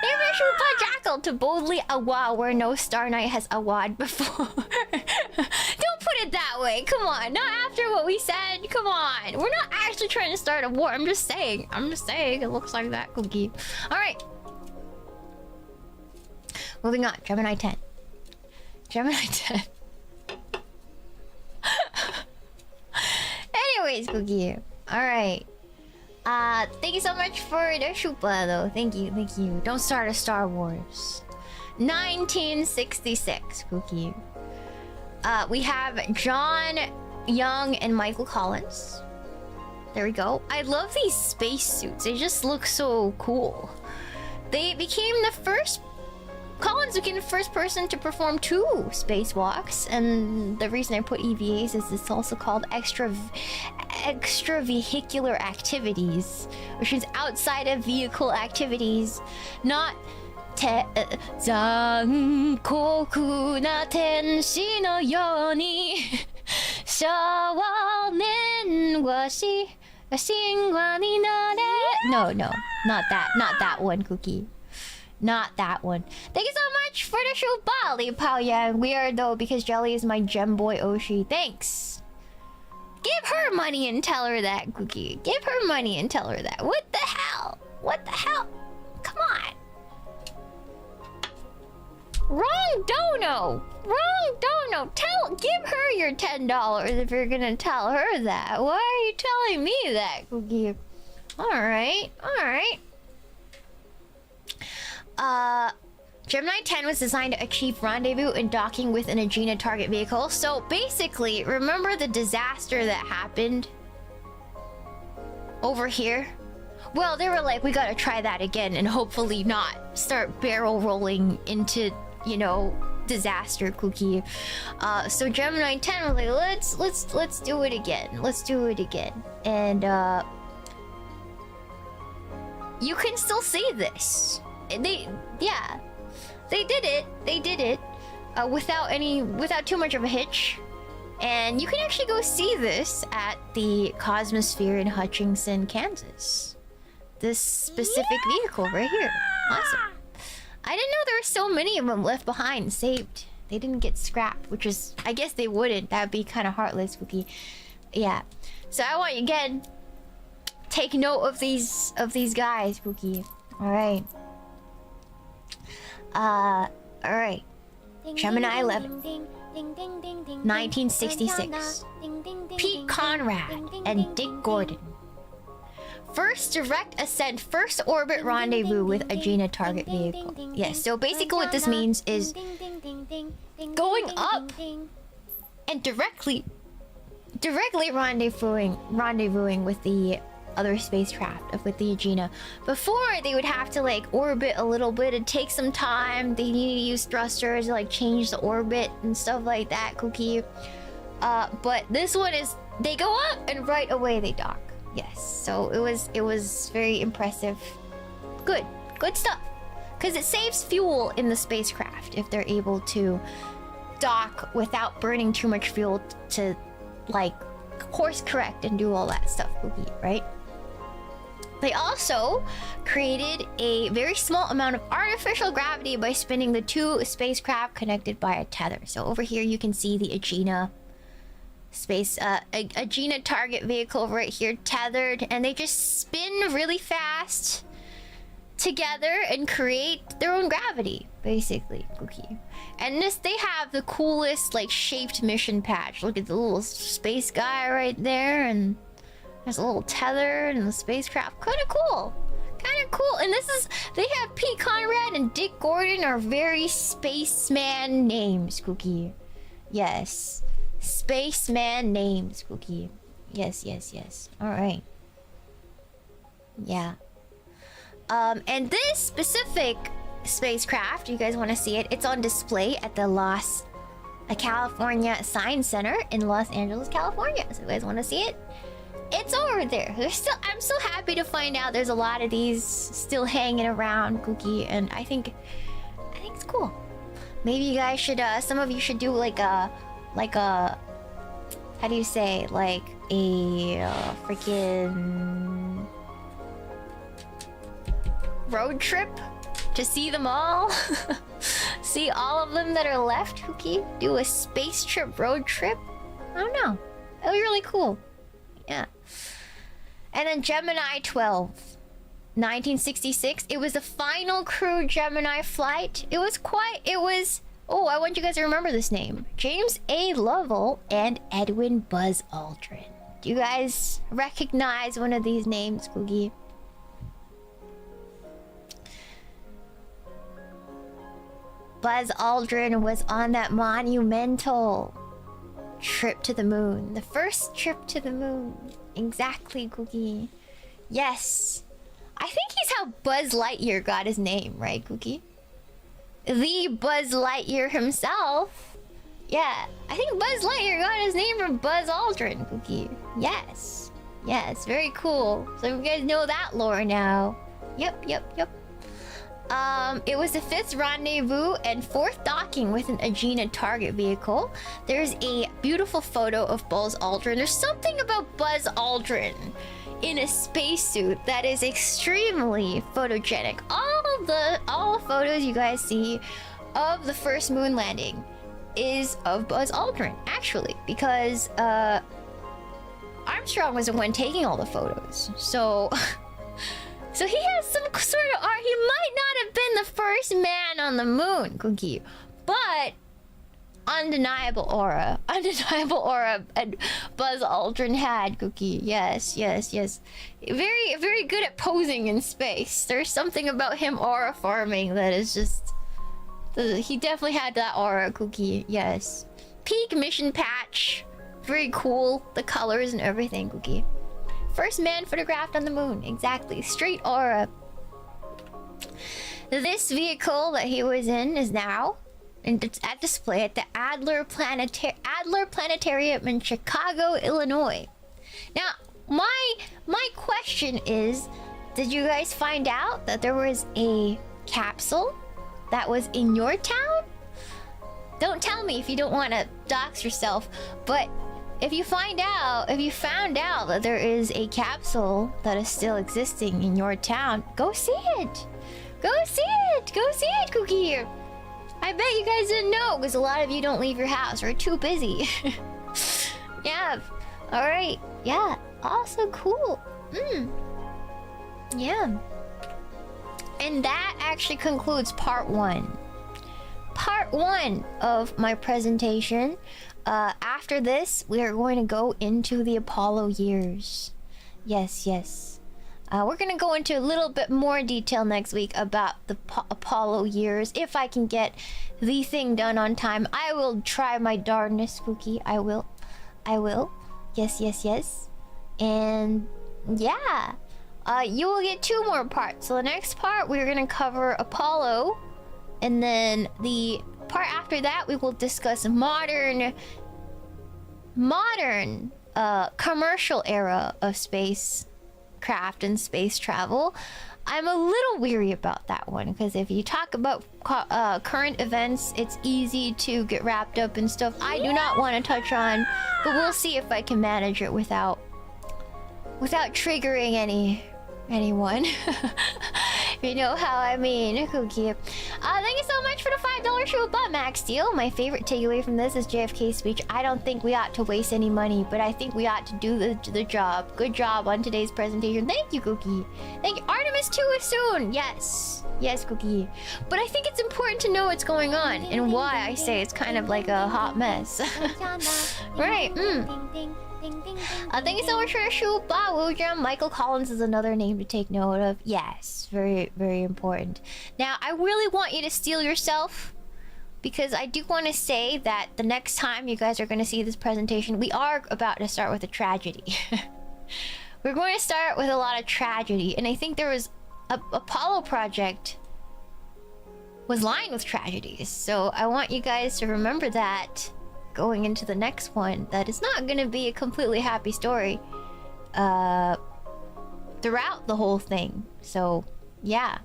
They Shuba Jackal to boldly awa where no Star Knight has awad before. Don't put it that way. Come on. Not after what we said. Come on. We're not actually trying to start a war. I'm just saying. It looks like that, Cookie. Alright. Moving on. Gemini 10. Gemini 10. Anyways, Cookie. Alright. Thank you so much for the shupa, though. Thank you. Don't start a Star Wars. 1966, Cookie. We have John Young and Michael Collins. There we go. I love these spacesuits. They just look so cool. They became the first... Collins became the first person to perform 2 spacewalks, and the reason I put EVAs is it's also called extravehicular activities, which is outside of vehicle activities, not zankoku na tenshi no yoni shawanen wa shingwa ni nare. No, not that one, Cookie. Not that one. Thank you so much for the show, Bali Pao Yang. Weird though, because Jelly is my gem boy Oshi. Thanks. Give her money and tell her that, Cookie. Give her money and tell her that. What the hell? What the hell? Come on. Wrong dono. Give her your $10 if you're gonna tell her that. Why are you telling me that, Cookie? Alright. Gemini 10 was designed to achieve rendezvous and docking with an Agena target vehicle. So basically, remember the disaster that happened over here? Well, they were like, we gotta try that again and hopefully not start barrel rolling into, you know, disaster, Cookie. So Gemini 10 was like, let's do it again. And you can still see this. They did it without too much of a hitch, and you can actually go see this at the Cosmosphere in Hutchinson, Kansas. This specific vehicle right here. Awesome. I didn't know there were so many of them left behind, saved. They didn't get scrapped, which is, I guess they wouldn't. That'd be kind of heartless, Cookie. Yeah. So I want you again. Take note of these guys, Cookie. All right. Alright. Gemini 11. 1966. Pete Conrad and Dick Gordon. First direct ascent, first orbit rendezvous with Agena target vehicle. Yes, so basically what this means is going up and directly rendezvousing with the other spacecraft, with the Agena. Before, they would have to like orbit a little bit. It'd take some time. They need to use thrusters to like change the orbit and stuff like that, Cookie. But this one is, they go up and right away they dock. Yes, so it was very impressive. Good stuff. Because it saves fuel in the spacecraft if they're able to dock without burning too much fuel to like course correct and do all that stuff, right? They also created a very small amount of artificial gravity by spinning the two spacecraft connected by a tether. So over here you can see the Agena Agena target vehicle right here tethered, and they just spin really fast together and create their own gravity, basically. And they have the coolest like shaped mission patch. Look at the little space guy right there, and there's a little tether and the spacecraft. Kind of cool. And they have Pete Conrad and Dick Gordon are very spaceman names, Cookie. Yes. Spaceman names, Cookie. Yes. Alright. Yeah. And this specific spacecraft, you guys want to see it? It's on display at the California Science Center in Los Angeles, California. So you guys want to see it? It's over there. I'm so happy to find out there's a lot of these still hanging around, Cookie, and I think it's cool. Maybe you guys should some of you should do like a how do you say, like a freaking road trip to see them all. See all of them that are left, Cookie. Do a space trip, road trip. I don't know. That'd be really cool. Yeah. And then Gemini 12, 1966. It was the final crew Gemini flight. Oh, I want you guys to remember this name. James A. Lovell and Edwin Buzz Aldrin. Do you guys recognize one of these names, Cookie? Buzz Aldrin was on that monumental trip to the moon. The first trip to the moon. Exactly, Cookie. Yes. I think he's how Buzz Lightyear got his name, right, Cookie? The Buzz Lightyear himself. Yeah. I think Buzz Lightyear got his name from Buzz Aldrin, Cookie. Yes. Yes, very cool. So you guys know that lore now. Yep. It was the 5th rendezvous and 4th docking with an Agena target vehicle. There's a beautiful photo of Buzz Aldrin. There's something about Buzz Aldrin in a spacesuit that is extremely photogenic. All the photos you guys see of the first moon landing is of Buzz Aldrin, actually, because Armstrong was the one taking all the photos. So he has some sort of art. He might not have been the first man on the moon, Cookie, but undeniable aura and Buzz Aldrin had, Cookie. Yes. Very, very good at posing in space. There's something about him aura farming that is just... He definitely had that aura, Cookie. Yes. Peak mission patch. Very cool. The colors and everything, Cookie. First man photographed on the moon. Exactly. Straight aura. This vehicle that he was in is now at display at the Adler Planetarium in Chicago, Illinois. Now, my question is, did you guys find out that there was a capsule that was in your town? Don't tell me if you don't want to dox yourself, but if you found out that there is a capsule that is still existing in your town, go see it. Go see it, Cookie. I bet you guys didn't know because a lot of you don't leave your house or are too busy. Yeah. All right. Yeah. Also cool. Yeah. And that actually concludes part 1. Part 1 of my presentation. After this, we are going to go into the Apollo years. Yes. We're going to go into a little bit more detail next week about the Apollo years. If I can get the thing done on time, I will try my darndest, Cookie. I will. Yes. And yeah. You will get 2 more parts. So the next part, we're going to cover Apollo. And then the part after that, we will discuss modern modern commercial era of spacecraft and space travel, I'm a little weary about that one, because if you talk about current events, it's easy to get wrapped up in stuff I do not want to touch on, but we'll see if I can manage it without triggering anyone. You know how I mean, Cookie. Thank you so much for the $5 shoe bot, Max Steel. My favorite takeaway from this is JFK's speech. I don't think we ought to waste any money, but I think we ought to do the job. Good job on today's presentation. Thank you, Cookie. Thank you. Artemis 2 is soon. Yes. Yes, Cookie. But I think it's important to know what's going on and why I say it's kind of like a hot mess. Right. Thank you so much for the shoe, Ba Woojum. Michael Collins is another name to take note of. Yes, very, very important. Now, I really want you to steel yourself, because I do want to say that the next time you guys are going to see this presentation, we are about to start with a tragedy. We're going to start with a lot of tragedy, and I think there was a Apollo project was lined with tragedies, so I want you guys to remember that going into the next one, that it's not gonna be a completely happy story throughout the whole thing. So yeah,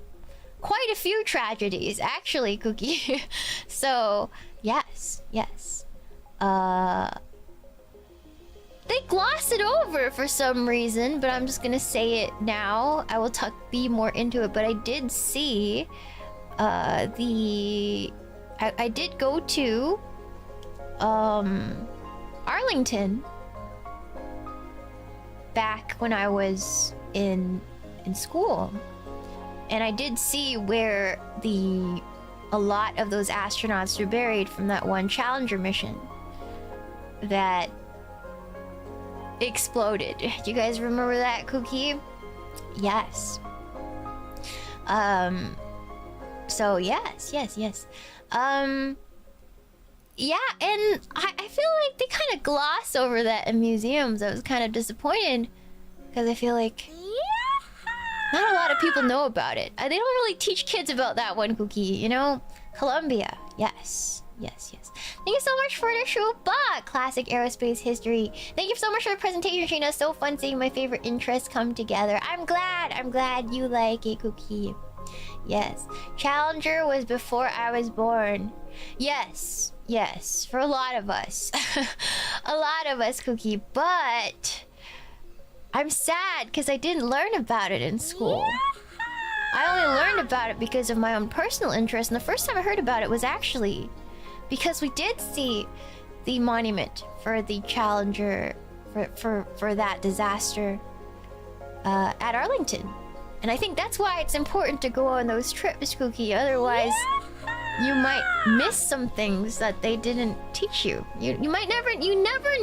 quite a few tragedies actually, Cookie. So yes, they gloss it over for some reason, but I'm just gonna say it now. I will be more into it, but I did see I did go to Arlington back when I was in school, and I did see where a lot of those astronauts were buried from that one Challenger mission that exploded. Do you guys remember that, Cookie? Yes. So yes. Yeah, and I feel like they kind of gloss over that in museums. I was kind of disappointed, because I feel like not a lot of people know about it. They don't really teach kids about that one, Cookie, you know? Columbia, yes. Thank you so much for the show, but classic aerospace history. Thank you so much for the presentation, Shiina. So fun seeing my favorite interests come together. I'm glad you like it, Cookie. Yes, Challenger was before I was born. Yes, for a lot of us. A lot of us, Cookie, but I'm sad because I didn't learn about it in school. I only learned about it because of my own personal interest, and the first time I heard about it was actually because we did see the monument for the Challenger for that disaster at Arlington. And I think that's why it's important to go on those trips, Cookie. Otherwise, you might miss some things that they didn't teach you. You never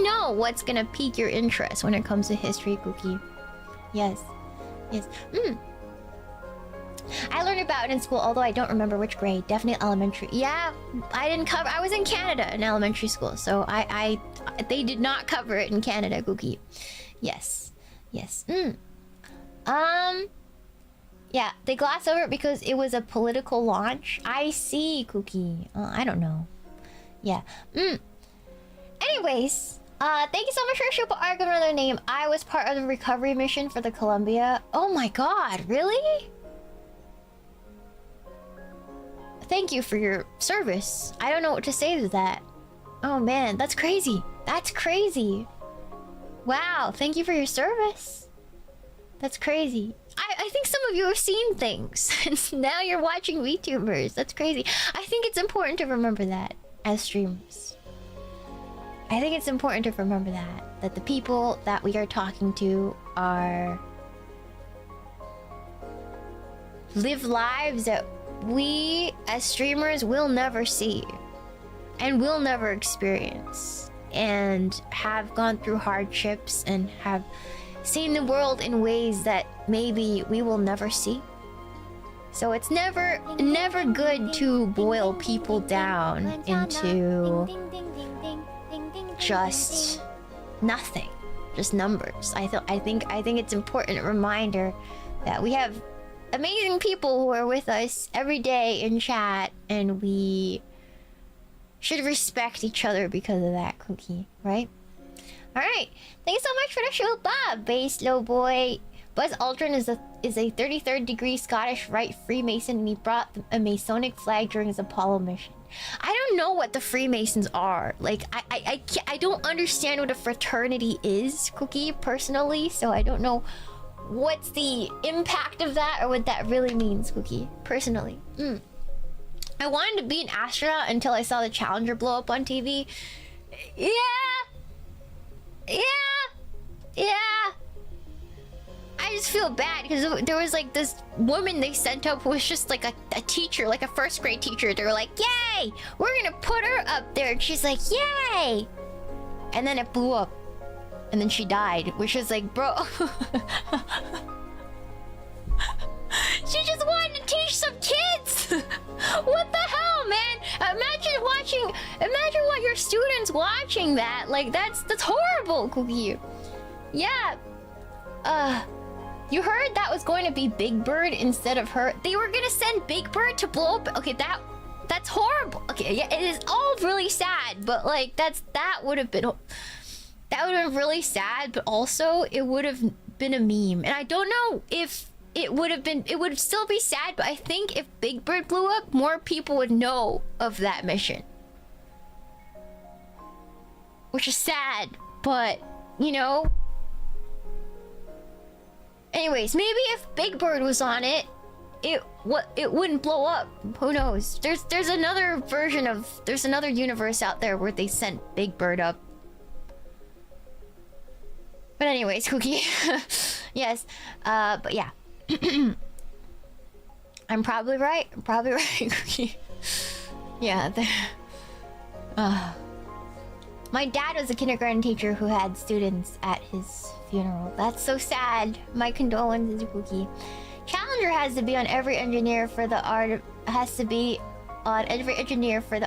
know what's gonna pique your interest when it comes to history, Cookie. Yes. I learned about it in school, although I don't remember which grade. Definitely elementary. Yeah, I was in Canada in elementary school, so they did not cover it in Canada, Cookie. Yes. Yeah, they gloss over it because it was a political launch. I see, Cookie. I don't know. Yeah. Anyways, thank you so much for your super arc of another name. I was part of the recovery mission for the Columbia. Oh my god, really? Thank you for your service. I don't know what to say to that. Oh man, that's crazy. Wow, thank you for your service. That's crazy. I think some of you have seen things, and now you're watching VTubers. That's crazy. I think it's important to remember that as streamers. I think it's important to remember that the people that we are talking to live lives that we as streamers will never see and will never experience, and have gone through hardships and have seen the world in ways that maybe we will never see. So it's never good to boil people down into just nothing, just numbers. I think it's important reminder that we have amazing people who are with us every day in chat, and we should respect each other because of that, Cookie, right? Alright. Thanks so much for the show, Bob. Base low boy. Buzz Aldrin is a 33rd degree Scottish Rite Freemason, and he brought a Masonic flag during his Apollo mission. I don't know what the Freemasons are. Like, I don't understand what a fraternity is, Cookie, personally, so I don't know what's the impact of that or what that really means, Cookie, personally. I wanted to be an astronaut until I saw the Challenger blow up on TV. Yeah. I just feel bad because there was like this woman they sent up who was just like a teacher, like a first grade teacher. They were like, yay, we're gonna put her up there. And she's like, yay. And then it blew up. And then she died, which is like, bro. She just wanted to teach some kids. What the hell, man? Imagine what your students watching that. Like, that's horrible, Cookie. Yeah. You heard that was going to be Big Bird instead of her. They were gonna send Big Bird to blow up. Okay, that's horrible. Okay, yeah, it is all really sad, but like that would have been really sad, but also it would have been a meme. And I don't know if it would still be sad, but I think if Big Bird blew up, more people would know of that mission. Which is sad, but you know. Anyways, maybe if Big Bird was on it, it wouldn't blow up. Who knows? There's another version of there's another universe out there where they sent Big Bird up. But anyways, Cookie. Yes. But yeah. I'm probably right. Cookie. Yeah. My dad was a kindergarten teacher who had students at his funeral. That's so sad. My condolences, Cookie. Challenger has to be on every engineer for the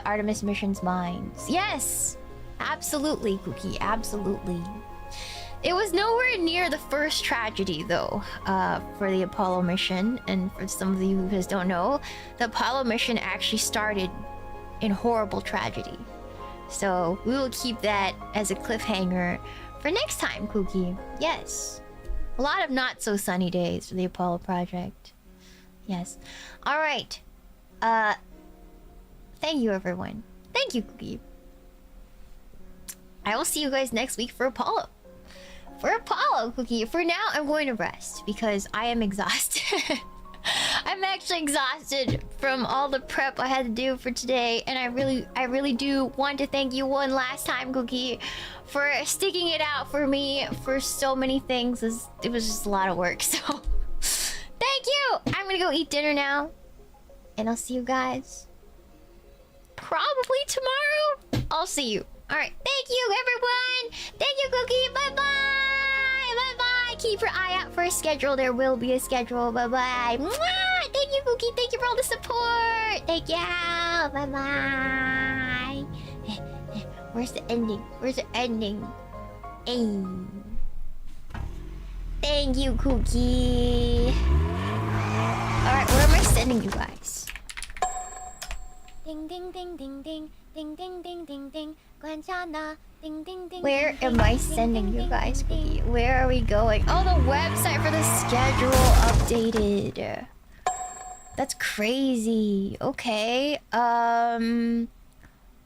Artemis mission's minds. Yes, absolutely, Cookie. Absolutely. It was nowhere near the first tragedy, though, for the Apollo mission. And for some of you who just don't know, the Apollo mission actually started in horrible tragedy. So we will keep that as a cliffhanger for next time, Cookie. Yes. A lot of not so sunny days for the Apollo project. Yes. Alright. Thank you, everyone. Thank you, Cookie. I will see you guys next week for Apollo. Cookie. For now, I'm going to rest because I am exhausted. I'm actually exhausted from all the prep I had to do for today, and I really do want to thank you one last time, Cookie, for sticking it out for me for so many things. It was just a lot of work, so thank you. I'm gonna go eat dinner now, and I'll see you guys probably tomorrow. I'll see you. All right, thank you, everyone. Thank you, Cookie. Bye bye. Bye bye. Keep your eye out for a schedule. There will be a schedule. Bye bye. Mwah! Thank you, Cookie. Thank you for all the support. Thank you. Bye bye. Where's the ending? Hey. Thank you, Cookie. Alright, where am I sending you guys? Ding ding ding ding ding ding ding ding ding ding. Ding ding ding. Where am I sending you guys, Cookie? Where are we going? Oh, the website for the schedule updated. That's crazy. Okay.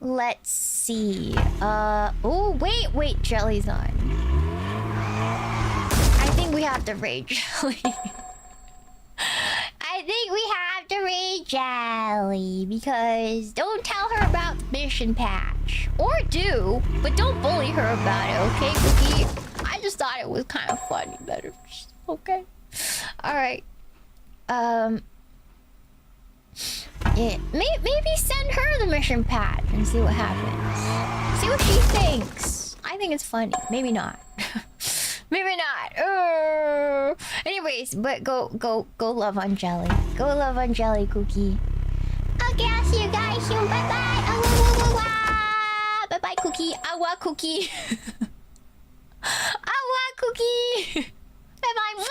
Let's see. Oh, wait, Jelly's on. I think we have to raid Jelly. I think we have to raid Jelly because don't tell her about the mission patch. Or do, but don't bully her about it, okay, Cookie? I just thought it was kind of funny, better. Okay. Alright. Yeah, maybe send her the mission patch and see what happens. See what she thinks. I think it's funny. Maybe not. Maybe not. Anyways, but go love on Jelly. Go love on Jelly, Cookie. Okay, I'll see you guys soon. Bye bye. Bye bye, Cookie. Awa, Cookie. Awa, Cookie. Bye bye.